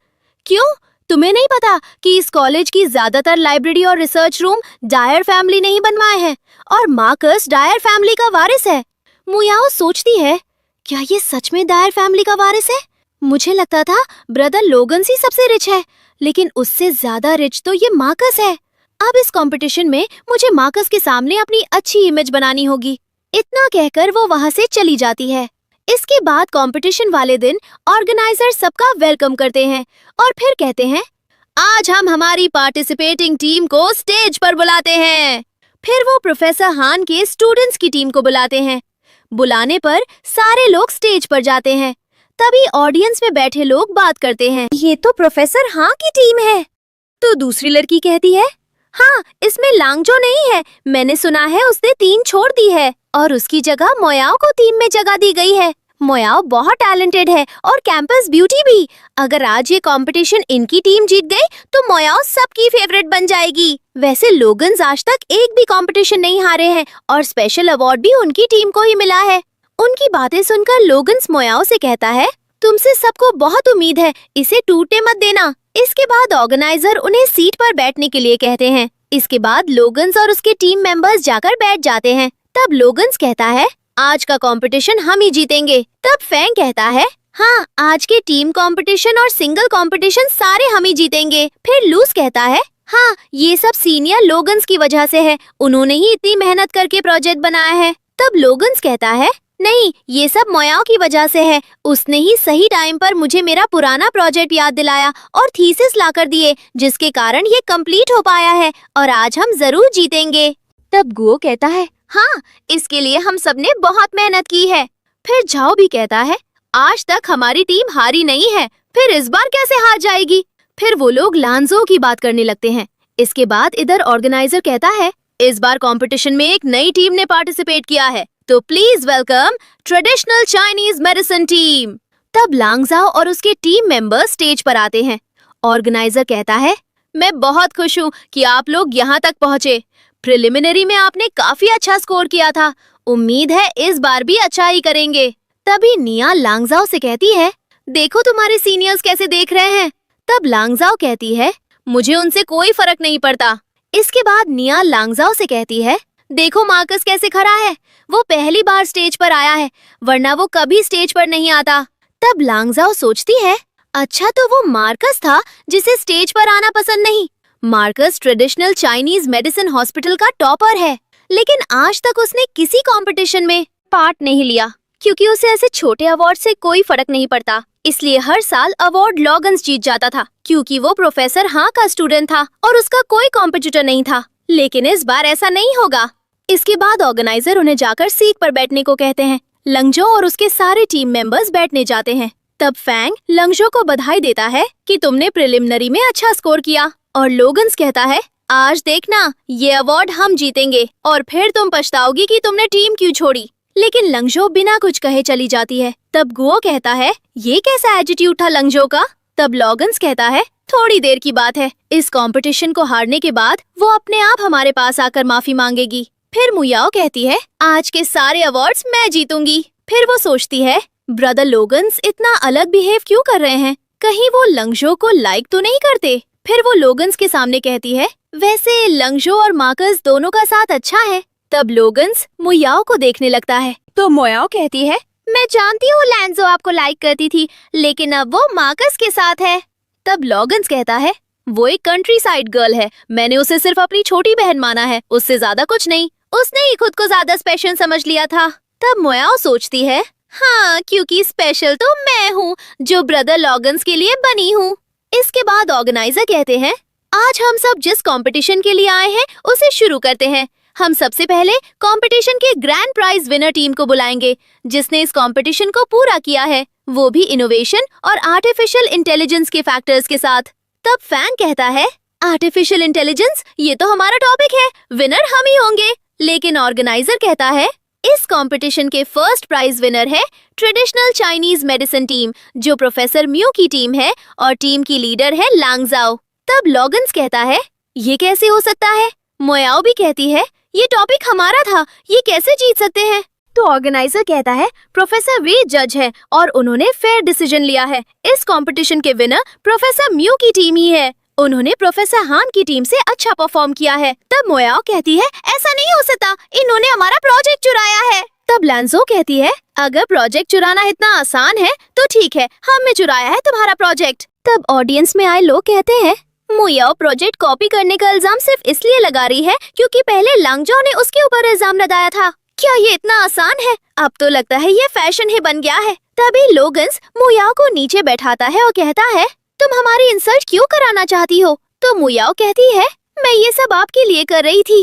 Speaker 1: क्यों, तुम्हें नहीं पता कि इस कॉलेज की ज्यादातर लाइब्रेरी और रिसर्च रूम डायर फैमिली ने ही बनवाए हैं और मार्कस डायर फैमिली का वारिस है। मुयाओ सोचती है, क्या ये सच में डायर फैमिली का वारिस है? मुझे लगता था ब्रदर लोगन्स ही सबसे रिच है, लेकिन उससे ज्यादा रिच तो ये मार्कस है। अब इस कंपटीशन में मुझे मार्कस के सामने अपनी अच्छी इमेज बनानी होगी। इतना कहकर वो वहाँ से चली जाती है। इसके बाद कंपटीशन वाले दिन ऑर्गेनाइजर सबका वेलकम करते हैं और फिर कहते हैं, आज हम हमारी पार्टिसिपेटिंग टीम को स्टेज पर बुलाते हैं। फिर वो प्रोफेसर हान के स्टूडेंट्स की टीम को बुलाते हैं। बुलाने पर सारे लोग स्टेज पर जाते हैं। तभी ऑडियंस में बैठे लोग बात करते हैं, ये तो प्रोफेसर हां की टीम है। तो दूसरी लड़की कहती है, हाँ, इसमें लांगजो नहीं है, मैंने सुना है उसने टीम छोड़ दी है और उसकी जगह मोयाओ को टीम में जगह दी गई है। मोयाओ बहुत टैलेंटेड है और कैंपस ब्यूटी भी। अगर आज ये कंपटीशन इनकी टीम जीत गई तो मोयाओ सबकी फेवरेट बन जाएगी। वैसे लोगन्स आज तक एक भी कंपटीशन नहीं हारे हैं और स्पेशल अवार्ड भी उनकी टीम को ही मिला है। उनकी बातें सुनकर लोगन्स मोयाओ से कहता है, तुमसे सबको बहुत उम्मीद है, इसे टूटने मत देना। इसके बाद ऑर्गेनाइजर उन्हें सीट पर बैठने के लिए कहते हैं। इसके बाद लोगन्स और उसके टीम मेंबर्स जाकर बैठ जाते हैं। तब लोगन्स कहता है, आज का कंपटीशन हम ही जीतेंगे। तब फैंग कहता है, हाँ, आज के टीम कंपटीशन और सिंगल कंपटीशन सारे हम ही जीतेंगे। फिर लूस कहता है, हाँ, ये सब सीनियर लोगन्स की वजह से है, उन्होंने ही इतनी मेहनत करके प्रोजेक्ट बनाया है। तब लोगन्स कहता है, नहीं, ये सब मोयाओ की वजह से है, उसने ही सही टाइम पर मुझे मेरा पुराना प्रोजेक्ट याद दिलाया और थीसिस लाकर दिए, जिसके कारण ये कंप्लीट हो पाया है और आज हम जरूर जीतेंगे। तब गुओ कहता है, हाँ, इसके लिए हम सबने बहुत मेहनत की है। फिर झाओ भी कहता है, आज तक हमारी टीम हारी नहीं है, फिर इस बार कैसे हार जाएगी। फिर वो लोग लांजो की बात करने लगते हैं। इसके बाद इधर ऑर्गेनाइजर कहता है, इस बार कंपटीशन में एक नई टीम ने पार्टिसिपेट किया है, तो please welcome traditional Chinese medicine team. तब लांगजाओ और उसके टीम मेंबर्स स्टेज पर आते हैं। ऑर्गेनाइजर कहता है, मैं बहुत खुश हूँ कि आप लोग यहाँ तक पहुँचे। प्रिलिमिनरी में आपने काफी अच्छा स्कोर किया था, उम्मीद है इस बार भी अच्छा ही करेंगे। तभी निया लांगजाओ से कहती है, देखो तुम्हारे सीनियर्स कैसे देख रहे हैं। तब लांगजाओ कहती है, मुझे उनसे कोई फर्क नहीं पड़ता। इसके बाद निया लांगजाओ से कहती है, देखो मार्कस कैसे खड़ा है, वो पहली बार स्टेज पर आया है, वरना वो कभी स्टेज पर नहीं आता। तब लांगजाओ सोचती है, अच्छा तो वो मार्कस था जिसे स्टेज पर आना पसंद नहीं। Marcus traditional Chinese medicine hospital का टॉपर है, लेकिन आज तक उसने किसी कंपटीशन में पार्ट नहीं लिया, क्योंकि उसे ऐसे छोटे अवार्ड से कोई फर्क नहीं पड़ता। इसलिए हर साल अवार्ड लॉगन्स जीत जाता था, क्योंकि वो प्रोफेसर हाँ का स्टूडेंट था और उसका कोई कॉम्पिटिटर नहीं था। लेकिन इस बार ऐसा नहीं होगा। इसके बाद ऑर्गेनाइजर उन्हें जाकर सीट पर बैठने को कहते हैं। लंगजो और उसके सारे टीम मेंबर्स बैठने जाते हैं। तब फैंग लंगजो को बधाई देता है कि तुमने प्रिलिमिनरी में अच्छा स्कोर किया, और लोगन्स कहता है, आज देखना, ये अवार्ड हम जीतेंगे और फिर तुम पछताओगी कि तुमने टीम क्यों छोड़ी। लेकिन लंगजो बिना कुछ कहे चली जाती है। तब गुओ कहता है, ये कैसा एटीट्यूड था लंगजो का। तब लोगन्स कहता है, थोड़ी देर की बात है, इस कंपटीशन को हारने के बाद वो अपने आप हमारे पास आकर माफी मांगेगी। फिर मुयाओ कहती है, आज के सारे अवार्ड्स मैं जीतूंगी। फिर वो सोचती है, ब्रदर लोगन्स इतना अलग बिहेव क्यों कर रहे हैं, कहीं वो लंगजो को लाइक तो नहीं करते। फिर वो लोगन्स के सामने कहती है, वैसे लंगजो और मार्कस दोनों का साथ अच्छा है। तब लोगन्स मुयाओ को देखने लगता है, तो मुयाओ कहती है, मैं जानती हूँ लैंजो आपको लाइक करती थी, लेकिन अब वो मार्कस के साथ है। तब लोगन्स कहता है, वो एक कंट्री साइड गर्ल है, मैंने उसे सिर्फ अपनी छोटी बहन माना है, उससे ज्यादा कुछ नहीं, उसने ही खुद को ज्यादा स्पेशल समझ लिया था। तब मुयाओ सोचती है, हाँ, क्योंकि स्पेशल तो मैं हूँ जो ब्रदर लोगन्स के लिए बनी हूँ। इसके बाद ऑर्गेनाइजर कहते हैं, आज हम सब जिस कंपटीशन के लिए आए हैं उसे शुरू करते हैं। हम सबसे पहले कंपटीशन के ग्रैंड प्राइज विनर टीम को बुलाएंगे, जिसने इस कंपटीशन को पूरा किया है, वो भी इनोवेशन और आर्टिफिशियल इंटेलिजेंस के फैक्टर्स के साथ। तब फैन कहता है, आर्टिफिशियल इंटेलिजेंस, ये तो हमारा टॉपिक है, विनर हम ही होंगे। लेकिन ऑर्गेनाइजर कहता है, इस कंपटीशन के फर्स्ट प्राइज विनर है ट्रेडिशनल चाइनीज मेडिसिन टीम, जो प्रोफेसर म्यू की टीम है और टीम की लीडर है लांगजाओ। तब लोगन्स कहता है, ये कैसे हो सकता है। मोयाओ भी कहती है, ये टॉपिक हमारा था, ये कैसे जीत सकते हैं। तो ऑर्गेनाइजर कहता है, प्रोफेसर वे जज है और उन्होंने फेयर डिसीजन लिया है, इस कंपटीशन के विनर प्रोफेसर म्यू की टीम ही है, उन्होंने प्रोफेसर हान की टीम से अच्छा परफॉर्म किया है। तब मोयाओ कहती है, ऐसा नहीं हो सकता, इन्होंने हमारा प्रोजेक्ट चुराया है। तब लांजो कहती है, अगर प्रोजेक्ट चुराना इतना आसान है तो ठीक है, हमने चुराया है तुम्हारा प्रोजेक्ट। तब ऑडियंस में आए लोग कहते हैं, मोयाओ प्रोजेक्ट कॉपी करने का इल्जाम सिर्फ इसलिए लगा रही है क्योंकि पहले लांगजो ने उसके ऊपर इल्जाम लगाया था। क्या ये इतना आसान है? अब तो लगता है ये फैशन ही बन गया है। तभी लोगन्स मोयाओ को नीचे बैठाता है और कहता है, तुम हमारी इंसल्ट क्यों कराना चाहती हो? तो मोयाओ कहती है, मैं ये सब आपके लिए कर रही थी।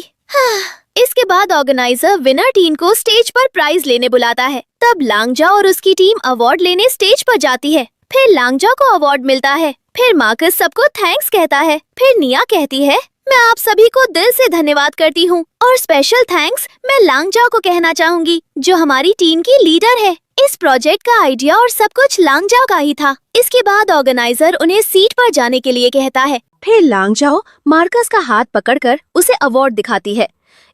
Speaker 1: इसके बाद ऑर्गेनाइजर विनर टीम को स्टेज पर प्राइज लेने बुलाता है। तब लांगजाओ और उसकी टीम अवार्ड लेने स्टेज पर जाती है। फिर लांगजाओ को अवार्ड मिलता है। फिर मार्कस सबको थैंक्स कहता है। फिर निया कहती है, मैं आप सभी को दिल से धन्यवाद करती हूँ और स्पेशल थैंक्स मैं लांगजाओ को कहना चाहूंगी, जो हमारी टीम की लीडर है। इस प्रोजेक्ट का आइडिया और सब कुछ लांगजाओ का ही था। इसके बाद ऑर्गेनाइजर उन्हें सीट पर जाने के लिए कहता है। फिर लांगजाओ मार्कस का हाथ पकड़कर उसे अवार्ड दिखाती है।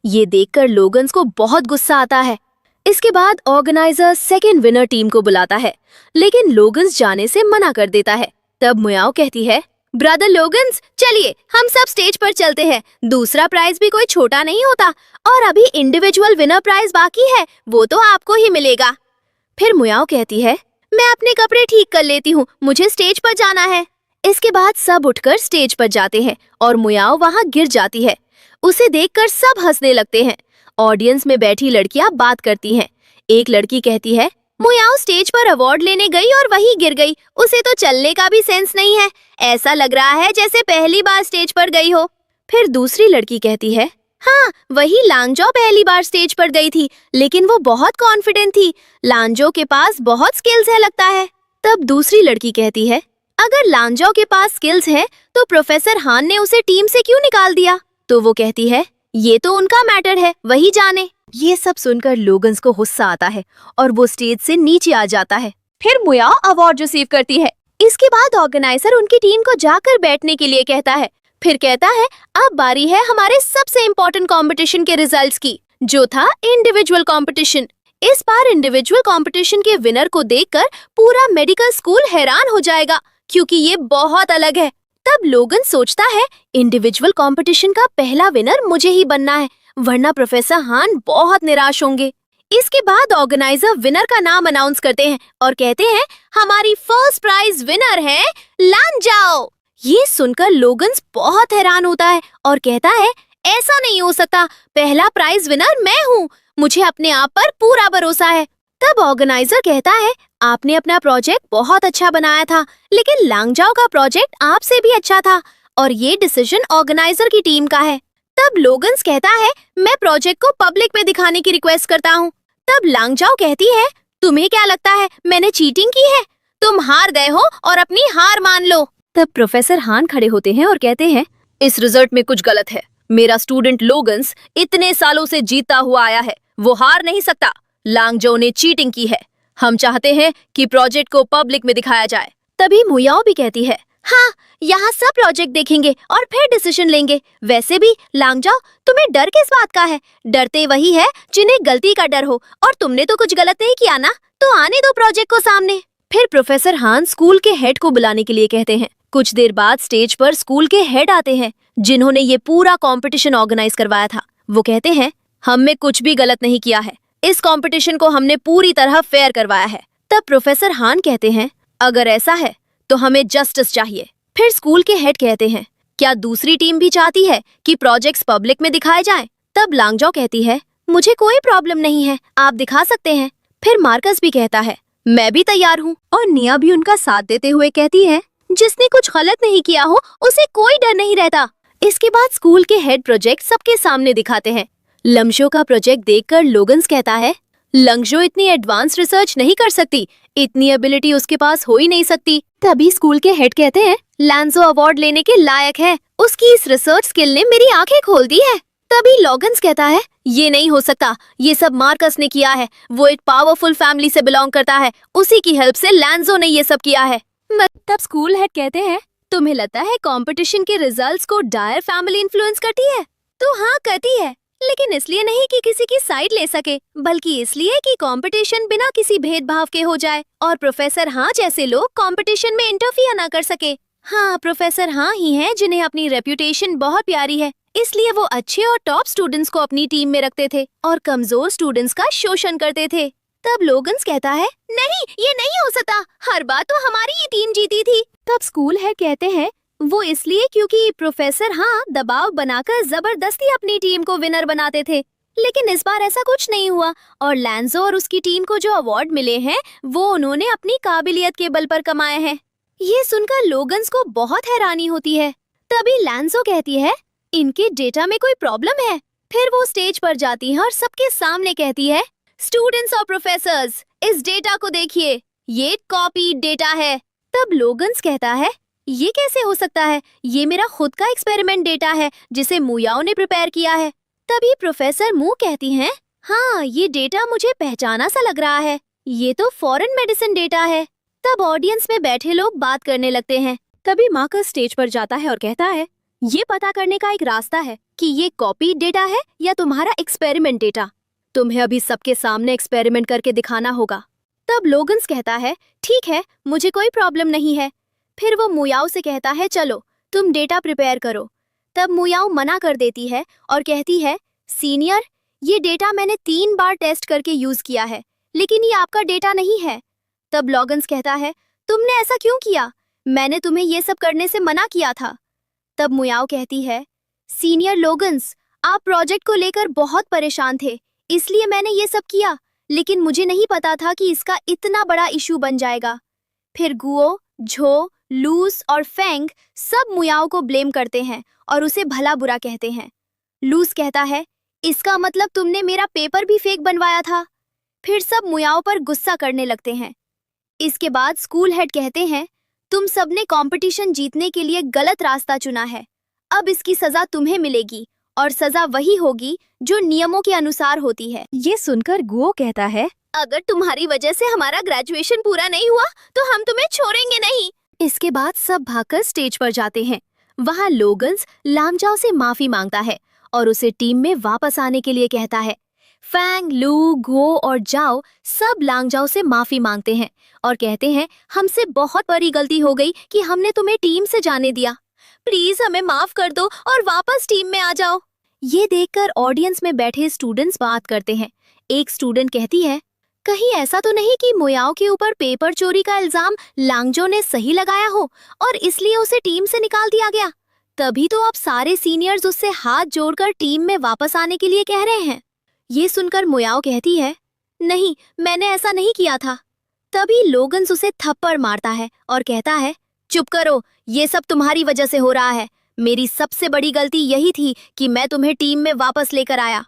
Speaker 1: ये देखकर लोगन्स को बहुत गुस्सा आता है। इसके बाद ऑर्गेनाइजर सेकेंड विनर टीम को बुलाता है, लेकिन लोगन्स जाने से मना कर देता है। तब मुयाओ कहती है, ब्रदर लोगन्स, चलिए हम सब स्टेज पर चलते हैं। दूसरा प्राइज भी कोई छोटा नहीं होता, और अभी इंडिविजुअल विनर प्राइज बाकी है, वो तो आपको ही मिलेगा। फिर मुयाओ कहती है, मैं अपने कपड़े ठीक कर लेती हूँ, मुझे स्टेज पर जाना है। इसके बाद सब उठकर स्टेज पर जाते हैं और मुयाओ वहाँ गिर जाती है। उसे देखकर सब हंसने लगते हैं। ऑडियंस में बैठी लड़कियां बात करती हैं। एक लड़की कहती है, मुयाओ स्टेज पर अवार्ड लेने गई और वहीं गिर गई, उसे तो चलने का भी सेंस नहीं है, ऐसा लग रहा है जैसे पहली बार स्टेज पर गई हो। फिर दूसरी लड़की कहती है, हाँ वही लांगजो पहली बार स्टेज पर गई थी, लेकिन वो बहुत कॉन्फिडेंट थी, लांगजो के पास बहुत स्किल्स है लगता है। तब दूसरी लड़की कहती है, अगर लांगजो के पास स्किल्स है तो प्रोफेसर हान ने उसे टीम से क्यों निकाल दिया? तो वो कहती है, ये तो उनका मैटर है, वही जाने। ये सब सुनकर लोगन्स को गुस्सा आता है और वो स्टेज से नीचे आ जाता है। फिर मुयाओ अवार्ड रिसीव करती है। इसके बाद ऑर्गेनाइजर उनकी टीम को जाकर बैठने के लिए कहता है। फिर कहता है, अब बारी है हमारे सबसे इम्पोर्टेंट कंपटीशन के रिजल्ट्स की, जो था इंडिविजुअल कंपटीशन। इस बार इंडिविजुअल कंपटीशन के विनर को देखकर पूरा मेडिकल स्कूल हैरान हो जाएगा, क्योंकि ये बहुत अलग है। तब लोगन सोचता है, इंडिविजुअल कंपटीशन का पहला विनर मुझे ही बनना है, वरना प्रोफेसर हान बहुत निराश होंगे। इसके बाद ऑर्गेनाइजर विनर का नाम अनाउंस करते हैं और कहते हैं, हमारी फर्स्ट प्राइज विनर है लांजाओ। ये सुनकर लोगन्स बहुत हैरान होता है और कहता है, ऐसा नहीं हो सकता, पहला प्राइज विनर मैं हूँ, मुझे अपने आप पर पूरा भरोसा है। तब ऑर्गेनाइजर कहता है, आपने अपना प्रोजेक्ट बहुत अच्छा बनाया था, लेकिन लांगजाओ का प्रोजेक्ट आपसे भी अच्छा था और ये डिसीजन ऑर्गेनाइजर की टीम का है। तब लोगन्स कहता है, मैं प्रोजेक्ट को पब्लिक में दिखाने की रिक्वेस्ट करता हूँ। तब लांगजाओ कहती है, तुम्हें क्या लगता है मैंने चीटिंग की है? तुम हार गए हो और अपनी हार मान लो। तब प्रोफेसर हान खड़े होते हैं और कहते हैं, इस रिजल्ट में कुछ गलत है। मेरा स्टूडेंट लोगन्स इतने सालों से जीता हुआ आया है, वो हार नहीं सकता। लांगजाओ ने चीटिंग की है। हम चाहते हैं कि प्रोजेक्ट को पब्लिक में दिखाया जाए। तभी मुयाओ भी कहती है, हाँ, यहाँ सब प्रोजेक्ट देखेंगे और फिर डिसीजन लेंगे। वैसे भी लांगजाओ, तुम्हें डर किस बात का है? डरते वही है जिन्हें गलती का डर हो, और तुमने तो कुछ गलत नहीं किया ना, तो आने दो प्रोजेक्ट को सामने। फिर प्रोफेसर हान स्कूल के हेड को बुलाने के लिए कहते हैं। कुछ देर बाद स्टेज पर स्कूल के हेड आते हैं, जिन्होंने ये पूरा कंपटीशन ऑर्गेनाइज करवाया था। वो कहते हैं, हमने कुछ भी गलत नहीं किया है, इस कंपटीशन को हमने पूरी तरह फेयर करवाया है। तब प्रोफेसर हान कहते हैं, अगर ऐसा है तो हमें जस्टिस चाहिए। फिर स्कूल के हेड कहते हैं, क्या दूसरी टीम भी चाहती है कि प्रोजेक्ट्स पब्लिक में दिखाए जाएं? तब लांगजाओ कहती है, मुझे कोई प्रॉब्लम नहीं है, आप दिखा सकते हैं। फिर मार्कस भी कहता है, मैं भी तैयार हूँ। और निया भी उनका साथ देते हुए कहती है, जिसने कुछ गलत नहीं किया हो उसे कोई डर नहीं रहता। इसके बाद स्कूल के हेड प्रोजेक्ट सबके सामने दिखाते हैं। लंगजो का प्रोजेक्ट देखकर लोगन्स कहता है, लंगजो इतनी एडवांस रिसर्च नहीं कर सकती, इतनी एबिलिटी उसके पास हो ही नहीं सकती। तभी स्कूल के हेड कहते हैं, लांजो अवार्ड लेने के लायक है, उसकी इस रिसर्च स्किल ने मेरी आंखें खोल दी है। तभी लोगन्स कहता है, ये नहीं हो सकता, ये सब मार्कस ने किया है, वो एक पावरफुल फैमिली से बिलोंग करता है, उसी की हेल्प से लांजो ने ये सब किया है। तब स्कूल हेड कहते हैं, तुम्हें लगता है कंपटीशन के रिजल्ट्स को डायर फैमिली इन्फ्लुएंस करती है? तो हाँ, करती है, लेकिन इसलिए नहीं कि किसी की साइड ले सके, बल्कि इसलिए कि कंपटीशन बिना किसी भेदभाव के हो जाए और प्रोफेसर हाँ जैसे लोग कंपटीशन में इंटरफियर ना कर सके। हाँ, प्रोफेसर हाँ ही हैं जिन्हें अपनी रेप्यूटेशन बहुत प्यारी है, इसलिए वो अच्छे और टॉप स्टूडेंट्स को अपनी टीम में रखते थे और कमजोर स्टूडेंट्स का शोषण करते थे। तब लोगन्स कहता है, नहीं, ये नहीं हो सकता, हर बार तो हमारी ही टीम जीती थी। तब स्कूल हेड कहते हैं, वो इसलिए क्योंकि प्रोफेसर हाँ दबाव बनाकर जबरदस्ती अपनी टीम को विनर बनाते थे, लेकिन इस बार ऐसा कुछ नहीं हुआ और लांजो और उसकी टीम को जो अवार्ड मिले हैं वो उन्होंने अपनी काबिलियत के बल पर कमाए हैं। ये सुनकर लोगन्स को बहुत हैरानी होती है। तभी लांजो कहती है, इनके डेटा में कोई प्रॉब्लम है। फिर वो स्टेज पर जाती है और सबके सामने कहती है, स्टूडेंट्स और प्रोफेसर्स, इस डेटा को देखिए, ये कॉपी डेटा है। तब लोगन्स कहता है, ये कैसे हो सकता है? ये मेरा खुद का एक्सपेरिमेंट डेटा है जिसे मुयाओ ने प्रिपेयर किया है। तभी प्रोफेसर मू कहती हैं, हाँ, ये डेटा मुझे पहचाना सा लग रहा है, ये तो फॉरेन मेडिसिन डेटा है। तब ऑडियंस में बैठे लोग बात करने लगते हैं। तभी मार्कस स्टेज पर जाता है और कहता है, ये पता करने का एक रास्ता है कि ये कॉपी डेटा है या तुम्हारा एक्सपेरिमेंट डेटा। तुम्हें अभी सबके सामने एक्सपेरिमेंट करके दिखाना होगा। तब लोगन्स कहता है, ठीक है, मुझे कोई प्रॉब्लम नहीं है। फिर वो मुयाओ से कहता है, चलो तुम डेटा प्रिपेयर करो। तब मुयाओ मना कर देती है और कहती है, सीनियर, ये डेटा मैंने 3 बार टेस्ट करके यूज किया है, लेकिन ये आपका डेटा नहीं है। तब लोगन्स कहता है, तुमने ऐसा क्यों किया? मैंने तुम्हें ये सब करने से मना किया था। तब मुयाओ कहती है, सीनियर लोगन्स, आप प्रोजेक्ट को लेकर बहुत परेशान थे, इसलिए मैंने ये सब किया, लेकिन मुझे नहीं पता था कि इसका इतना बड़ा इशू बन जाएगा। फिर गुओ, झो, लूस और फेंग सब मुयाओ को ब्लेम करते हैं और उसे भला बुरा कहते हैं। लूस कहता है, इसका मतलब तुमने मेरा पेपर भी फेक बनवाया था। फिर सब मुयाओ पर गुस्सा करने लगते हैं। इसके बाद स्कूल हेड कहते हैं, तुम सबने कंपटीशन जीतने के लिए गलत रास्ता चुना है। अब इसकी सजा तुम्हें मिलेगी और सजा वही होगी जो नियमों के अनुसार होती है। ये सुनकर गुओ कहता है, अगर तुम्हारी वजह से हमारा ग्रेजुएशन पूरा नहीं हुआ तो हम तुम्हें छोड़ेंगे नहीं। इसके बाद सब भागकर स्टेज पर जाते हैं। वहाँ लोगन्स लांगजाओ से माफी मांगता है और उसे टीम में वापस आने के लिए कहता है। फैंग, लू, गुओ और जाओ सब लांगजाओ से माफी मांगते हैं और कहते हैं, हमसे बहुत बड़ी गलती हो गई कि हमने तुम्हें टीम से जाने दिया। प्लीज हमें माफ कर दो और वापस टीम में आ जाओ। ये देखकर ऑडियंस में बैठे स्टूडेंट्स बात करते हैं। एक स्टूडेंट कहती है, कहीं ऐसा तो नहीं कि मुयाओ के ऊपर पेपर चोरी का इल्जाम लांगजो ने सही लगाया हो और इसलिए उसे टीम से निकाल दिया गया? तभी तो अब सारे सीनियर्स उससे हाथ जोड़कर टीम में वापस आने के लिए कह रहे हैं। ये सुनकर मुयाओ कहती है, नहीं, मैंने ऐसा नहीं किया था। तभी लोगन्स उसे थप्पड़ मारता है और कहता है, चुप करो, ये सब तुम्हारी वजह से हो रहा है। मेरी सबसे बड़ी गलती यही थी कि मैं तुम्हें टीम में वापस लेकर आया।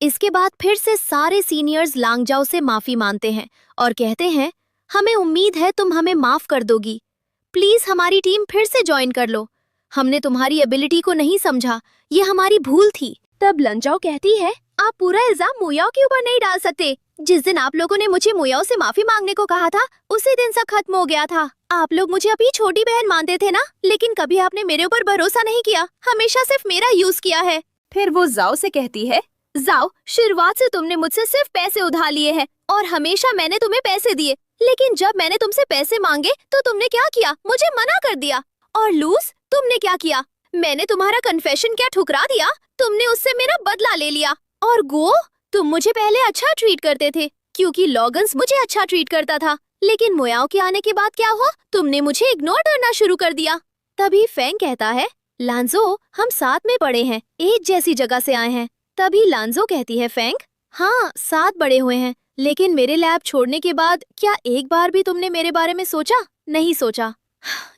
Speaker 1: इसके बाद फिर से सारे सीनियर्स लांगजाओ से माफी मांगते हैं और कहते हैं, हमें उम्मीद है तुम हमें माफ कर दोगी। प्लीज हमारी टीम फिर से ज्वाइन कर लो। हमने तुम्हारी एबिलिटी को नहीं समझा, ये हमारी भूल थी। तब लंजाओ कहती है, आप पूरा इल्जाम मुयाओ के ऊपर नहीं डाल सकते। जिस दिन आप लोगों ने मुझे मुयाओ से माफी मांगने को कहा था, उसी दिन सब खत्म हो गया था। आप लोग मुझे अपनी छोटी बहन मानते थे ना, लेकिन कभी आपने मेरे ऊपर भरोसा नहीं किया, हमेशा सिर्फ मेरा यूज किया है। फिर वो जाओ से कहती है, जाओ, शुरुआत से तुमने मुझसे सिर्फ पैसे उधार लिए हैं और हमेशा मैंने तुम्हें पैसे दिए, लेकिन जब मैंने तुमसे पैसे मांगे तो तुमने क्या किया? मुझे मना कर दिया। और लूस, तुमने क्या किया? मैंने तुम्हारा कन्फेशन क्या ठुकरा दिया? तुमने उससे मेरा बदला ले लिया। और गो, तुम मुझे पहले अच्छा ट्रीट करते थे क्योंकि लॉगन्स मुझे अच्छा ट्रीट करता था, लेकिन मुयाओ के आने के बाद क्या हुआ? तुमने मुझे इग्नोर करना शुरू कर दिया। तभी फेंग कहता है, लांजो, हम साथ में पढ़े हैं, एक जैसी जगह से आए हैं। तभी लांजो कहती है, फेंग, हाँ, साथ बड़े हुए हैं, लेकिन मेरे लैब छोड़ने के बाद क्या एक बार भी तुमने मेरे बारे में सोचा? नहीं सोचा,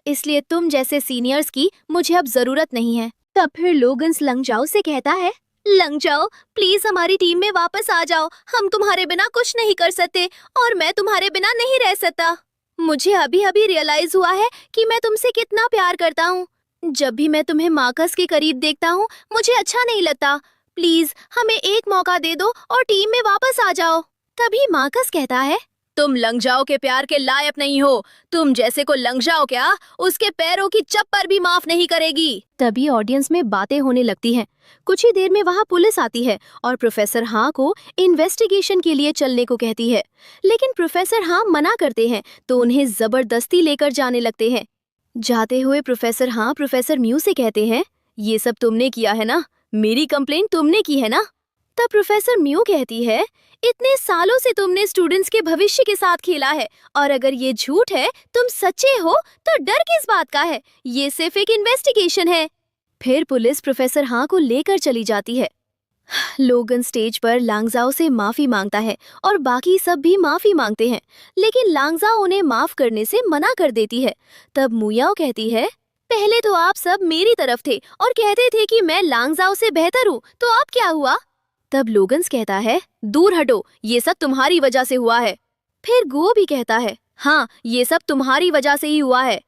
Speaker 1: इसलिए तुम जैसे सीनियर्स की मुझे अब जरूरत नहीं है। तब फिर लोगन्स लंगजाओ से कहता है, लंगजाओ, प्लीज हमारी टीम में वापस आ जाओ। हम तुम्हारे बिना कुछ नहीं कर सकते और मैं तुम्हारे बिना नहीं रह सकता। मुझे अभी अभी रियलाइज हुआ है कि मैं तुमसे कितना प्यार करता हूँ। जब भी मैं तुम्हें मार्कस के करीब देखता हूँ, मुझे अच्छा नहीं लगता। प्लीज हमें एक मौका दे दो और टीम में वापस आ जाओ। तभी मार्कस कहता है, तुम लंगजाओ के प्यार के लायक नहीं हो। तुम जैसे को लंगजाओ क्या उसके पैरों की चप्पल भी माफ नहीं करेगी। तभी ऑडियंस में बातें होने लगती हैं। कुछ ही देर में वहाँ पुलिस आती है और प्रोफेसर हाँ को इन्वेस्टिगेशन के लिए चलने को कहती है, लेकिन प्रोफेसर हाँ मना करते हैं तो उन्हें जबरदस्ती लेकर जाने लगते हैं। जाते हुए प्रोफेसर हाँ प्रोफेसर म्यू से कहते हैं, ये सब तुमने किया है ना? मेरी कंप्लेंट तुमने की है ना? तब प्रोफेसर म्यू कहती है, इतने सालों से तुमने स्टूडेंट्स के भविष्य के साथ खेला है और अगर ये झूठ है, तुम सच्चे हो, तो डर किस बात का है? ये सिर्फ एक इन्वेस्टिगेशन है। फिर पुलिस प्रोफेसर हाँ को लेकर चली जाती है। लोगन स्टेज पर लांगजाओ से माफी मांगता है और बाकी सब भी माफी मांगते हैं, लेकिन लांगजाओ उन्हें माफ करने से मना कर देती है। तब मुयाओ कहती है, पहले तो आप सब मेरी तरफ थे और कहते थे कि मैं लांगजाओ से बेहतर हूँ, तो अब क्या हुआ? तब लोगन्स कहता है, दूर हटो, ये सब तुम्हारी वजह से हुआ है। फिर गो भी कहता है, हाँ, ये सब तुम्हारी वजह से ही हुआ है।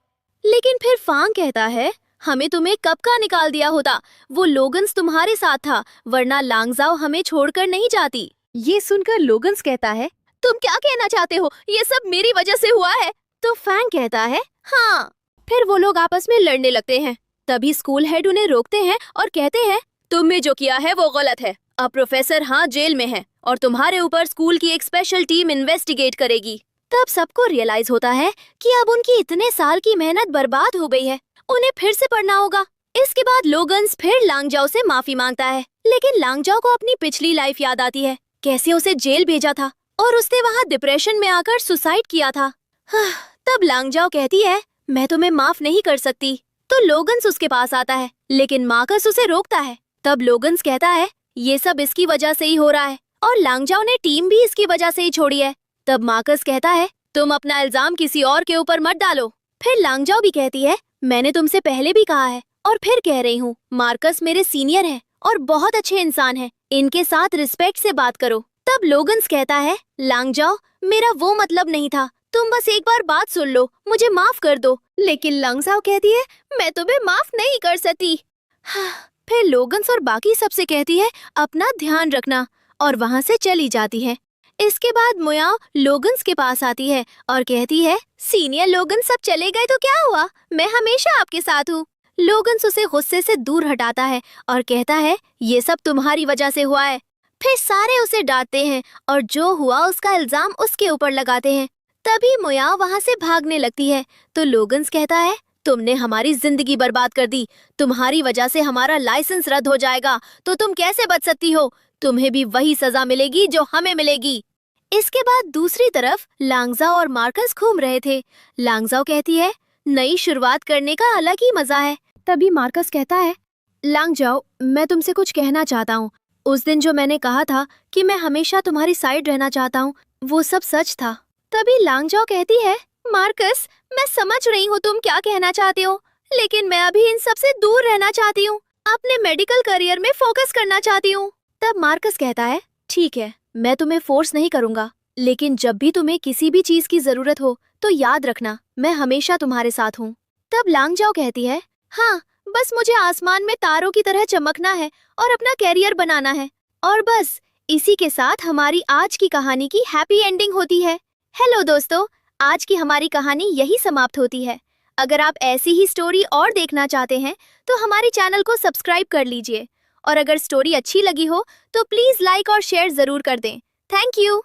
Speaker 1: लेकिन फिर फांग कहता है, हमें तुम्हें कब का निकाल दिया होता, वो लोगन्स तुम्हारे साथ था, वरना लांगजाओ हमें छोड़कर नहीं जाती। ये सुनकर लोगन्स कहता है, तुम क्या कहना चाहते हो? ये सब मेरी वजह से हुआ है। तो फैंग कहता है, हाँ। फिर वो लोग आपस में लड़ने लगते हैं। तभी स्कूल हेड उन्हें रोकते हैं और कहते हैं, तुमने जो किया है वो गलत है। अब प्रोफेसर हाँ जेल में है और तुम्हारे ऊपर स्कूल की एक स्पेशल टीम इन्वेस्टिगेट करेगी। तब सबको रियलाइज होता है कि अब उनकी इतने साल की मेहनत बर्बाद हो गई है, उन्हें फिर से पढ़ना होगा। इसके बाद लोगन्स फिर लांगजाओ से माफी मांगता है, लेकिन लांगजाओ को अपनी पिछली लाइफ याद आती है, कैसे उसे जेल भेजा था और उसने वहाँ डिप्रेशन में आकर सुसाइड किया था। तब लांगजाओ कहती है, मैं तुम्हें माफ नहीं कर सकती। तो लोगन्स उसके पास आता है, लेकिन मार्कस उसे रोकता है। तब लोगन्स कहता है, ये सब इसकी वजह से ही हो रहा है और लांगजाओ ने टीम भी इसकी वजह से ही छोड़ी है। तब मार्कस कहता है, तुम अपना इल्जाम किसी और के ऊपर मत डालो। फिर लांगजाओ भी कहती है, मैंने तुमसे पहले भी कहा है और फिर कह रही हूँ, मार्कस मेरे सीनियर है और बहुत अच्छे इंसान है, इनके साथ रिस्पेक्ट से बात करो। तब लोगन्स कहता है, लांगजाओ मेरा वो मतलब नहीं था, तुम बस एक बार बात सुन लो, मुझे माफ कर दो। लेकिन लांगजाओ कहती है, मैं तुम्हें माफ नहीं कर सकती। फिर लोगन्स और बाकी सबसे कहती है, अपना ध्यान रखना, और वहाँ से चली जाती है। इसके बाद मुयाओ लोगन्स के पास आती है और कहती है, सीनियर लोगन्स सब चले गए तो क्या हुआ, मैं हमेशा आपके साथ हूँ। लोगन्स उसे गुस्से से दूर हटाता है और कहता है, ये सब तुम्हारी वजह से हुआ है। फिर सारे उसे डांटते हैं और जो हुआ उसका इल्जाम उसके ऊपर लगाते हैं। तभी मुयाओ वहाँ से भागने लगती है तो लोगन्स कहता है, तुमने हमारी जिंदगी बर्बाद कर दी, तुम्हारी वजह से हमारा लाइसेंस रद्द हो जाएगा, तो तुम कैसे बच सकती हो, तुम्हें भी वही सजा मिलेगी जो हमें मिलेगी। इसके बाद दूसरी तरफ लांगजाओ और मार्कस घूम रहे थे। लांगजाओ कहती है, नई शुरुआत करने का अलग ही मजा है। तभी मार्कस कहता है, लांगजाओ मैं तुमसे कुछ कहना चाहता हूँ। उस दिन जो मैंने कहा था कि मैं हमेशा तुम्हारी साइड रहना चाहता हूँ, वो सब सच था। तभी लांगजाओ कहती है, मार्कस मैं समझ रही हूँ तुम क्या कहना चाहते हो, लेकिन मैं अभी इन सब से दूर रहना चाहती हूँ, अपने मेडिकल करियर में फोकस करना चाहती हूँ। तब मार्कस कहता है, ठीक है, मैं तुम्हें फोर्स नहीं करूँगा, लेकिन जब भी तुम्हें किसी भी चीज की जरूरत हो तो याद रखना, मैं हमेशा तुम्हारे साथ हूँ। तब लांगजाओ कहती है, हाँ बस मुझे आसमान में तारों की तरह चमकना है और अपना कैरियर बनाना है। और बस इसी के साथ हमारी आज की कहानी की हैप्पी एंडिंग होती है। हेलो दोस्तों, आज की हमारी कहानी यही समाप्त होती है। अगर आप ऐसी ही स्टोरी और देखना चाहते हैं तो हमारे चैनल को सब्सक्राइब कर लीजिए, और अगर स्टोरी अच्छी लगी हो तो प्लीज लाइक और शेयर जरूर कर दें। Thank you.